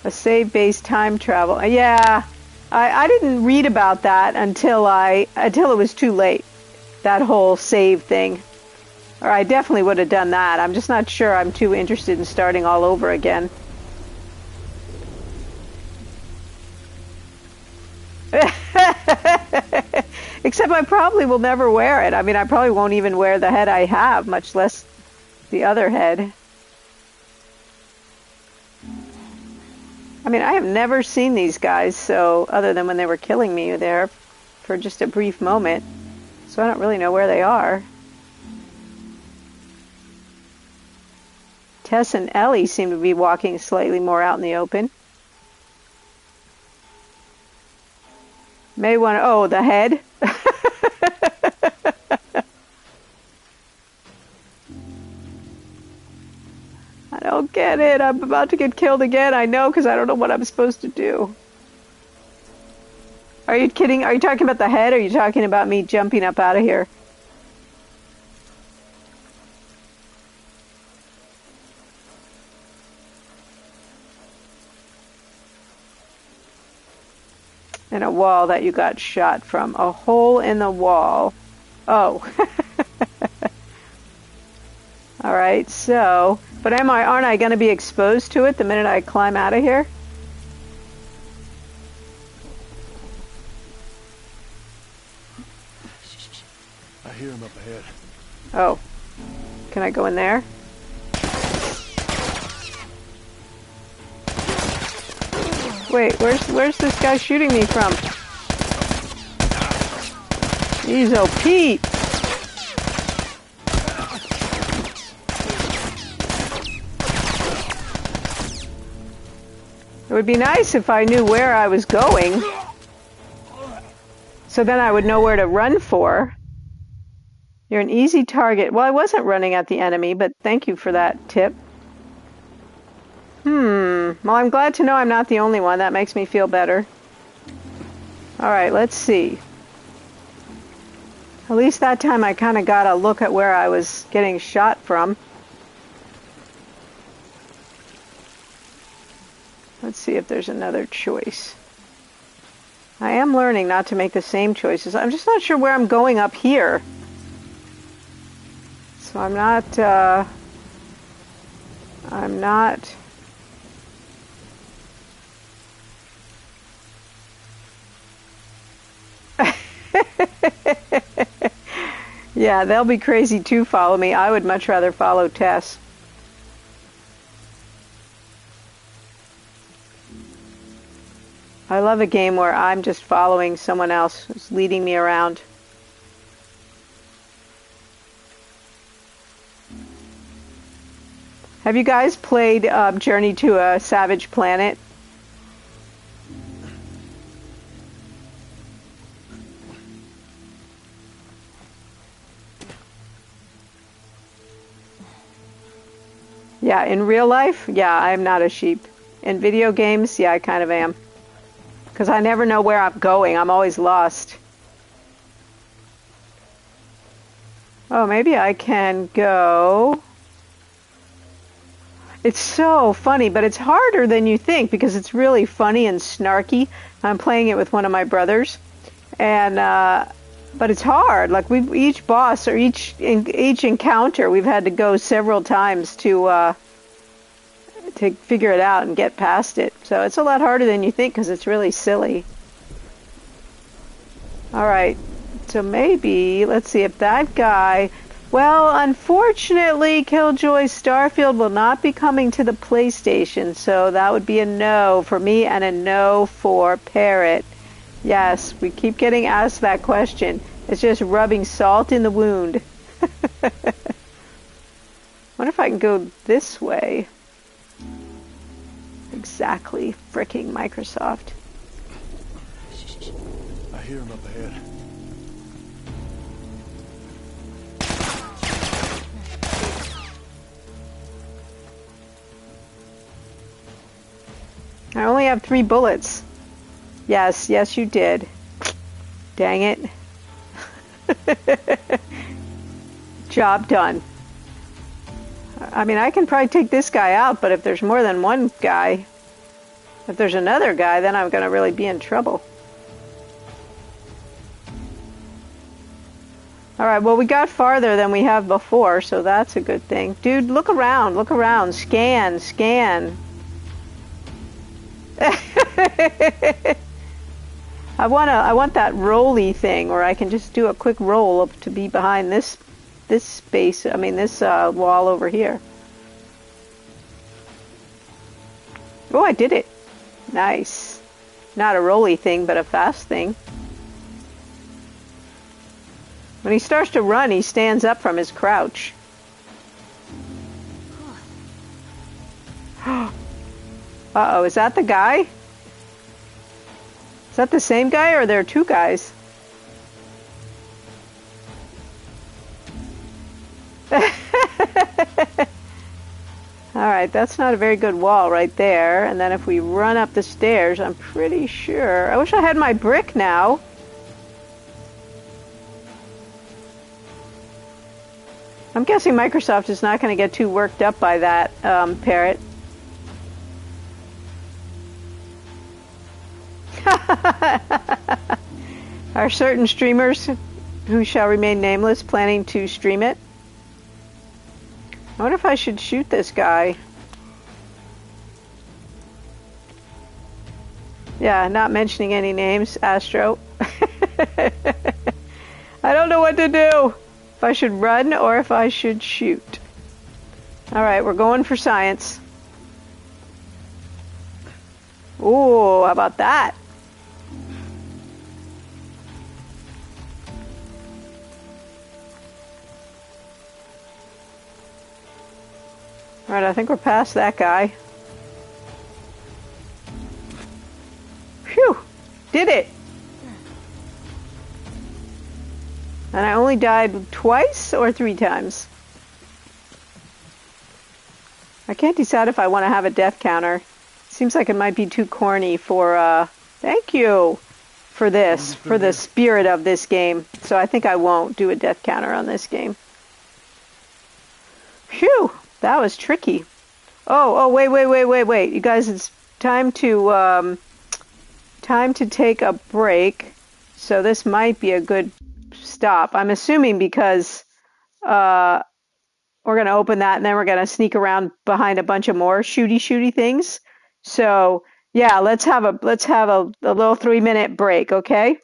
save-based time travel. Yeah, I didn't read about that until it was too late. That whole save thing. Or I definitely would have done that. I'm just not sure I'm too interested in starting all over again. Except I probably will never wear it. I mean, I probably won't even wear the head I have, much less the other head. I mean, I have never seen these guys, so other than when they were killing me there for just a brief moment. So I don't really know where they are. Tess and Ellie seem to be walking slightly more out in the open. May want to... Oh, the head? I don't get it. I'm about to get killed again. I know, because I don't know what I'm supposed to do. Are you kidding? Are you talking about the head, or are you talking about me jumping up out of here? In a wall that you got shot from. A hole in the wall. Oh. Alright, so... But aren't I going to be exposed to it the minute I climb out of here? I hear him up ahead. Oh. Can I go in there? Wait, where's this guy shooting me from? He's OP. It would be nice if I knew where I was going, so then I would know where to run for. You're an easy target. Well, I wasn't running at the enemy, but thank you for that tip. Well, I'm glad to know I'm not the only one. That makes me feel better. Alright, let's see. At least that time I kind of got a look at where I was getting shot from. Let's see if there's another choice. I am learning not to make the same choices. I'm just not sure where I'm going up here. So I'm not... Yeah, they'll be crazy to follow me. I would much rather follow Tess. I love a game where I'm just following someone else who's leading me around. Have you guys played Journey to a Savage Planet? Yeah, in real life, yeah, I'm not a sheep. In video games, yeah, I kind of am. Because I never know where I'm going. I'm always lost. Oh, maybe I can go... It's so funny, but it's harder than you think because it's really funny and snarky. I'm playing it with one of my brothers. And, but it's hard. Like, each boss or each encounter, we've had to go several times to figure it out and get past it. So it's a lot harder than you think because it's really silly. Alright, so maybe, let's see if that guy... Well, unfortunately, Killjoy Starfield will not be coming to the PlayStation, so that would be a no for me and a no for Parrot. Yes, we keep getting asked that question. It's just rubbing salt in the wound. Wonder if I can go this way. Exactly. Fricking Microsoft. I hear him up ahead. I only have 3 bullets. Yes, yes you did. Dang it. Job done. I mean, I can probably take this guy out, but if there's more than one guy, if there's another guy, then I'm going to really be in trouble. Alright, well, we got farther than we have before, so that's a good thing. Dude, look around, scan, scan. I want that rolly thing where I can just do a quick roll up to be behind this space, I mean this wall over here. Oh, I did it. Nice. Not a rolly thing, but a fast thing. When he starts to run, he stands up from his crouch. Uh-oh, is that the guy? Is that the same guy, or are there 2 guys? Alright, that's not a very good wall right there. And then if we run up the stairs, I'm pretty sure... I wish I had my brick now. I'm guessing Microsoft is not going to get too worked up by that, Parrot. Are certain streamers who shall remain nameless planning to stream it? I wonder if I should shoot this guy. Yeah, not mentioning any names, Astro. I don't know what to do. If I should run or if I should shoot. Alright, we're going for science. Ooh, how about that? Alright, I think we're past that guy. Phew! Did it! And I only died twice or 3 times. I can't decide if I want to have a death counter. Seems like it might be too corny for, thank you for this, for the spirit of this game. So I think I won't do a death counter on this game. Phew! That was tricky. Oh, wait. You guys, it's time to take a break. So this might be a good stop. I'm assuming because we're going to open that and then we're going to sneak around behind a bunch of more shooty things. So, yeah, let's have a little 3-minute break, okay?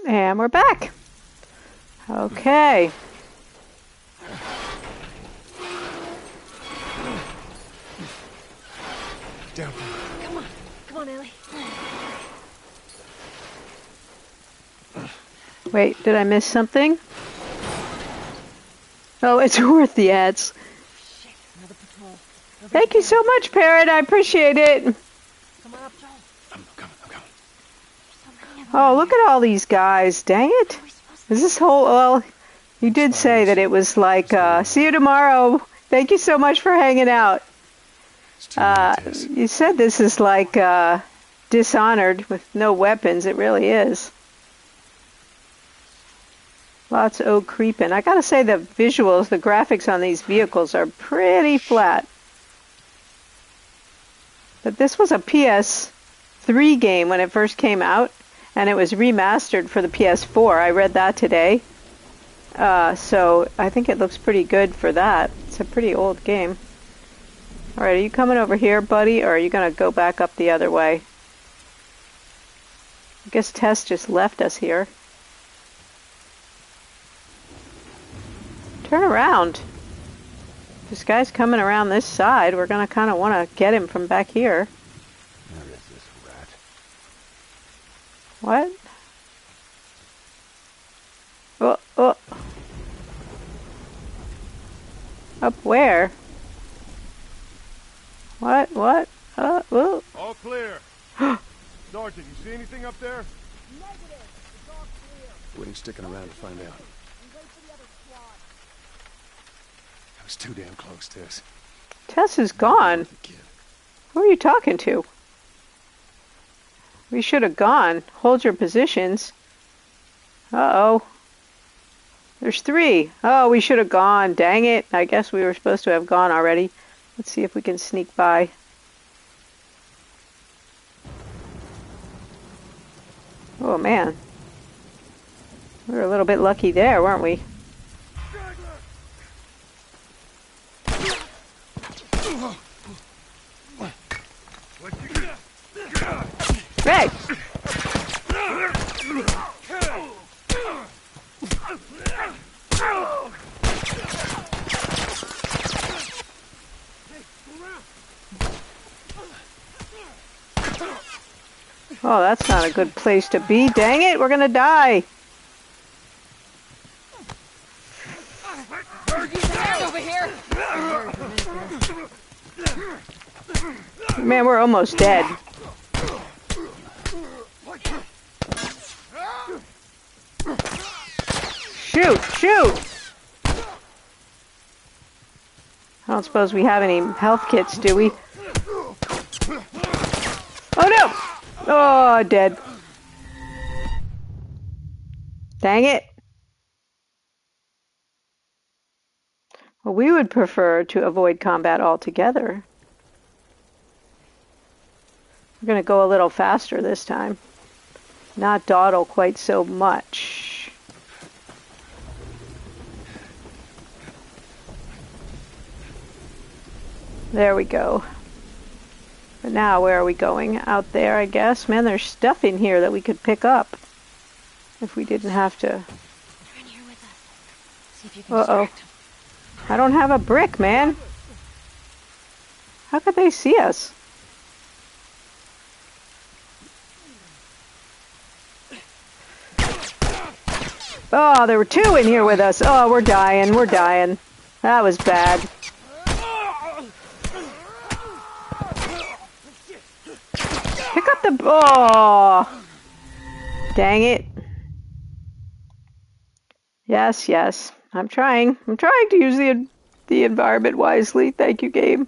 And we're back. Okay. Down. Come on, Ellie. Wait, did I miss something? Oh, it's worth the ads. Shit, another patrol. Thank you so much, Parrot. I appreciate it. Come on up, Joel. I'm coming. Oh, look at all these guys. Dang it. Is this whole... Well, you did say that it was like, see you tomorrow. Thank you so much for hanging out. You said this is like 10 Dishonored with no weapons. It really is. Lots of creeping. I gotta say the visuals, the graphics on these vehicles are pretty flat. But this was a PS3 game when it first came out, and it was remastered for the PS4. I read that today. So I think it looks pretty good for that. It's a pretty old game. Alright, are you coming over here, buddy, or are you gonna go back up the other way? I guess Tess just left us here. Turn around. This guy's coming around this side. We're gonna kind of want to get him from back here. Where is this rat? What? Oh, oh. Up where? What? What? Oh. All clear. Sergeant, you see anything up there? What are you sticking around to find out? I was too damn close, Tess. Tess is gone. Who are you talking to? We should have gone. Hold your positions. Uh-oh. There's 3. Oh, we should have gone. Dang it. I guess we were supposed to have gone already. Let's see if we can sneak by. Oh, man. We were a little bit lucky there, weren't we? Hey! Oh, that's not a good place to be. Dang it, we're gonna die. Over here. Man, we're almost dead. Shoot! Shoot! I don't suppose we have any health kits, do we? Oh no! Oh, dead. Dang it. Well, we would prefer to avoid combat altogether. We're going to go a little faster this time. Not dawdle quite so much. There we go. But now, where are we going? Out there, I guess. Man, there's stuff in here that we could pick up. If we didn't have to. Uh-oh. I don't have a brick, man. How could they see us? Oh, there were 2 in here with us. Oh, we're dying. We're dying. That was bad. Pick up the... Oh! Dang it. Yes, yes. I'm trying. I'm trying to use the environment wisely. Thank you, game.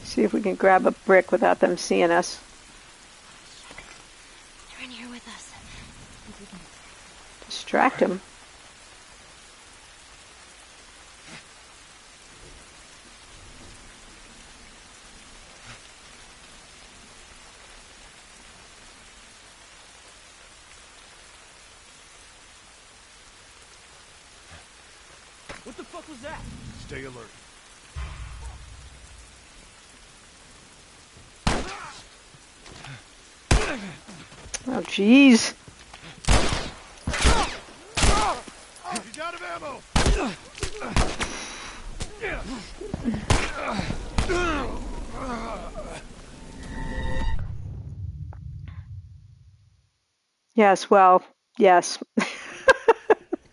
See if we can grab a brick without them seeing us. They're in here with us. Distract them. What the fuck was that? Stay alert. Oh, jeez. He's out of ammo. Yes, well, yes.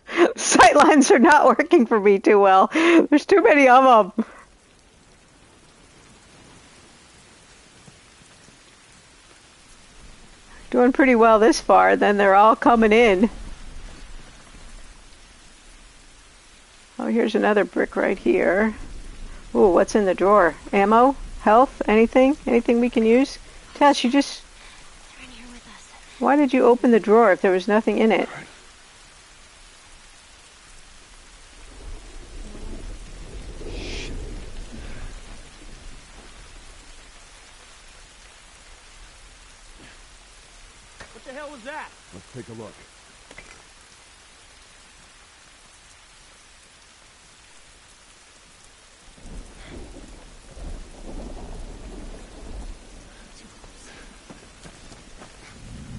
Sightlines are not working for me too well. There's too many of them. Doing pretty well this far, then they're all coming in. Oh, here's another brick right here. Ooh, what's in the drawer? Ammo? Health? Anything? Anything we can use? Tess, you just... They're in here with us. Why did you open the drawer if there was nothing in it? What the hell was that? Let's take a look.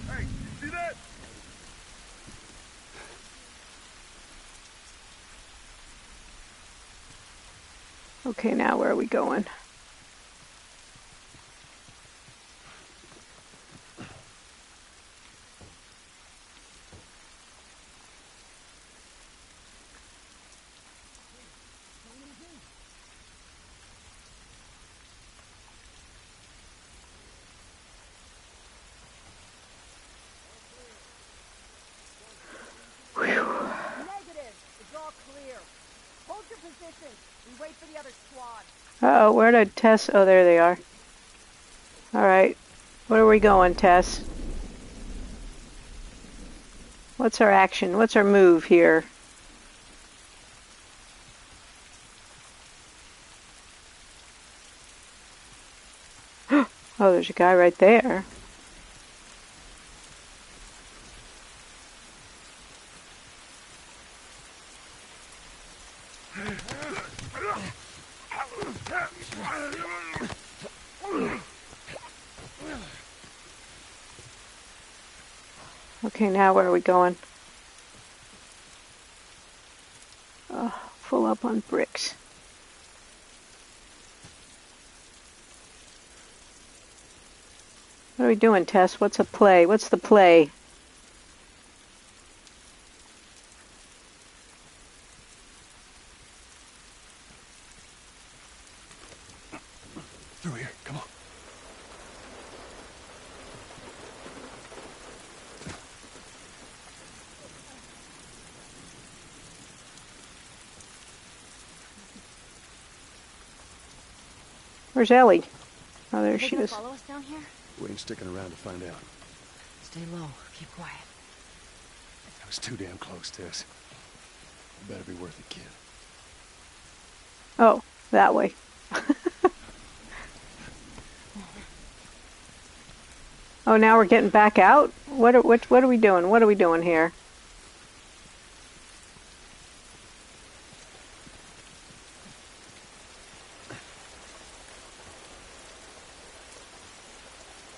Hey, see that? Okay, now where are we going? Negative. It's all clear. Hold your position. We wait for the other squad. Uh-oh, where did Tess... Oh, there they are. Alright. Where are we going, Tess? What's our action? What's our move here? Oh, there's a guy right there. Okay, now where are we going? Full up on bricks. What are we doing, Tess? What's a play? What's the play? Through here, come on. Where's Ellie? Oh, there Are they she gonna is. follow us down here? We ain't sticking around to find out. Stay low. Keep quiet. That was too damn close, Tess. It better be worth it, kid. Oh, that way. Oh, now we're getting back out? What are we doing? What are we doing here?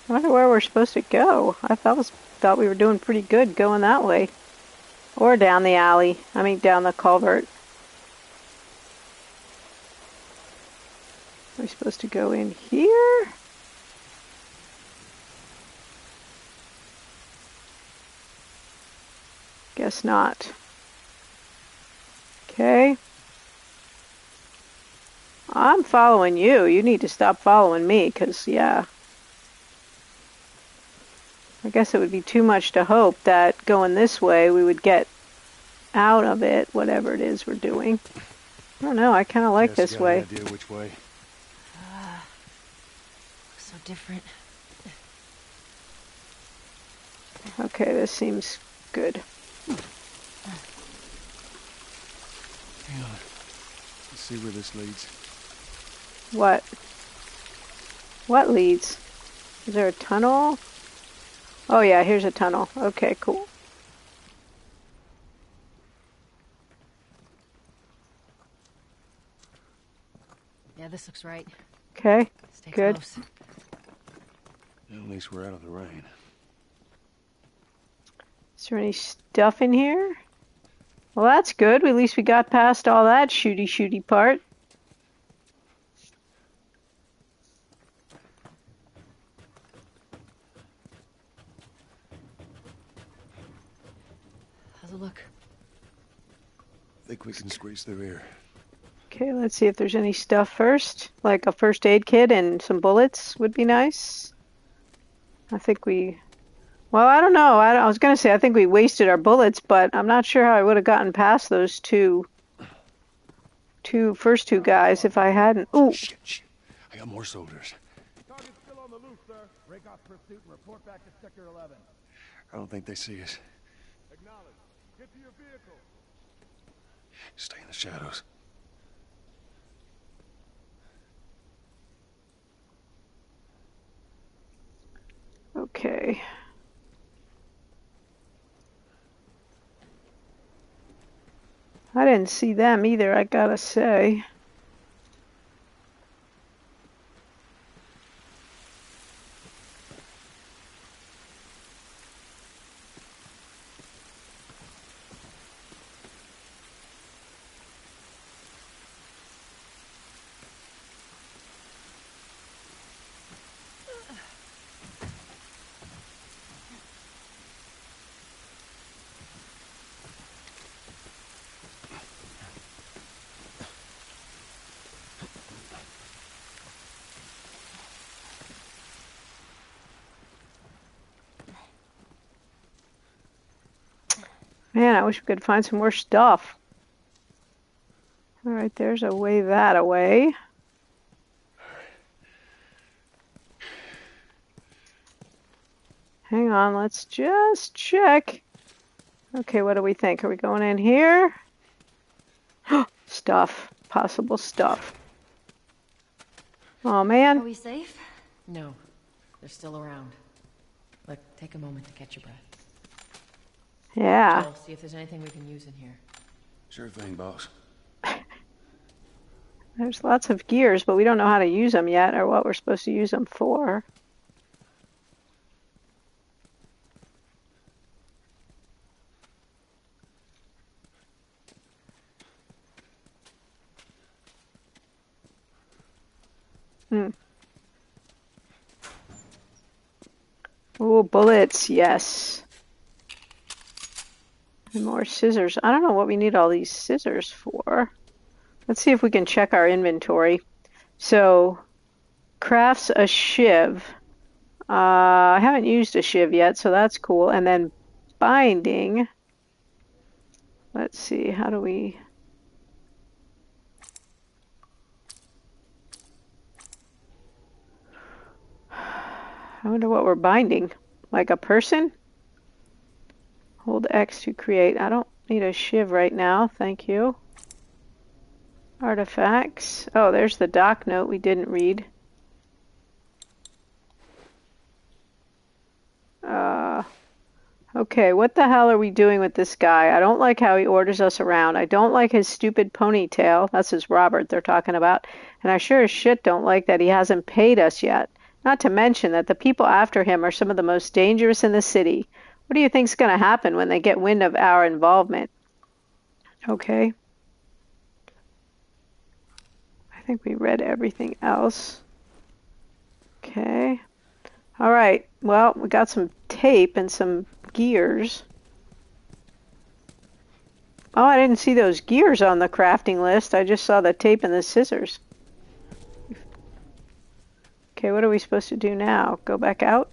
I wonder where we're supposed to go. I thought we were doing pretty good going that way. Or down the alley. I mean, down the culvert. Are we supposed to go in here? Guess not. Okay. I'm following you. You need to stop following me, 'cause, yeah. I guess it would be too much to hope that going this way we would get out of it, whatever it is we're doing. I don't know, I kind of like Yes, this you got way. any idea which way? Looks so different. Okay, this seems good. Hang on. Let's see where this leads. What? What leads? Is there a tunnel? Oh yeah, here's a tunnel. Okay, cool. Yeah, this looks right. Okay, Stay good. close. At least we're out of the rain. Is there any stuff in here? Well, that's good. At least we got past all that shooty part. How's it look? Think we can squeeze through here. Okay, let's see if there's any stuff first. Like a first aid kit and some bullets would be nice. I think we Well, I don't know. I was going to say I think we wasted our bullets, but I'm not sure how I would have gotten past those first two guys if I hadn't. Ooh. Shit. I got more soldiers. Target's still on the loose, sir. Break off pursuit and report back to Sector 11. I don't think they see us. Acknowledge. Get to your vehicle. Stay in the shadows. Okay. I didn't see them either, I gotta say. Man, I wish we could find some more stuff. All right, there's a way that away. Hang on, let's just check. Okay, what do we think? Are we going in here? Stuff. Possible stuff. Oh, man. Are we safe? No. They're still around. Look, take a moment to catch your breath. Yeah. Joel, see if there's anything we can use in here. Sure thing, boss. There's lots of gears, but we don't know how to use them yet or what we're supposed to use them for. Oh, bullets, yes. And more scissors. I don't know what we need all these scissors for. Let's see if we can check our inventory. So, crafts a shiv. I haven't used a shiv yet, so that's cool. And then binding. Let's see, how do we... I wonder what we're binding. Like a person? Hold X to create. I don't need a shiv right now, thank you. Artifacts. Oh, there's the doc note we didn't read. Okay, what the hell are we doing with this guy? I don't like how he orders us around. I don't like his stupid ponytail. That's his Robert they're talking about. And I sure as shit don't like that he hasn't paid us yet. Not to mention that the people after him are some of the most dangerous in the city. What do you think's going to happen when they get wind of our involvement? Okay. I think we read everything else. Okay. All right. Well, we got some tape and some gears. Oh, I didn't see those gears on the crafting list. I just saw the tape and the scissors. Okay, what are we supposed to do now? Go back out?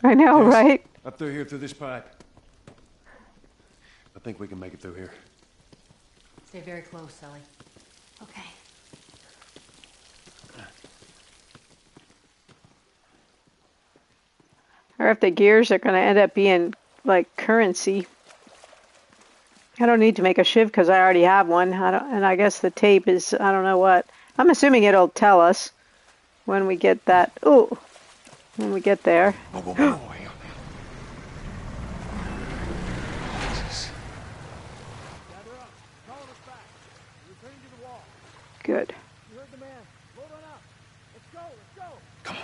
I know, Yes. right? Up through here, through this pipe. I think we can make it through here. Stay very close, Sully. Okay. Or if the gears are going to end up being like currency. I don't need to make a shiv because I already have one. And I guess the tape is, I don't know what. I'm assuming it'll tell us when we get that. Ooh, when we get there. Whoa. Good. You heard the man. Load on up. Let's go. Come on.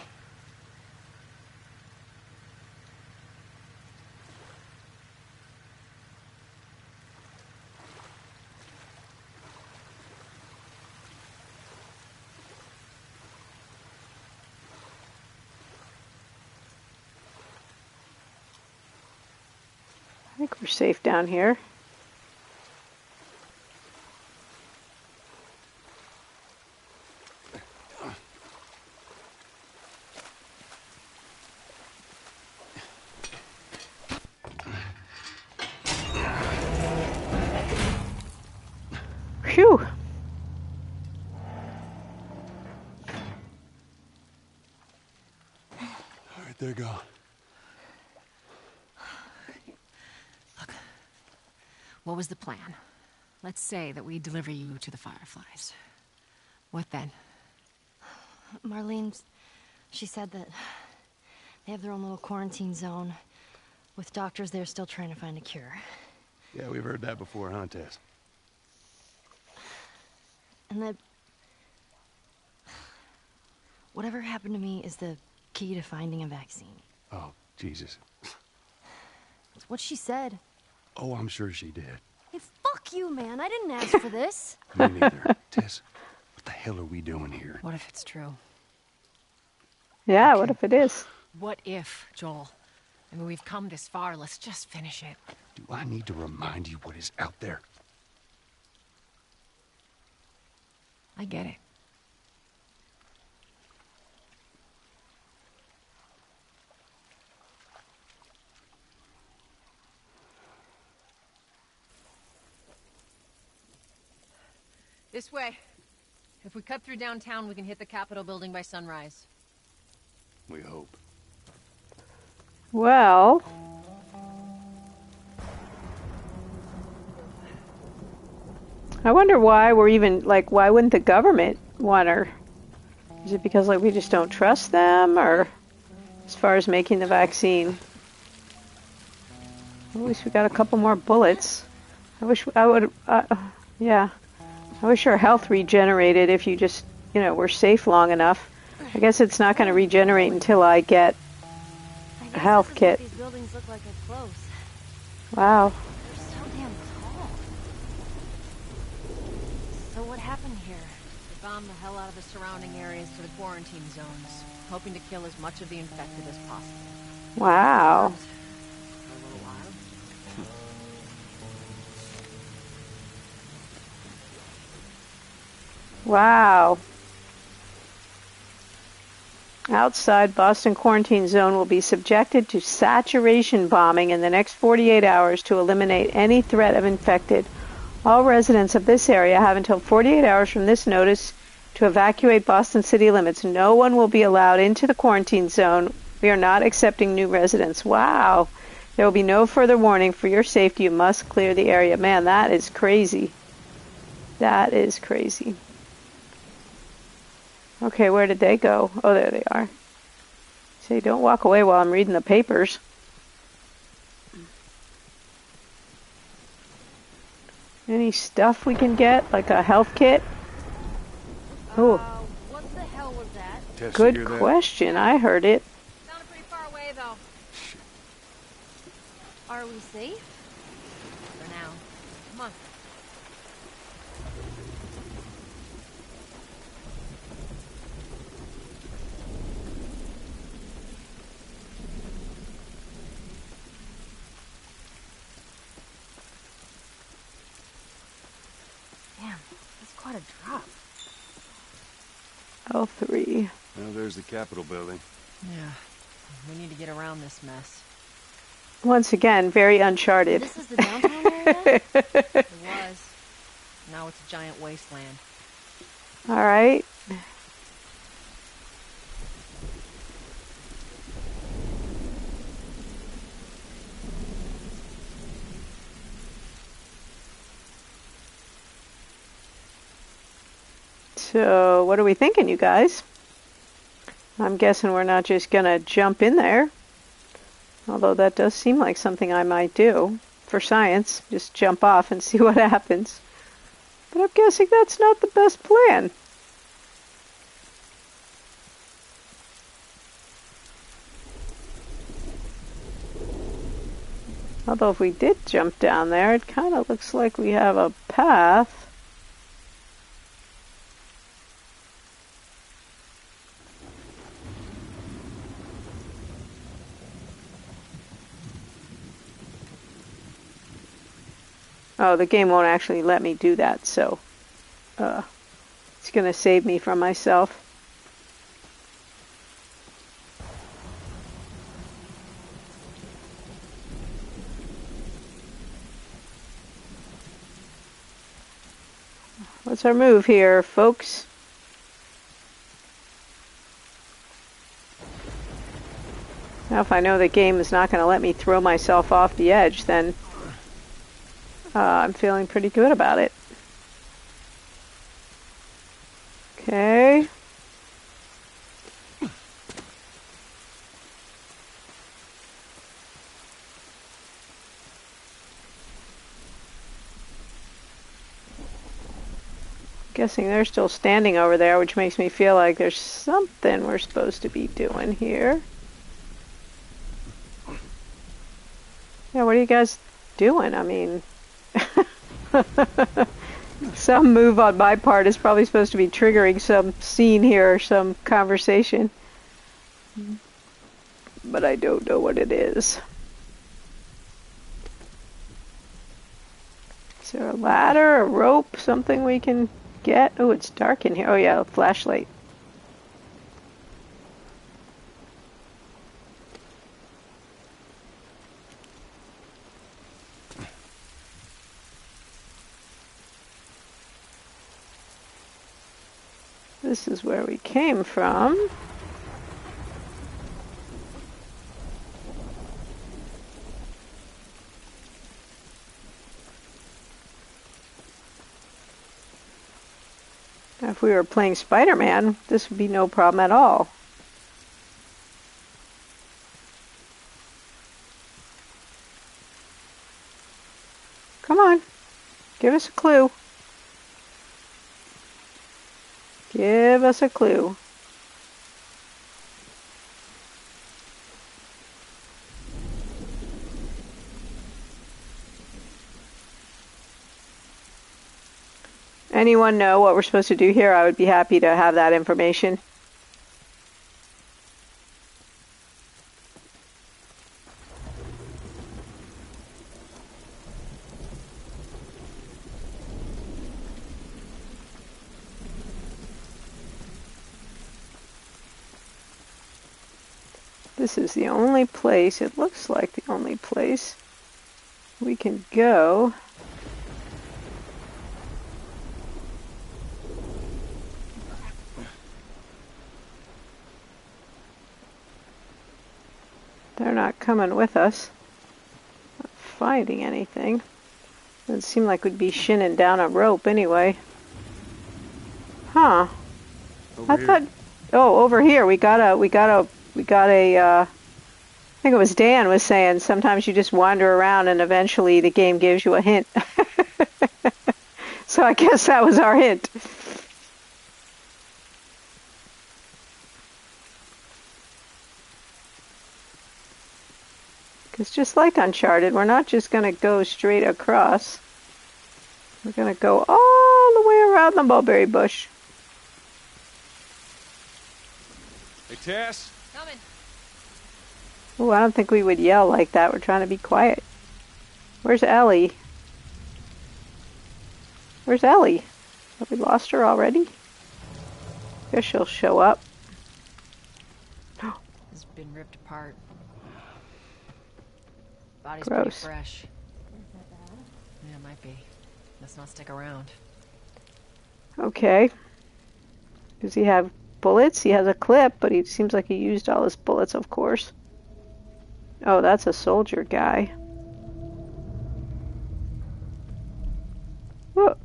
think we're safe down here. Phew. All right, there you go. What was the plan? Let's say that we deliver you to the Fireflies. What then? Marlene, she said that they have their own little quarantine zone with doctors there still trying to find a cure. Yeah, we've heard that before, huh, Tess? And that whatever happened to me is the key to finding a vaccine. Oh, Jesus. It's what she said. Oh, I'm sure she did. Hey, fuck you, man. I didn't ask for this. Me neither. Tess, what the hell are we doing here? What if it's true? Yeah, what if it is? What if, Joel? I mean, we've come this far. Let's just finish it. Do I need to remind you what is out there? I get it. This way. If we cut through downtown, we can hit the Capitol building by sunrise. We hope. Well, I wonder why we're even, like, why wouldn't the government want her? Is it because, like, we just don't trust them, or as far as making the vaccine? At least we got a couple more bullets. I wish I would, yeah. I wish our health regenerated if you just, you know, were safe long enough. I guess it's not going to regenerate until I get a health kit. These buildings look like they're close. Wow. They're so damn tall. So what happened here? They bombed the hell out of the surrounding areas to the quarantine zones, hoping to kill as much of the infected as possible. Wow. For a little while. Wow. Outside Boston quarantine zone will be subjected to saturation bombing in the next 48 hours to eliminate any threat of infected. All residents of this area have until 48 hours from this notice to evacuate Boston city limits. No one will be allowed into the quarantine zone. We are not accepting new residents. Wow. There will be no further warning. For your safety, you must clear the area. Man, that is crazy. That is crazy. Okay, where did they go? Oh, there they are. Say, don't walk away while I'm reading the papers. Any stuff we can get, like a health kit? Oh, What the hell was that? Tess, good you hear that? question. I heard it. Sounded pretty far away, though. Are we safe? For now. Come on. Damn, that's quite a drop. L3. Well, there's the Capitol building. Yeah. We need to get around this mess. Once again, very uncharted. This is the downtown area? It was. Now it's a giant wasteland. All right. So, what are we thinking, you guys? I'm guessing we're not just gonna jump in there. Although that does seem like something I might do for science. Just jump off and see what happens. But I'm guessing that's not the best plan. Although if we did jump down there, it kind of looks like we have a path. Oh, the game won't actually let me do that, so it's going to save me from myself. What's our move here, folks? Now, if I know the game is not going to let me throw myself off the edge, then I'm feeling pretty good about it. Okay. Guessing they're still standing over there, which makes me feel like there's something we're supposed to be doing here. Yeah, what are you guys doing? I mean, some move on my part is probably supposed to be triggering some scene here or some conversation. But I don't know what it is. Is there a ladder, a rope, something we can get? Oh, it's dark in here. Oh yeah, a flashlight. This is where we came from. If we were playing Spider-Man, this would be no problem at all. Come on, give us a clue. Give us a clue. Anyone know what we're supposed to do here? I would be happy to have that information. This is the only place, it looks like the only place we can go. They're not coming with us. Not finding anything. Doesn't seem like we'd be shinning down a rope anyway. Huh. I thought, oh, over here we got a I think it was Dan was saying sometimes you just wander around and eventually the game gives you a hint. So I guess that was our hint. Because just like Uncharted, we're not just going to go straight across. We're going to go all the way around the mulberry bush. Hey, Tess? Coming. Oh, I don't think we would yell like that. We're trying to be quiet. Where's Ellie? Where's Ellie? Have we lost her already? Guess she'll show up. It's been ripped apart. Body's Gross. pretty fresh. Yeah, it might be. Let's not stick around. Okay. Does he have bullets? He has a clip, but he seems like he used all his bullets, of course. Oh, that's a soldier guy. Whoa.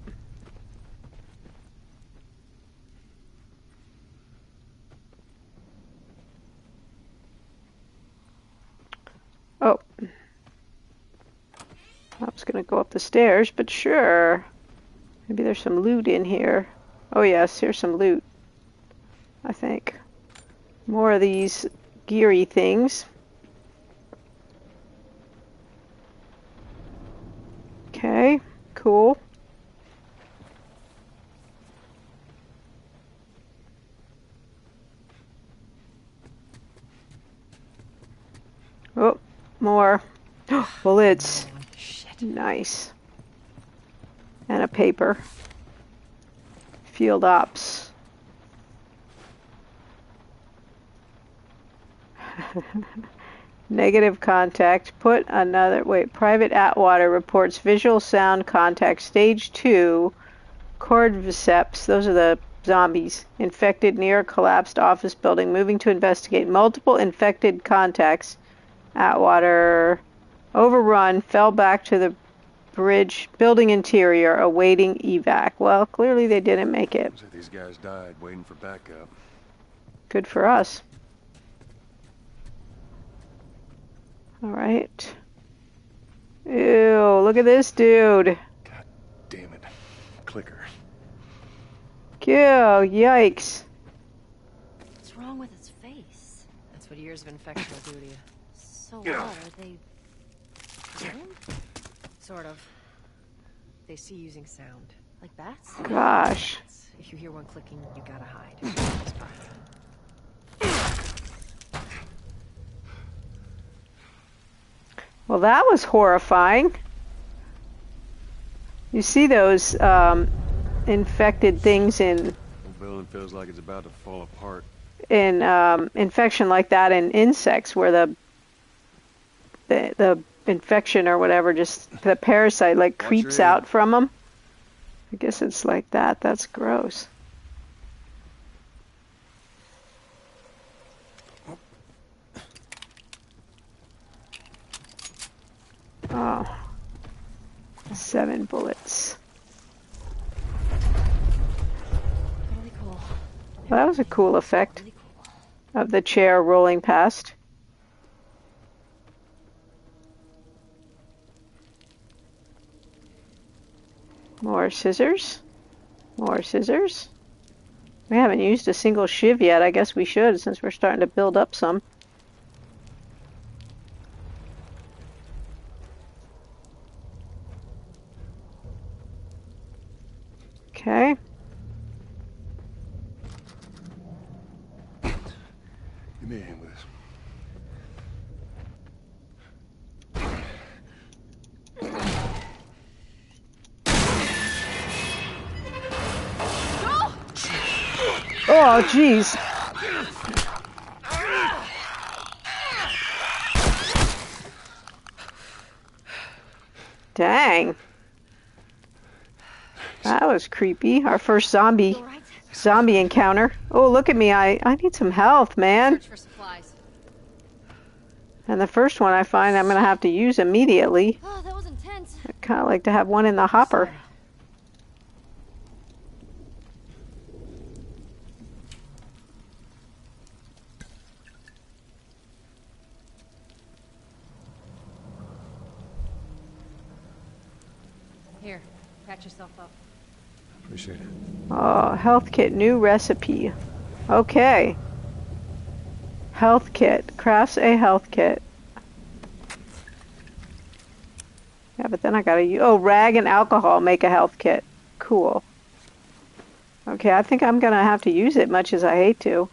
Oh. I was going to go up the stairs, but sure. Maybe there's some loot in here. Oh yes, here's some loot. I think. More of these geary things. Okay, cool. Oh, more bullets. Shit. Nice. And a paper. Field ops. Negative contact. Put another... Wait. Private Atwater reports visual sound contact. Stage 2. Cordyceps. Those are the zombies. Infected near a collapsed office building. Moving to investigate. Multiple infected contacts. Atwater overrun. Fell back to the bridge. Building interior. Awaiting evac. Well, clearly they didn't make it. So these guys died waiting for backup. Good for us. Alright. Ew, look at this dude. God damn it. Clicker. Ew, yikes. What's wrong with his face? That's what years of infection will do to you. So what? Are they... growing? Sort of. They see using sound. Like bats? Gosh. If you hear one clicking, you gotta hide. It's fine. Well, that was horrifying. You see those infected things in... The building feels like it's about to fall apart. In infection like that in insects where the infection or whatever, just the parasite like creeps out from them. I guess it's like that. That's gross. Oh. 7 bullets. Really cool. Well, that was a cool effect of the chair rolling past. More scissors. More scissors. We haven't used a single shiv yet. I guess we should since we're starting to build up some. Okay. Give me a hand with this. Oh, jeez. Dang. That was creepy. Our first zombie encounter. Oh, look at me. I need some health, man. Search for supplies. And the first one I find I'm going to have to use immediately. Oh, that was intense. I'd kind of like to have one in the hopper. Here, patch yourself up. Appreciate it. Oh, health kit, new recipe. Okay. Health kit. Crafts a health kit. Yeah, but then I gotta use... Oh, rag and alcohol make a health kit. Cool. Okay, I think I'm gonna have to use it much as I hate to.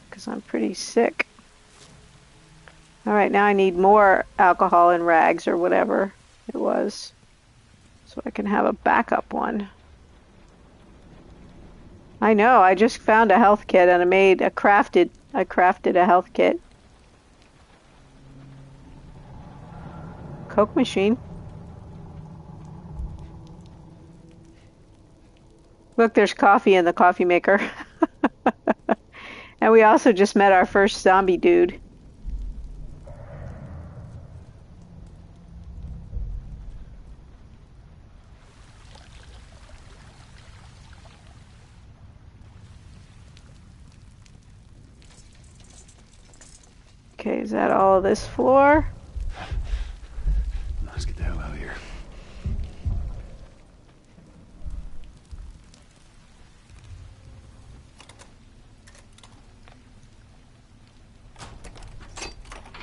Because I'm pretty sick. Alright, now I need more alcohol and rags or whatever it was. So I can have a backup one. I know, I just found a health kit and I crafted a health kit. Coke machine. Look, there's coffee in the coffee maker. And we also just met our first zombie dude. Okay, is that all of this floor? Let's get the hell out of here.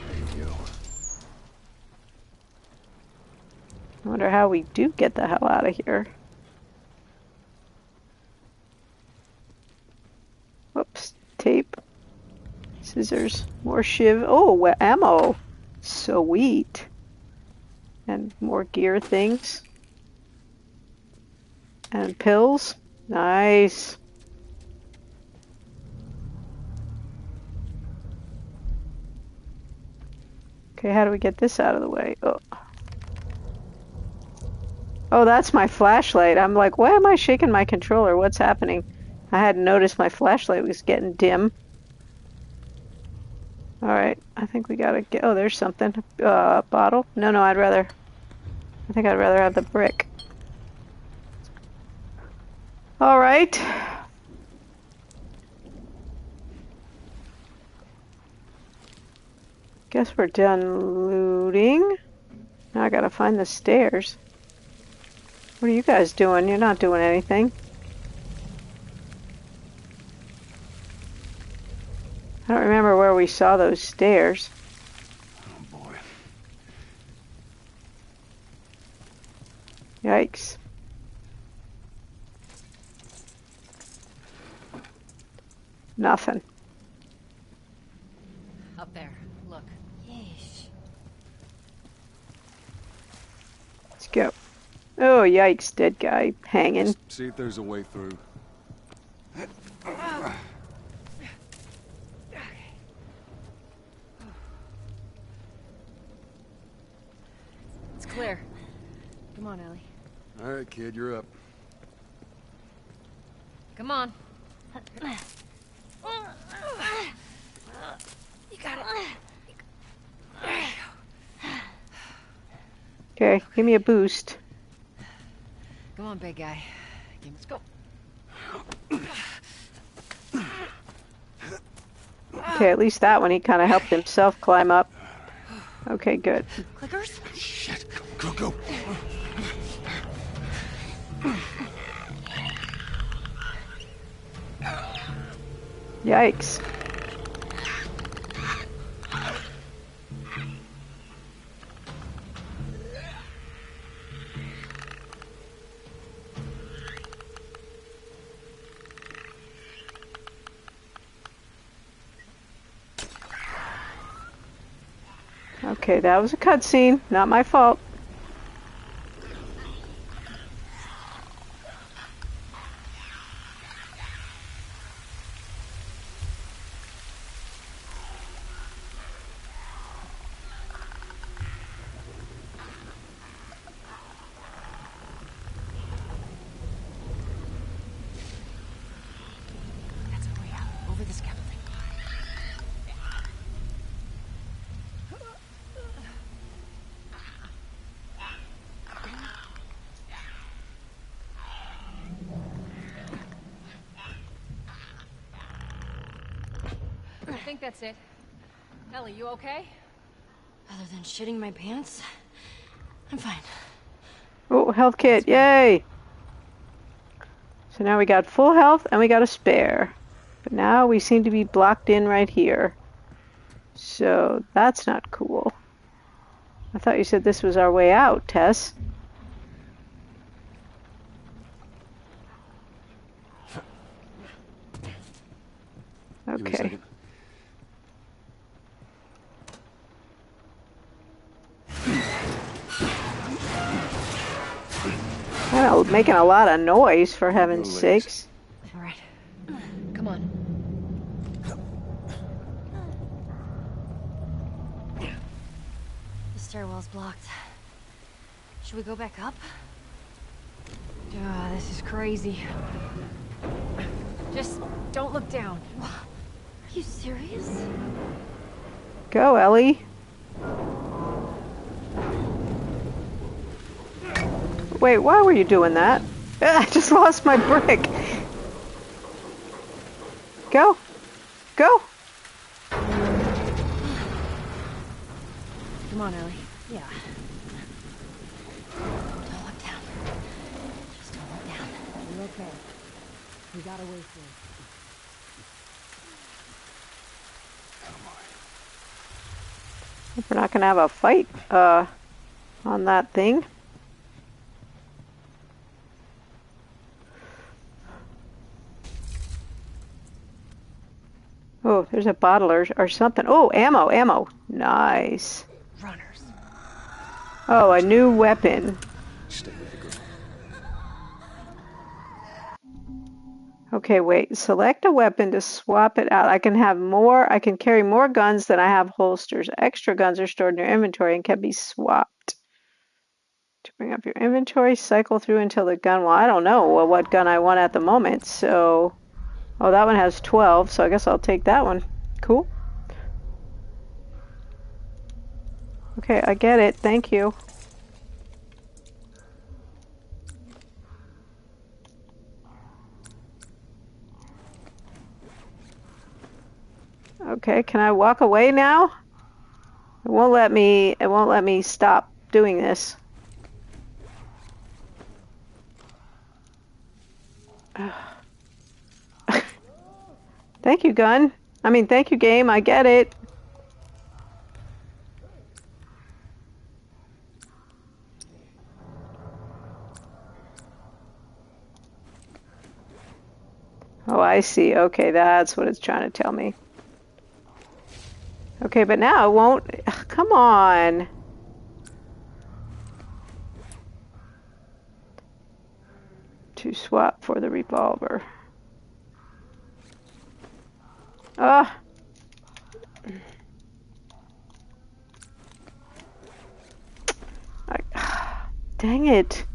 There you go. I wonder how we do get the hell out of here. Whoops, tape. Scissors, more shiv. Oh, ammo. Sweet. And more gear things. And pills. Nice. Okay, how do we get this out of the way? Oh. Oh, that's my flashlight. I'm like, why am I shaking my controller? What's happening? I hadn't noticed my flashlight was getting dim. Alright, I think we gotta get... Oh, there's something. Bottle? No, I think I'd rather have the brick. Alright. Guess we're done looting. Now I gotta find the stairs. What are you guys doing? You're not doing anything. I don't remember where we saw those stairs. Oh boy. Yikes. Nothing. Up there. Look. Yeesh. Let's go. Oh, yikes. Dead guy hanging. See if there's a way through. It's clear. Come on, Ellie. All right, kid, you're up. Come on. You got it. Okay, give me a boost. Come on, big guy. Let's go. Okay, at least that one he kind of helped himself climb up. Okay, good. Clickers? Shit, go. Yikes. Okay, that was a cutscene. Not my fault. That's a way out. Over the scaffolding. I think that's it. Ellie, you okay? Other than shitting my pants, I'm fine. Oh, health kit. Yay! So now we got full health and we got a spare. But now we seem to be blocked in right here. So that's not cool. I thought you said this was our way out, Tess. Okay. Kind of making a lot of noise, for heaven's sakes. All right. Come on. The stairwell's blocked. Should we go back up? This is crazy. Just don't look down. Are you serious? Go, Ellie. Wait, why were you doing that? I just lost my brick. Go. Go. Come on, Ellie. Yeah. Don't look down. Just don't look down. You're okay. We got away through. We're not gonna have a fight on that thing. Oh, there's a bottle or something. Oh, ammo. Nice. Runners. Oh, a new weapon. Stay with the girl. Okay, wait. Select a weapon to swap it out. I can carry more guns than I have holsters. Extra guns are stored in your inventory and can be swapped. To bring up your inventory, cycle through until the gun. Well, I don't know what gun I want at the moment. So, oh, that one has 12, so I guess I'll take that one. Cool. Okay, I get it. Thank you. Okay, can I walk away now? It won't let me stop doing this. Thank you, gun. Thank you, game. I get it. Oh, I see. Okay, that's what it's trying to tell me. Okay, but now it won't. Come on. To swap for the revolver. Ah. Dang it.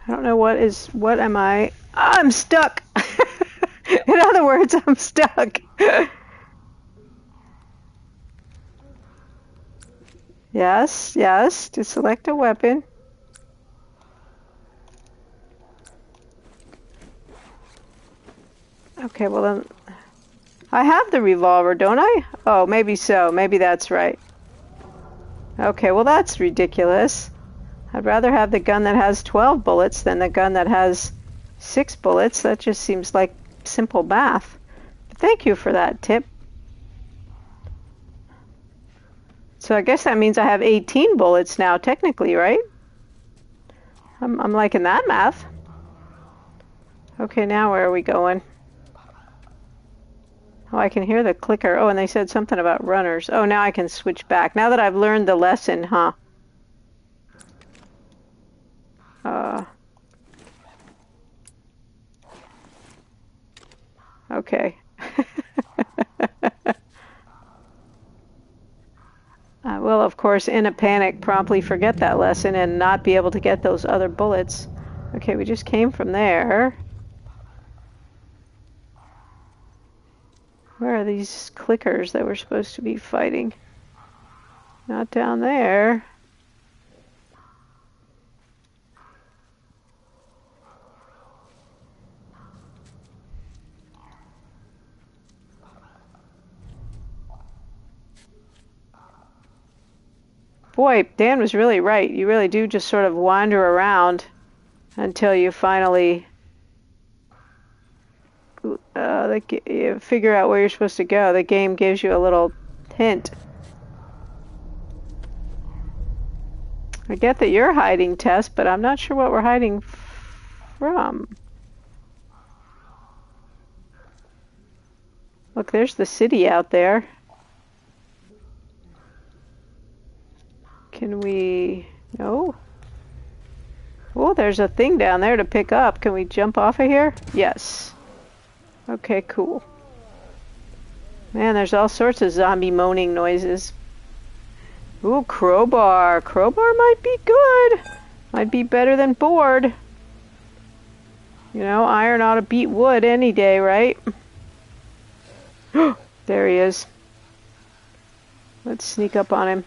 I don't know what am I? I'm stuck. In other words, I'm stuck. Yes, to select a weapon. Okay, well then, I have the revolver, don't I? Oh, maybe so. Maybe that's right. Okay, well that's ridiculous. I'd rather have the gun that has 12 bullets than the gun that has 6 bullets. That just seems like simple math. But thank you for that tip. So I guess that means I have 18 bullets now, technically, right? I'm liking that math. Okay, now where are we going? Oh, I can hear the clicker. Oh, and they said something about runners. Oh, now I can switch back. Now that I've learned the lesson, huh? Okay. I will, of course, in a panic, promptly forget that lesson and not be able to get those other bullets. Okay, we just came from there. Where are these clickers that we're supposed to be fighting? Not down there. Boy, Dan was really right. You really do just sort of wander around until you finally you figure out where you're supposed to go. The game gives you a little hint. I get that you're hiding, Tess, but I'm not sure what we're hiding from. Look, there's the city out there. Can we... No? Oh, there's a thing down there to pick up. Can we jump off of here? Yes. Okay, cool. Man, there's all sorts of zombie moaning noises. Ooh, crowbar. Crowbar might be good. Might be better than board. You know, iron ought to beat wood any day, right? There he is. Let's sneak up on him.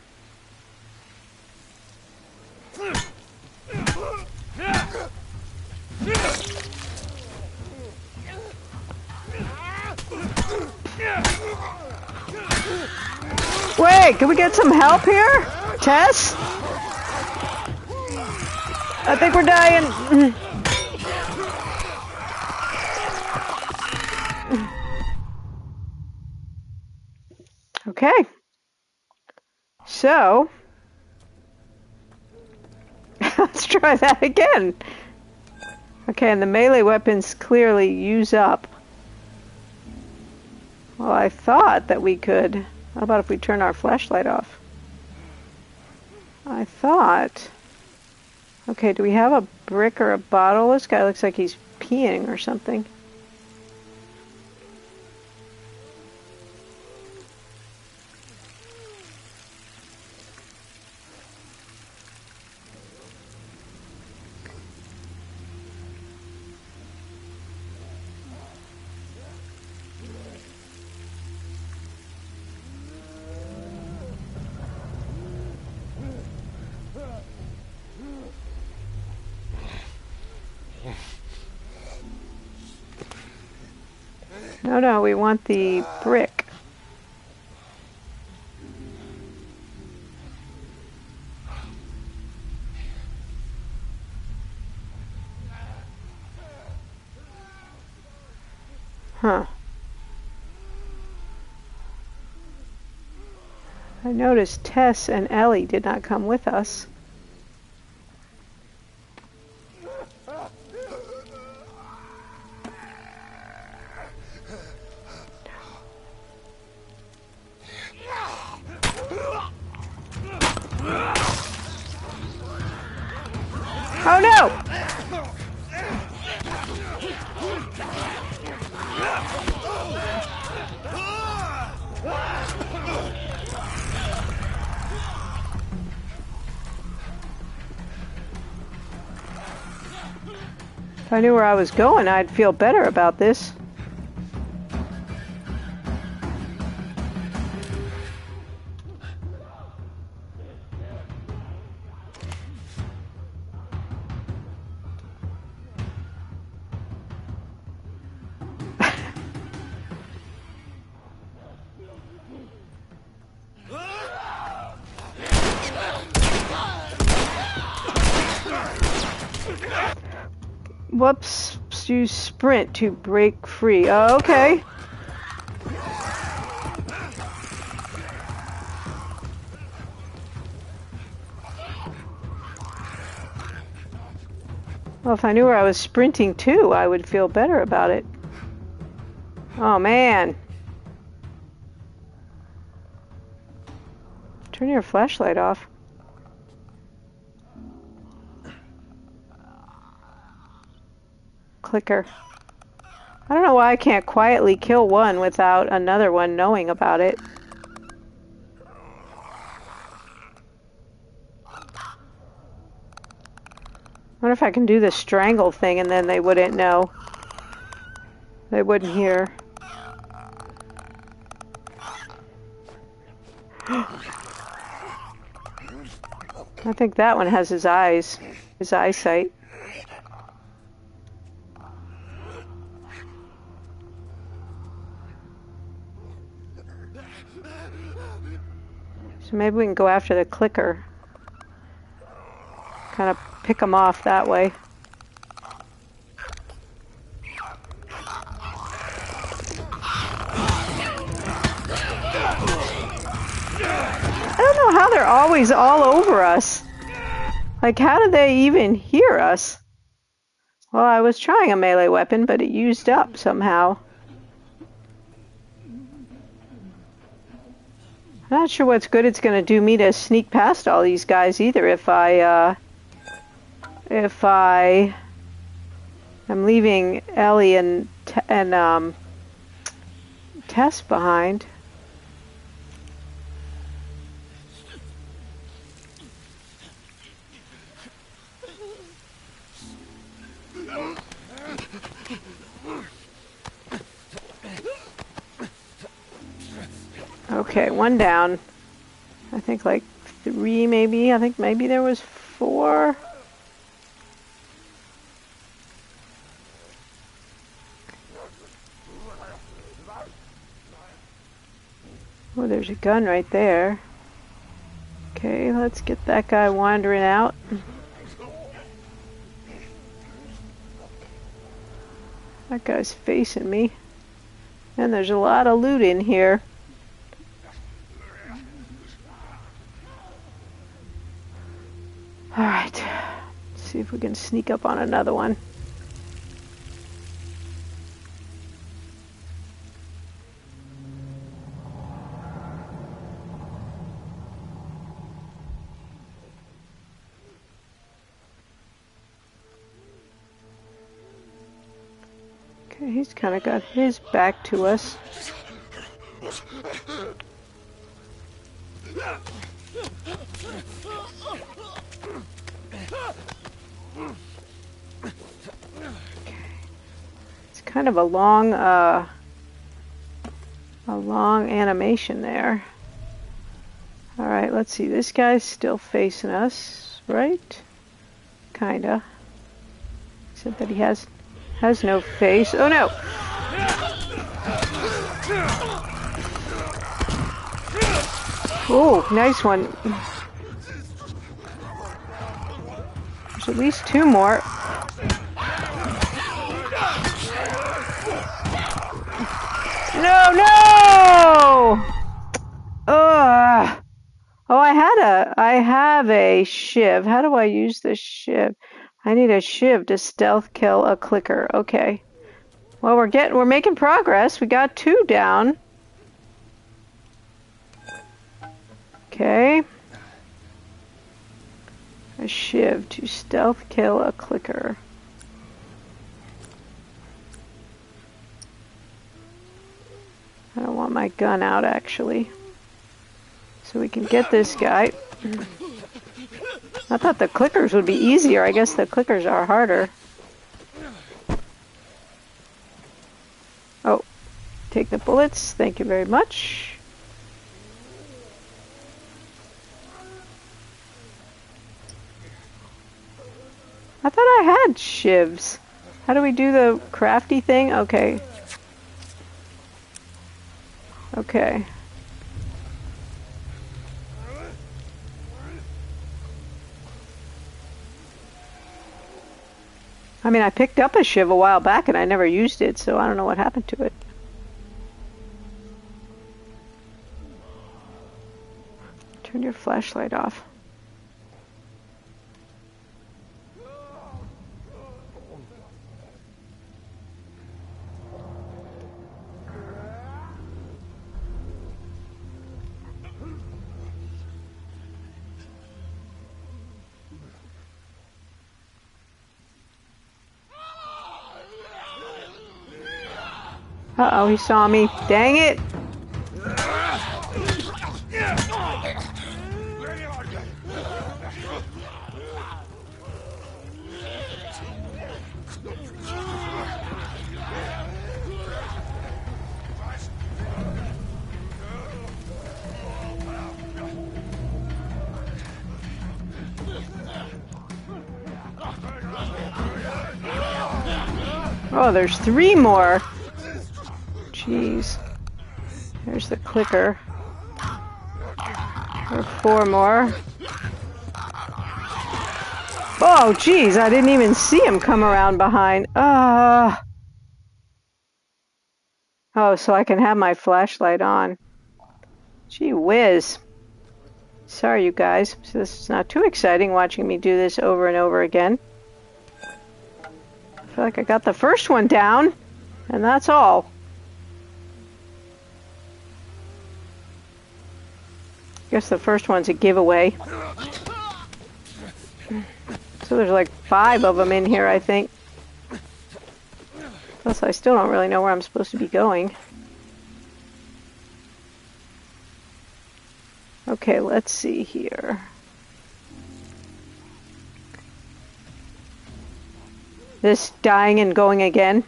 Wait, can we get some help here? Tess? I think we're dying. Okay. So, let's try that again. Okay, and the melee weapons clearly use up. Well, I thought that we could... How about if we turn our flashlight off? I thought... Okay, do we have brick or a bottle. This guy looks like he's peeing or something. No, we want the brick. Huh. I noticed Tess and Ellie did not come with us. Oh no! If I knew where I was going, I'd feel better about this. Whoops, use sprint to break free. Oh, okay. Well, if I knew where I was sprinting to, I would feel better about it. Oh, man. Turn your flashlight off. Clicker. I don't know why I can't quietly kill one without another one knowing about it. I wonder if I can do the strangle thing and then they wouldn't know. They wouldn't hear. I think that one has his eyes, his eyesight. So maybe we can go after the clicker. Kind of pick them off that way. I don't know how they're always all over us. Like, how do they even hear us? Well, I was trying a melee weapon, but it used up somehow. I'm not sure what's good it's going to do me to sneak past all these guys either if I am leaving Ellie and Tess behind. Okay, one down. I think like 3 maybe. I think maybe there was 4. Oh, there's a gun right there. Okay, let's get that guy wandering out. That guy's facing me. And there's a lot of loot in here. Alright, let's see if we can sneak up on another one. Okay, he's kind of got his back to us. It's kind of a long animation there. All right, let's see. This guy's still facing us, right? Kinda. Except that he has no face. Oh no! Oh, nice one. There's at least two more. No, no! Ugh. Oh, I have a shiv. How do I use this shiv? I need a shiv to stealth kill a clicker. Okay. Well, we're making progress. We got 2 down. Okay. A shiv to stealth kill a clicker. I don't want my gun out, actually. So we can get this guy. I thought the clickers would be easier. I guess the clickers are harder. Oh, take the bullets. Thank you very much. I thought I had shivs. How do we do the crafty thing? Okay. Okay. I mean, I picked up a shiv a while back and I never used it, so I don't know what happened to it. Turn your flashlight off. Uh-oh, he saw me. Dang it! Oh, there's 3 more. Jeez. There's the clicker. There are 4 more. Oh, jeez, I didn't even see him come around behind. Oh, so I can have my flashlight on. Gee whiz. Sorry, you guys. So this is not too exciting watching me do this over and over again. I feel like I got the first one down, and that's all. Guess the first one's a giveaway. So there's like 5 of them in here, I think. Plus, I still don't really know where I'm supposed to be going. Okay, let's see here. This dying and going again.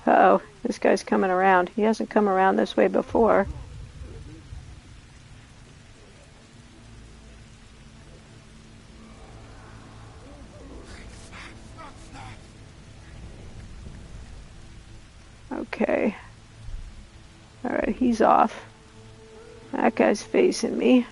Uh-oh, this guy's coming around. He hasn't come around this way before. Okay. Alright, he's off. That guy's facing me.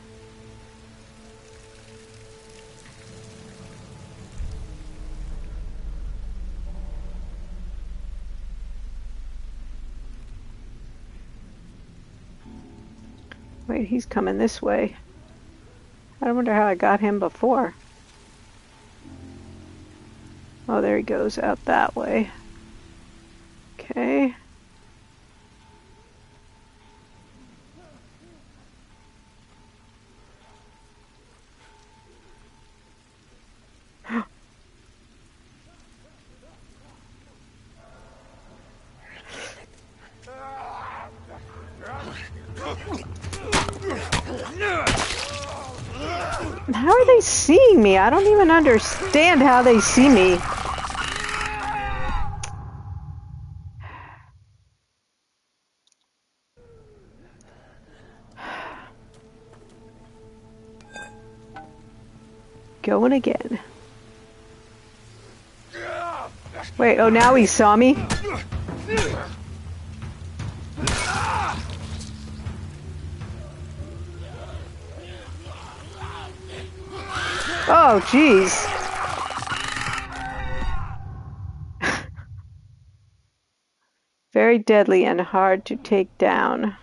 Wait, he's coming this way. I wonder how I got him before. Oh, there he goes, out that way. Okay. How are they seeing me? I don't even understand how they see me. Going again. Wait, oh, now he saw me? Oh, jeez. Very deadly and hard to take down.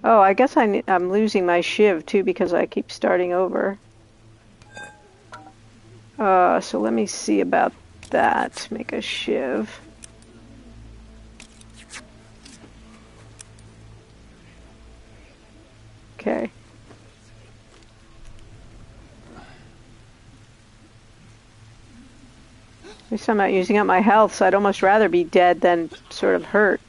Oh, I guess I'm losing my shiv too because I keep starting over. So let me see about that. Make a shiv. Okay. At least I'm not using up my health, so I'd almost rather be dead than sort of hurt.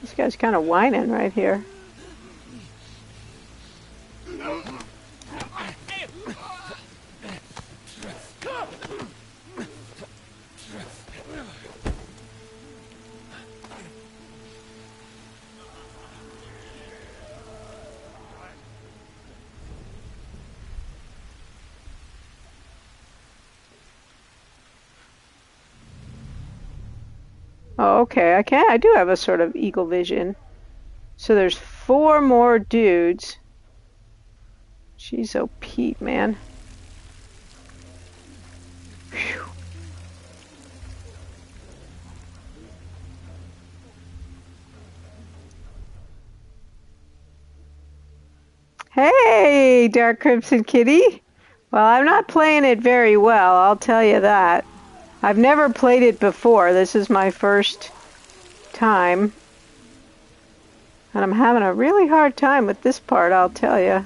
This guy's kind of whining right here. Oh, okay. I do have a sort of eagle vision. So there's 4 more dudes. Jeez, oh Pete, man. Whew. Hey, Dark Crimson Kitty. Well, I'm not playing it very well, I'll tell you that. I've never played it before. This is my first time. And I'm having a really hard time with this part, I'll tell you.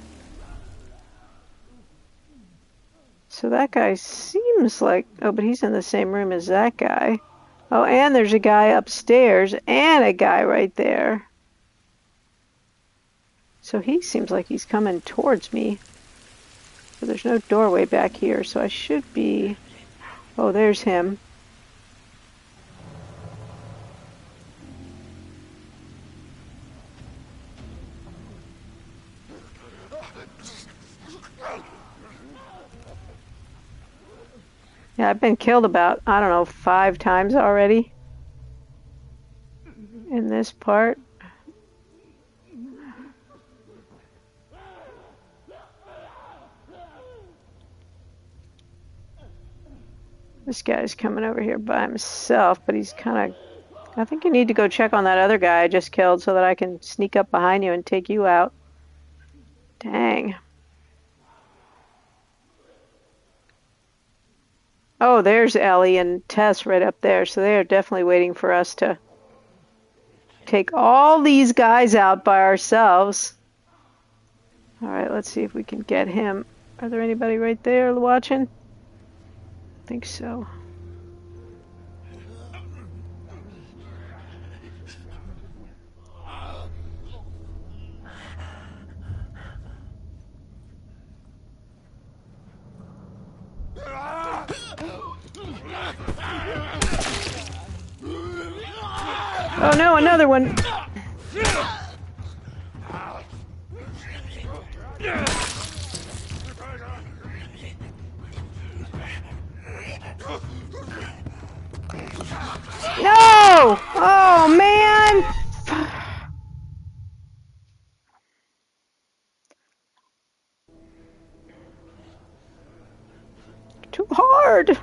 So that guy seems like... Oh, but he's in the same room as that guy. Oh, and there's a guy upstairs and a guy right there. So he seems like he's coming towards me. But there's no doorway back here, so I should be... Oh, there's him. Yeah, I've been killed about, I don't know, 5 times already in this part. This guy's coming over here by himself, but he's kind of... I think you need to go check on that other guy I just killed so that I can sneak up behind you and take you out. Dang. Oh, there's Ellie and Tess right up there, so they are definitely waiting for us to take all these guys out by ourselves. Alright, let's see if we can get him. Are there anybody right there watching? I think so. Oh no, another one! No! Oh man! Too hard!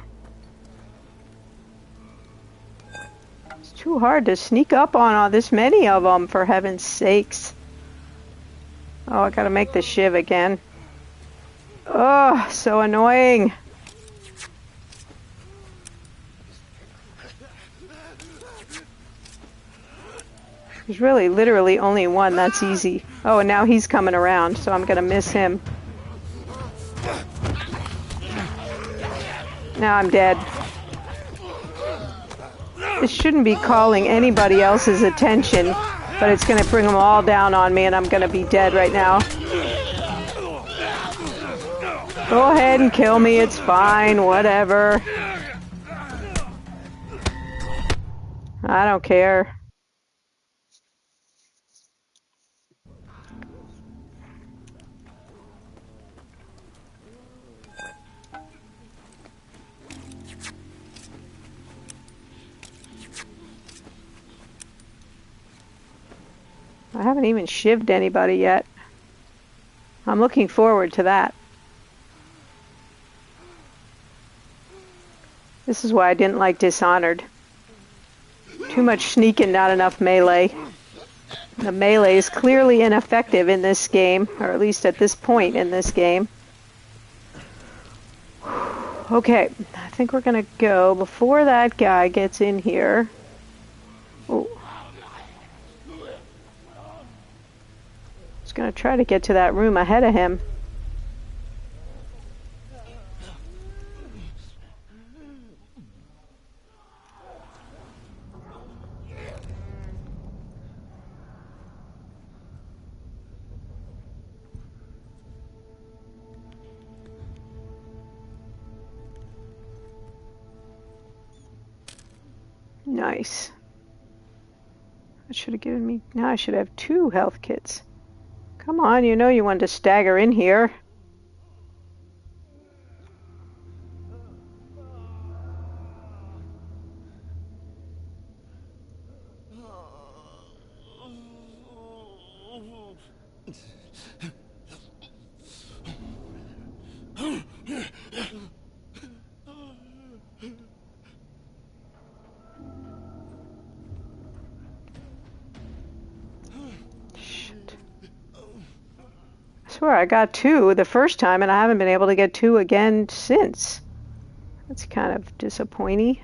It's too hard to sneak up on all this many of them, for heaven's sakes. Oh, I gotta make the shiv again. Oh, so annoying. There's really literally only one, that's easy. Oh, and now he's coming around, so I'm gonna miss him. Now I'm dead. This shouldn't be calling anybody else's attention, but it's going to bring them all down on me, and I'm going to be dead right now. Go ahead and kill me, it's fine, whatever. I don't care. I haven't even shivved anybody yet. I'm looking forward to that. This is why I didn't like Dishonored. Too much sneaking, not enough melee. The melee is clearly ineffective in this game, or at least at this point in this game. Okay, I think we're gonna go before that guy gets in here. Oh. I was gonna try to get to that room ahead of him. Nice. That should have given me... Now I should have 2 health kits. Come on, you know you wanted to stagger in here. I swear I got 2 the first time and I haven't been able to get 2 again since. That's kind of disappointing.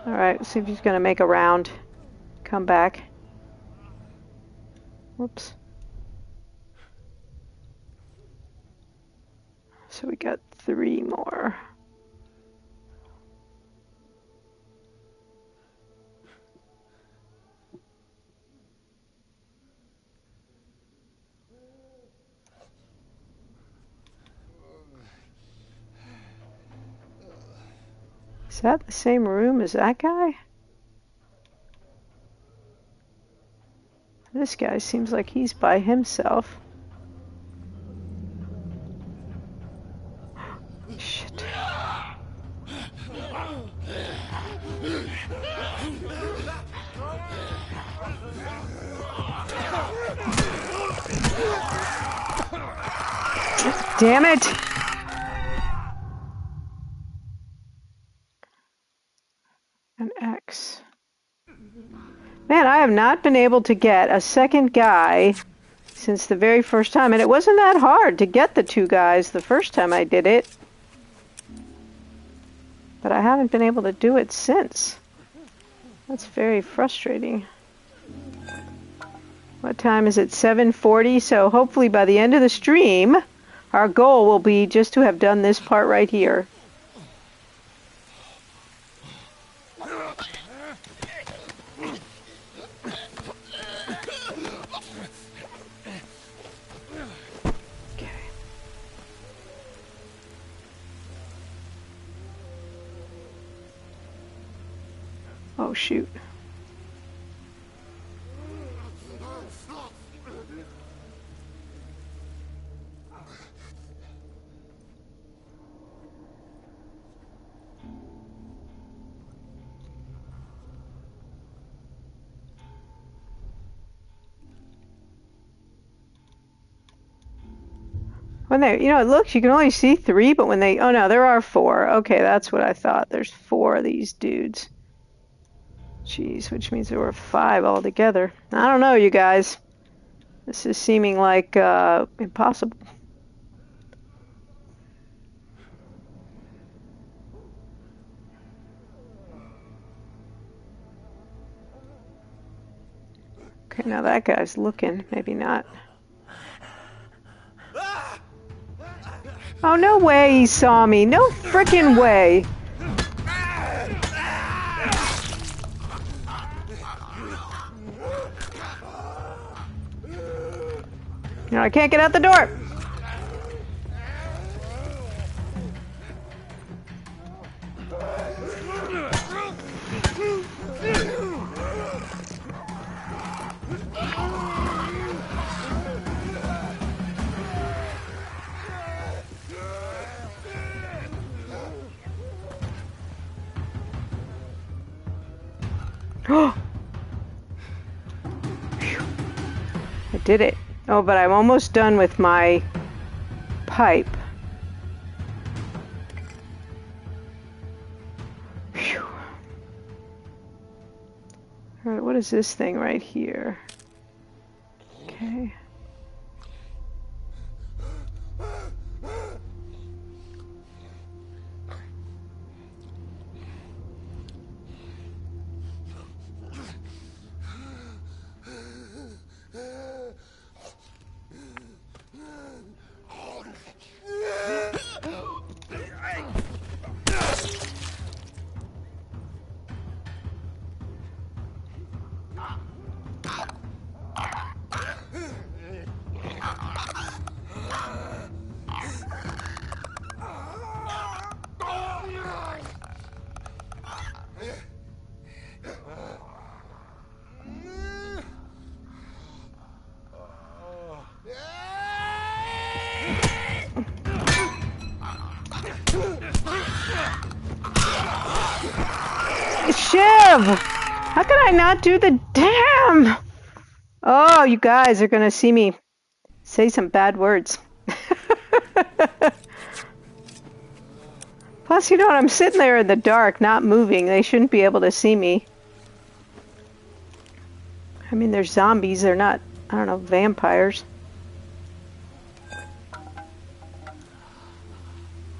Alright, let's see if he's going to make a round. Come back. Whoops. So we got 3 more. Is that the same room as that guy? This guy seems like he's by himself. Shit. Damn it! An X. Man, I have not been able to get a second guy since the very first time, and it wasn't that hard to get the 2 guys the first time I did it. But I haven't been able to do it since. That's very frustrating. What time is it? 7:40, so hopefully by the end of the stream, our goal will be just to have done this part right here. Oh, shoot. When they, you know, it looks, you can only see 3, but when they, oh no, there are 4. Okay, that's what I thought. There's 4 of these dudes. Jeez, which means there were 5 altogether. I don't know, you guys. This is seeming like impossible. Okay, now that guy's looking. Maybe not. Oh, no way he saw me. No frickin' way. No, I can't get out the door. I did it. Oh, but I'm almost done with my pipe. Whew. All right, what is this thing right here? Okay. Shiv! How can I not do the damn? Oh, you guys are gonna see me say some bad words. Plus, you know what? I'm sitting there in the dark, not moving. They shouldn't be able to see me. I mean, they're zombies. They're not, I don't know, vampires.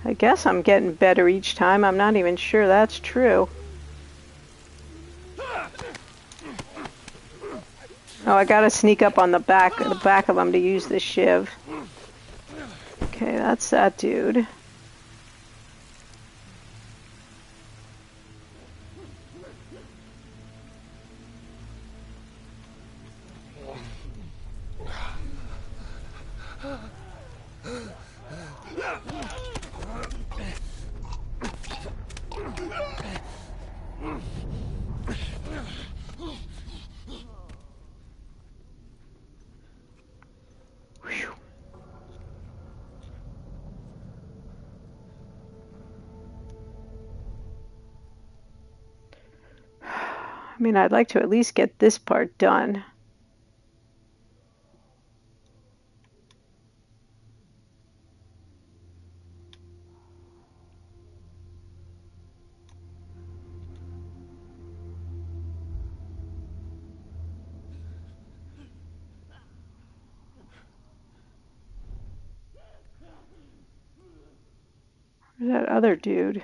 I guess I'm getting better each time. I'm not even sure that's true. Oh, I gotta sneak up on the back of them to use the shiv. Okay, that's that dude. I mean, I'd like to at least get this part done. Where's that other dude?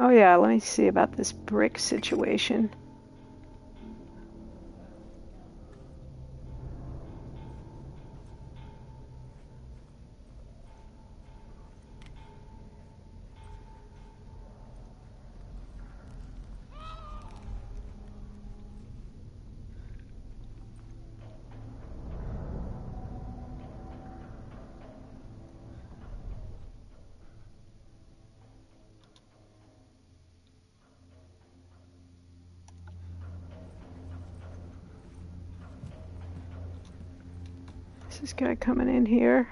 Oh yeah, let me see about this brick situation. Is this guy coming in here?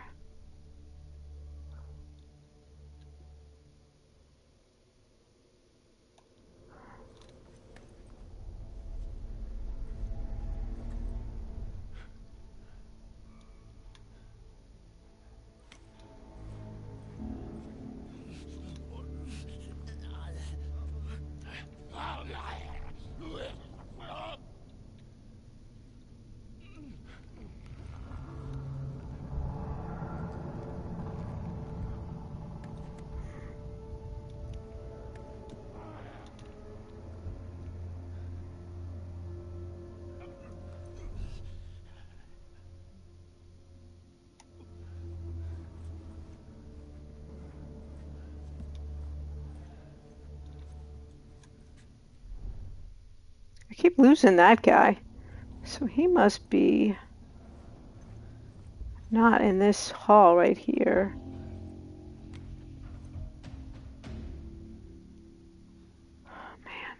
keep losing that guy. So he must be not in this hall right here. Oh, man.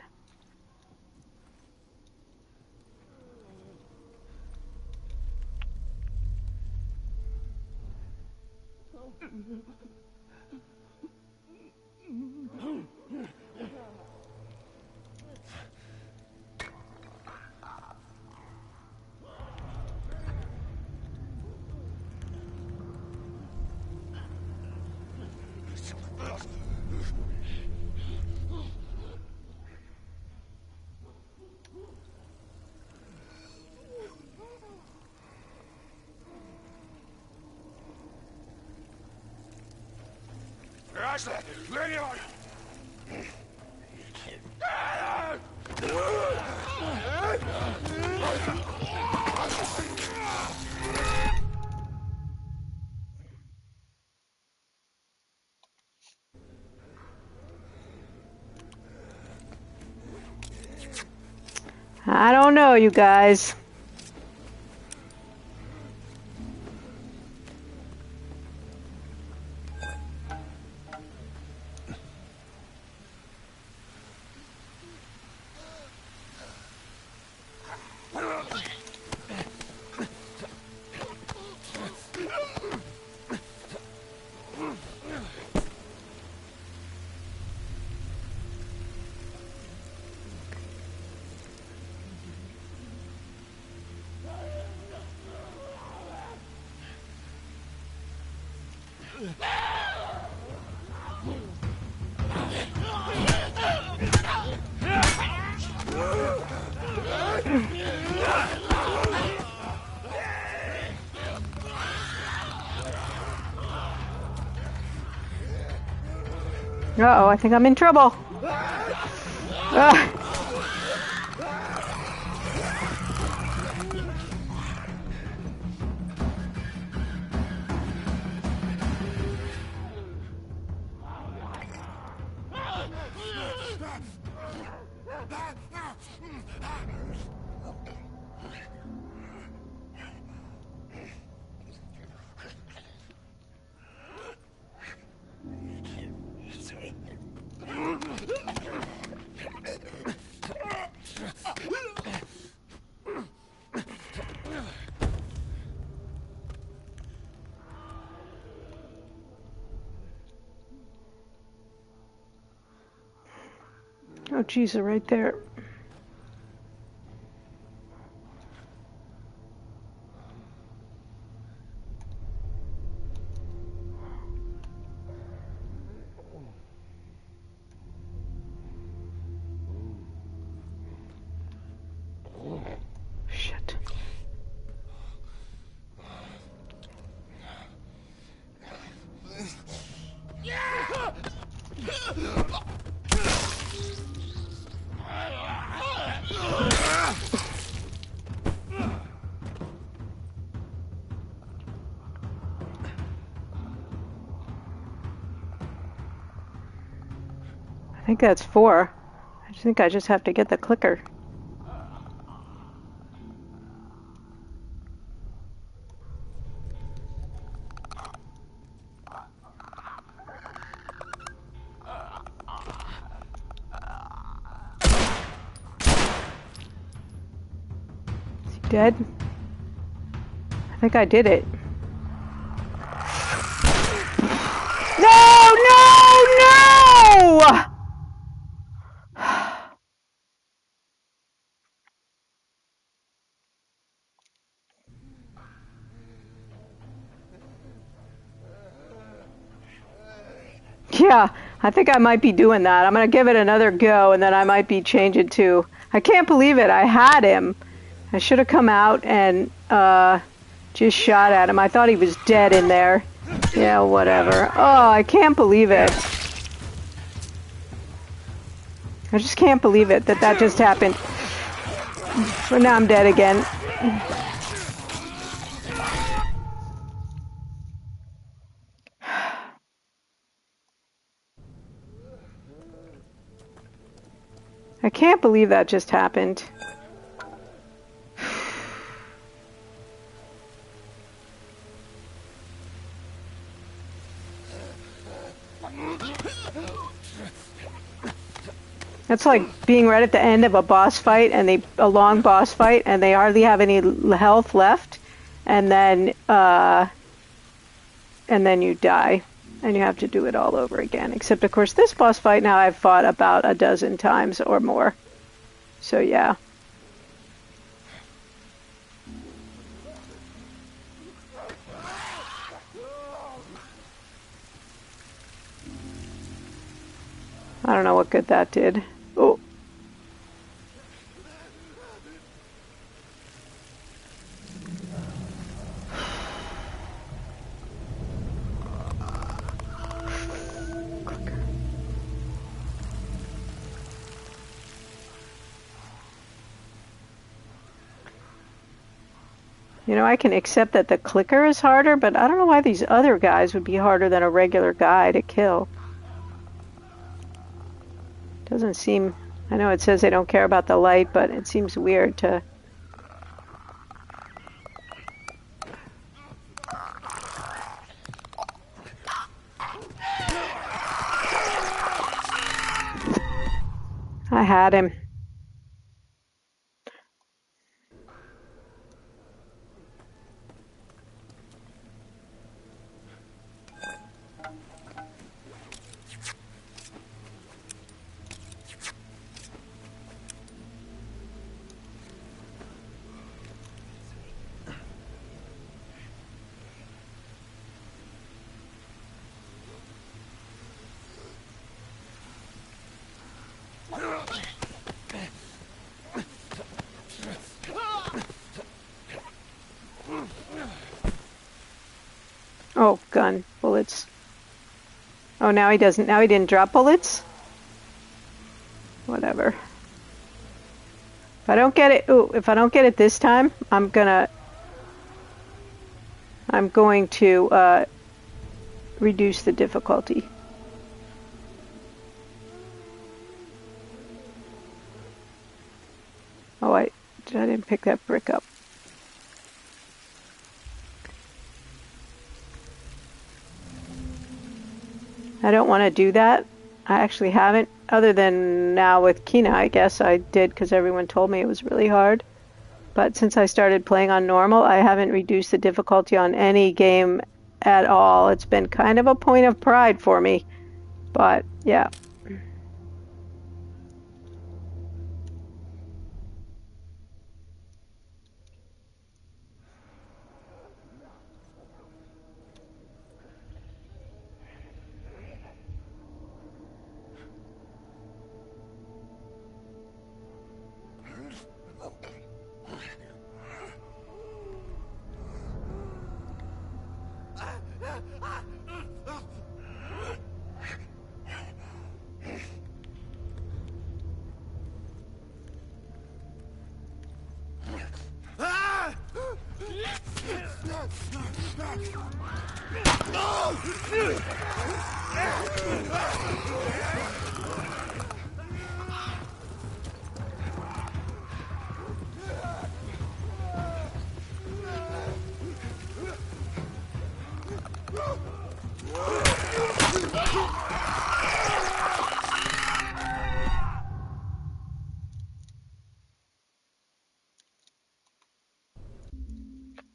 I don't know, you guys. Uh-oh, I think I'm in trouble. Oh, geez, they're right there. Shit. I think that's 4. I think I just have to get the clicker. Is he dead? I think I did it. No! No! No! Yeah, I think I might be doing that. I'm going to give it another go, and then I might be changing to... I can't believe it. I had him. I should have come out and just shot at him. I thought he was dead in there. Yeah, whatever. Oh, I can't believe it. I just can't believe it that just happened. But now I'm dead again. I can't believe that just happened. It's like being right at the end of a boss fight, and a long boss fight, and they hardly have any health left, and then you die, and you have to do it all over again. Except, of course, this boss fight now I've fought about a dozen times or more. So yeah. I don't know what good that did. Oh. You know, I can accept that the clicker is harder, but I don't know why these other guys would be harder than a regular guy to kill. Doesn't seem... I know it says they don't care about the light, but it seems weird to... I had him. Oh, gun. Bullets. Oh, now he doesn't. Now he didn't drop bullets? Whatever. If I don't get it... Ooh, if I don't get it this time, I'm going to reduce the difficulty. Oh, I didn't pick that brick up. I don't want to do that. I actually haven't, other than now with Kina, I guess I did because everyone told me it was really hard. But since I started playing on normal, I haven't reduced the difficulty on any game at all. It's been kind of a point of pride for me. But, yeah.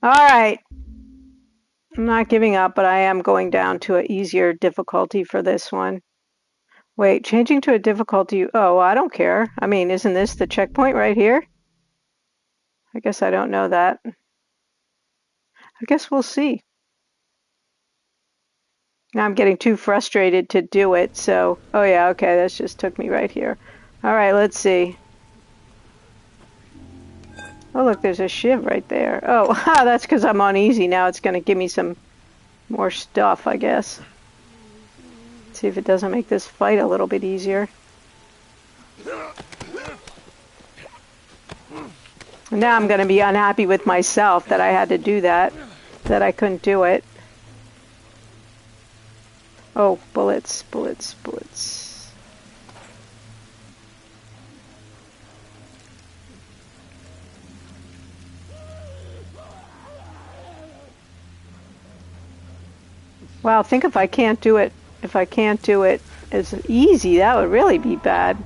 All right. I'm not giving up, but I am going down to an easier difficulty for this one. Wait, changing to a difficulty... Oh, I don't care. I mean, isn't this the checkpoint right here? I guess I don't know that. I guess we'll see. Now I'm getting too frustrated to do it, so... Oh yeah, okay, that just took me right here. Alright, let's see. Oh look, there's a shiv right there. Oh, that's because I'm on easy now. It's going to give me some more stuff, I guess. Let's see if it doesn't make this fight a little bit easier. Now I'm going to be unhappy with myself that I had to do that. That I couldn't do it. Oh, bullets, bullets, bullets. Wow, think if I can't do it. If I can't do it as easy, that would really be bad.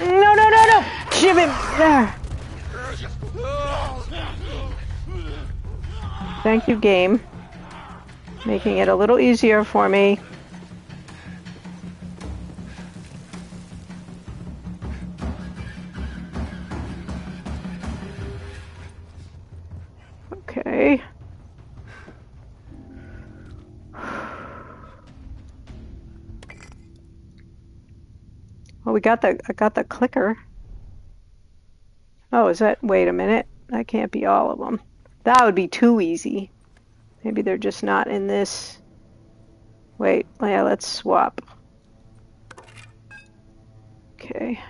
No, no, no, no! Give him there. Thank you, game. Making it a little easier for me. Okay. Well, I got the clicker. Oh, is that? Wait a minute. That can't be all of them. That would be too easy. Maybe they're just not in this. Wait, yeah, let's swap. Okay.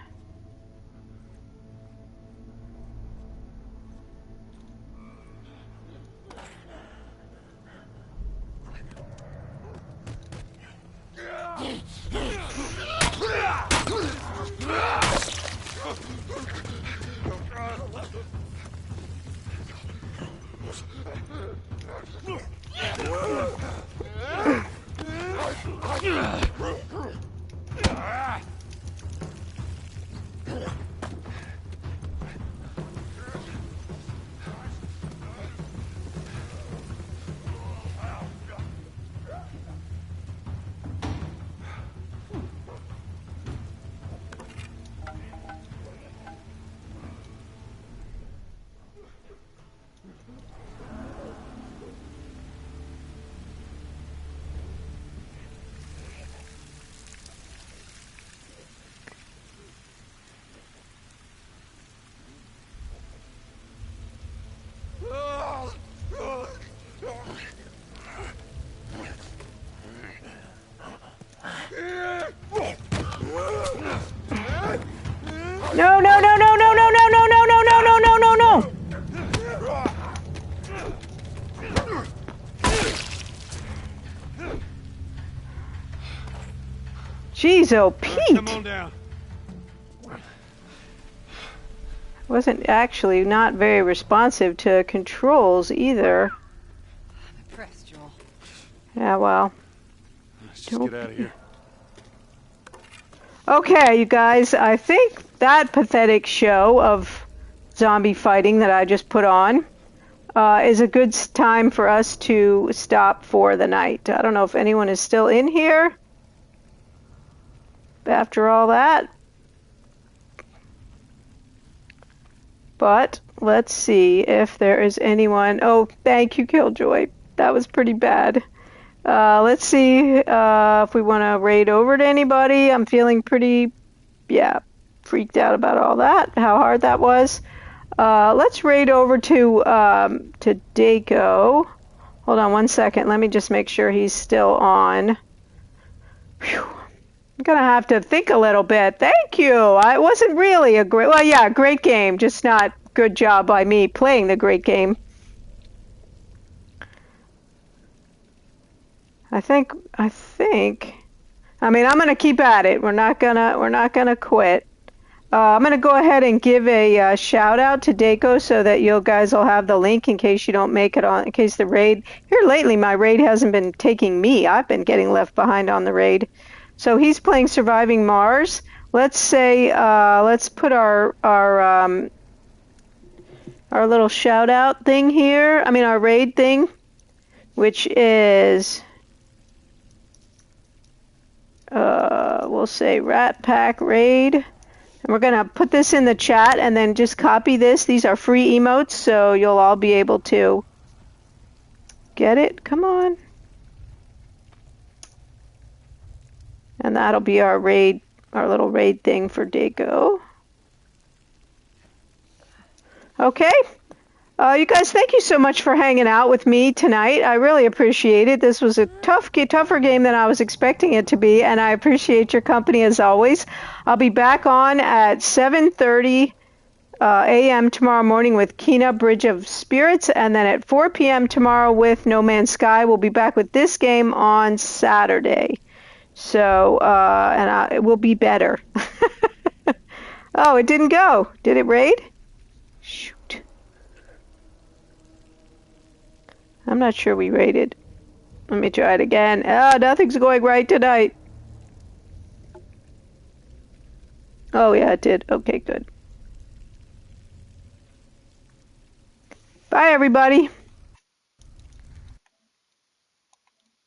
No, no, no, no, no, no, no, no, no, no, no, no, no, no, no. Jeez, oh, Pete. Come on down. Wasn't actually not very responsive to controls either. Press, Joel. Yeah, well. Let's just get out of here. Okay, you guys, I think that pathetic show of zombie fighting that I just put on is a good time for us to stop for the night. I don't know if anyone is still in here after all that. But let's see if there is anyone. Oh, thank you, Killjoy. That was pretty bad. Let's see if we want to raid over to anybody. I'm feeling pretty, freaked out about all that, how hard that was. Let's raid over to Daco. Hold on one second. Let me just make sure he's still on. Whew. I'm going to have to think a little bit. Thank you. It wasn't really a great game, just not good job by me playing the great game. I mean, I'm going to keep at it. We're not going to quit. I'm going to go ahead and give a shout out to Daco so that you guys will have the link in case you don't make it on, in case the raid. Here lately, my raid hasn't been taking me. I've been getting left behind on the raid. So he's playing Surviving Mars. Let's say, let's put our little shout out thing here. I mean, our raid thing, which is, we'll say Rat Pack Raid. And we're going to put this in the chat and then just copy this. These are free emotes, so you'll all be able to get it. Come on. And that'll be our raid, our little raid thing for Daco. Okay. You guys, thank you so much for hanging out with me tonight. I really appreciate it. This was a tougher game than I was expecting it to be, and I appreciate your company as always. I'll be back on at 7:30 a.m. tomorrow morning with Kena Bridge of Spirits, and then at 4 p.m. tomorrow with No Man's Sky. We'll be back with this game on Saturday. So, it will be better. Oh, it didn't go. Did it raid? Shoot. I'm not sure we raided. Let me try it again. Ah, nothing's going right tonight. Oh, yeah, it did. Okay, good. Bye, everybody.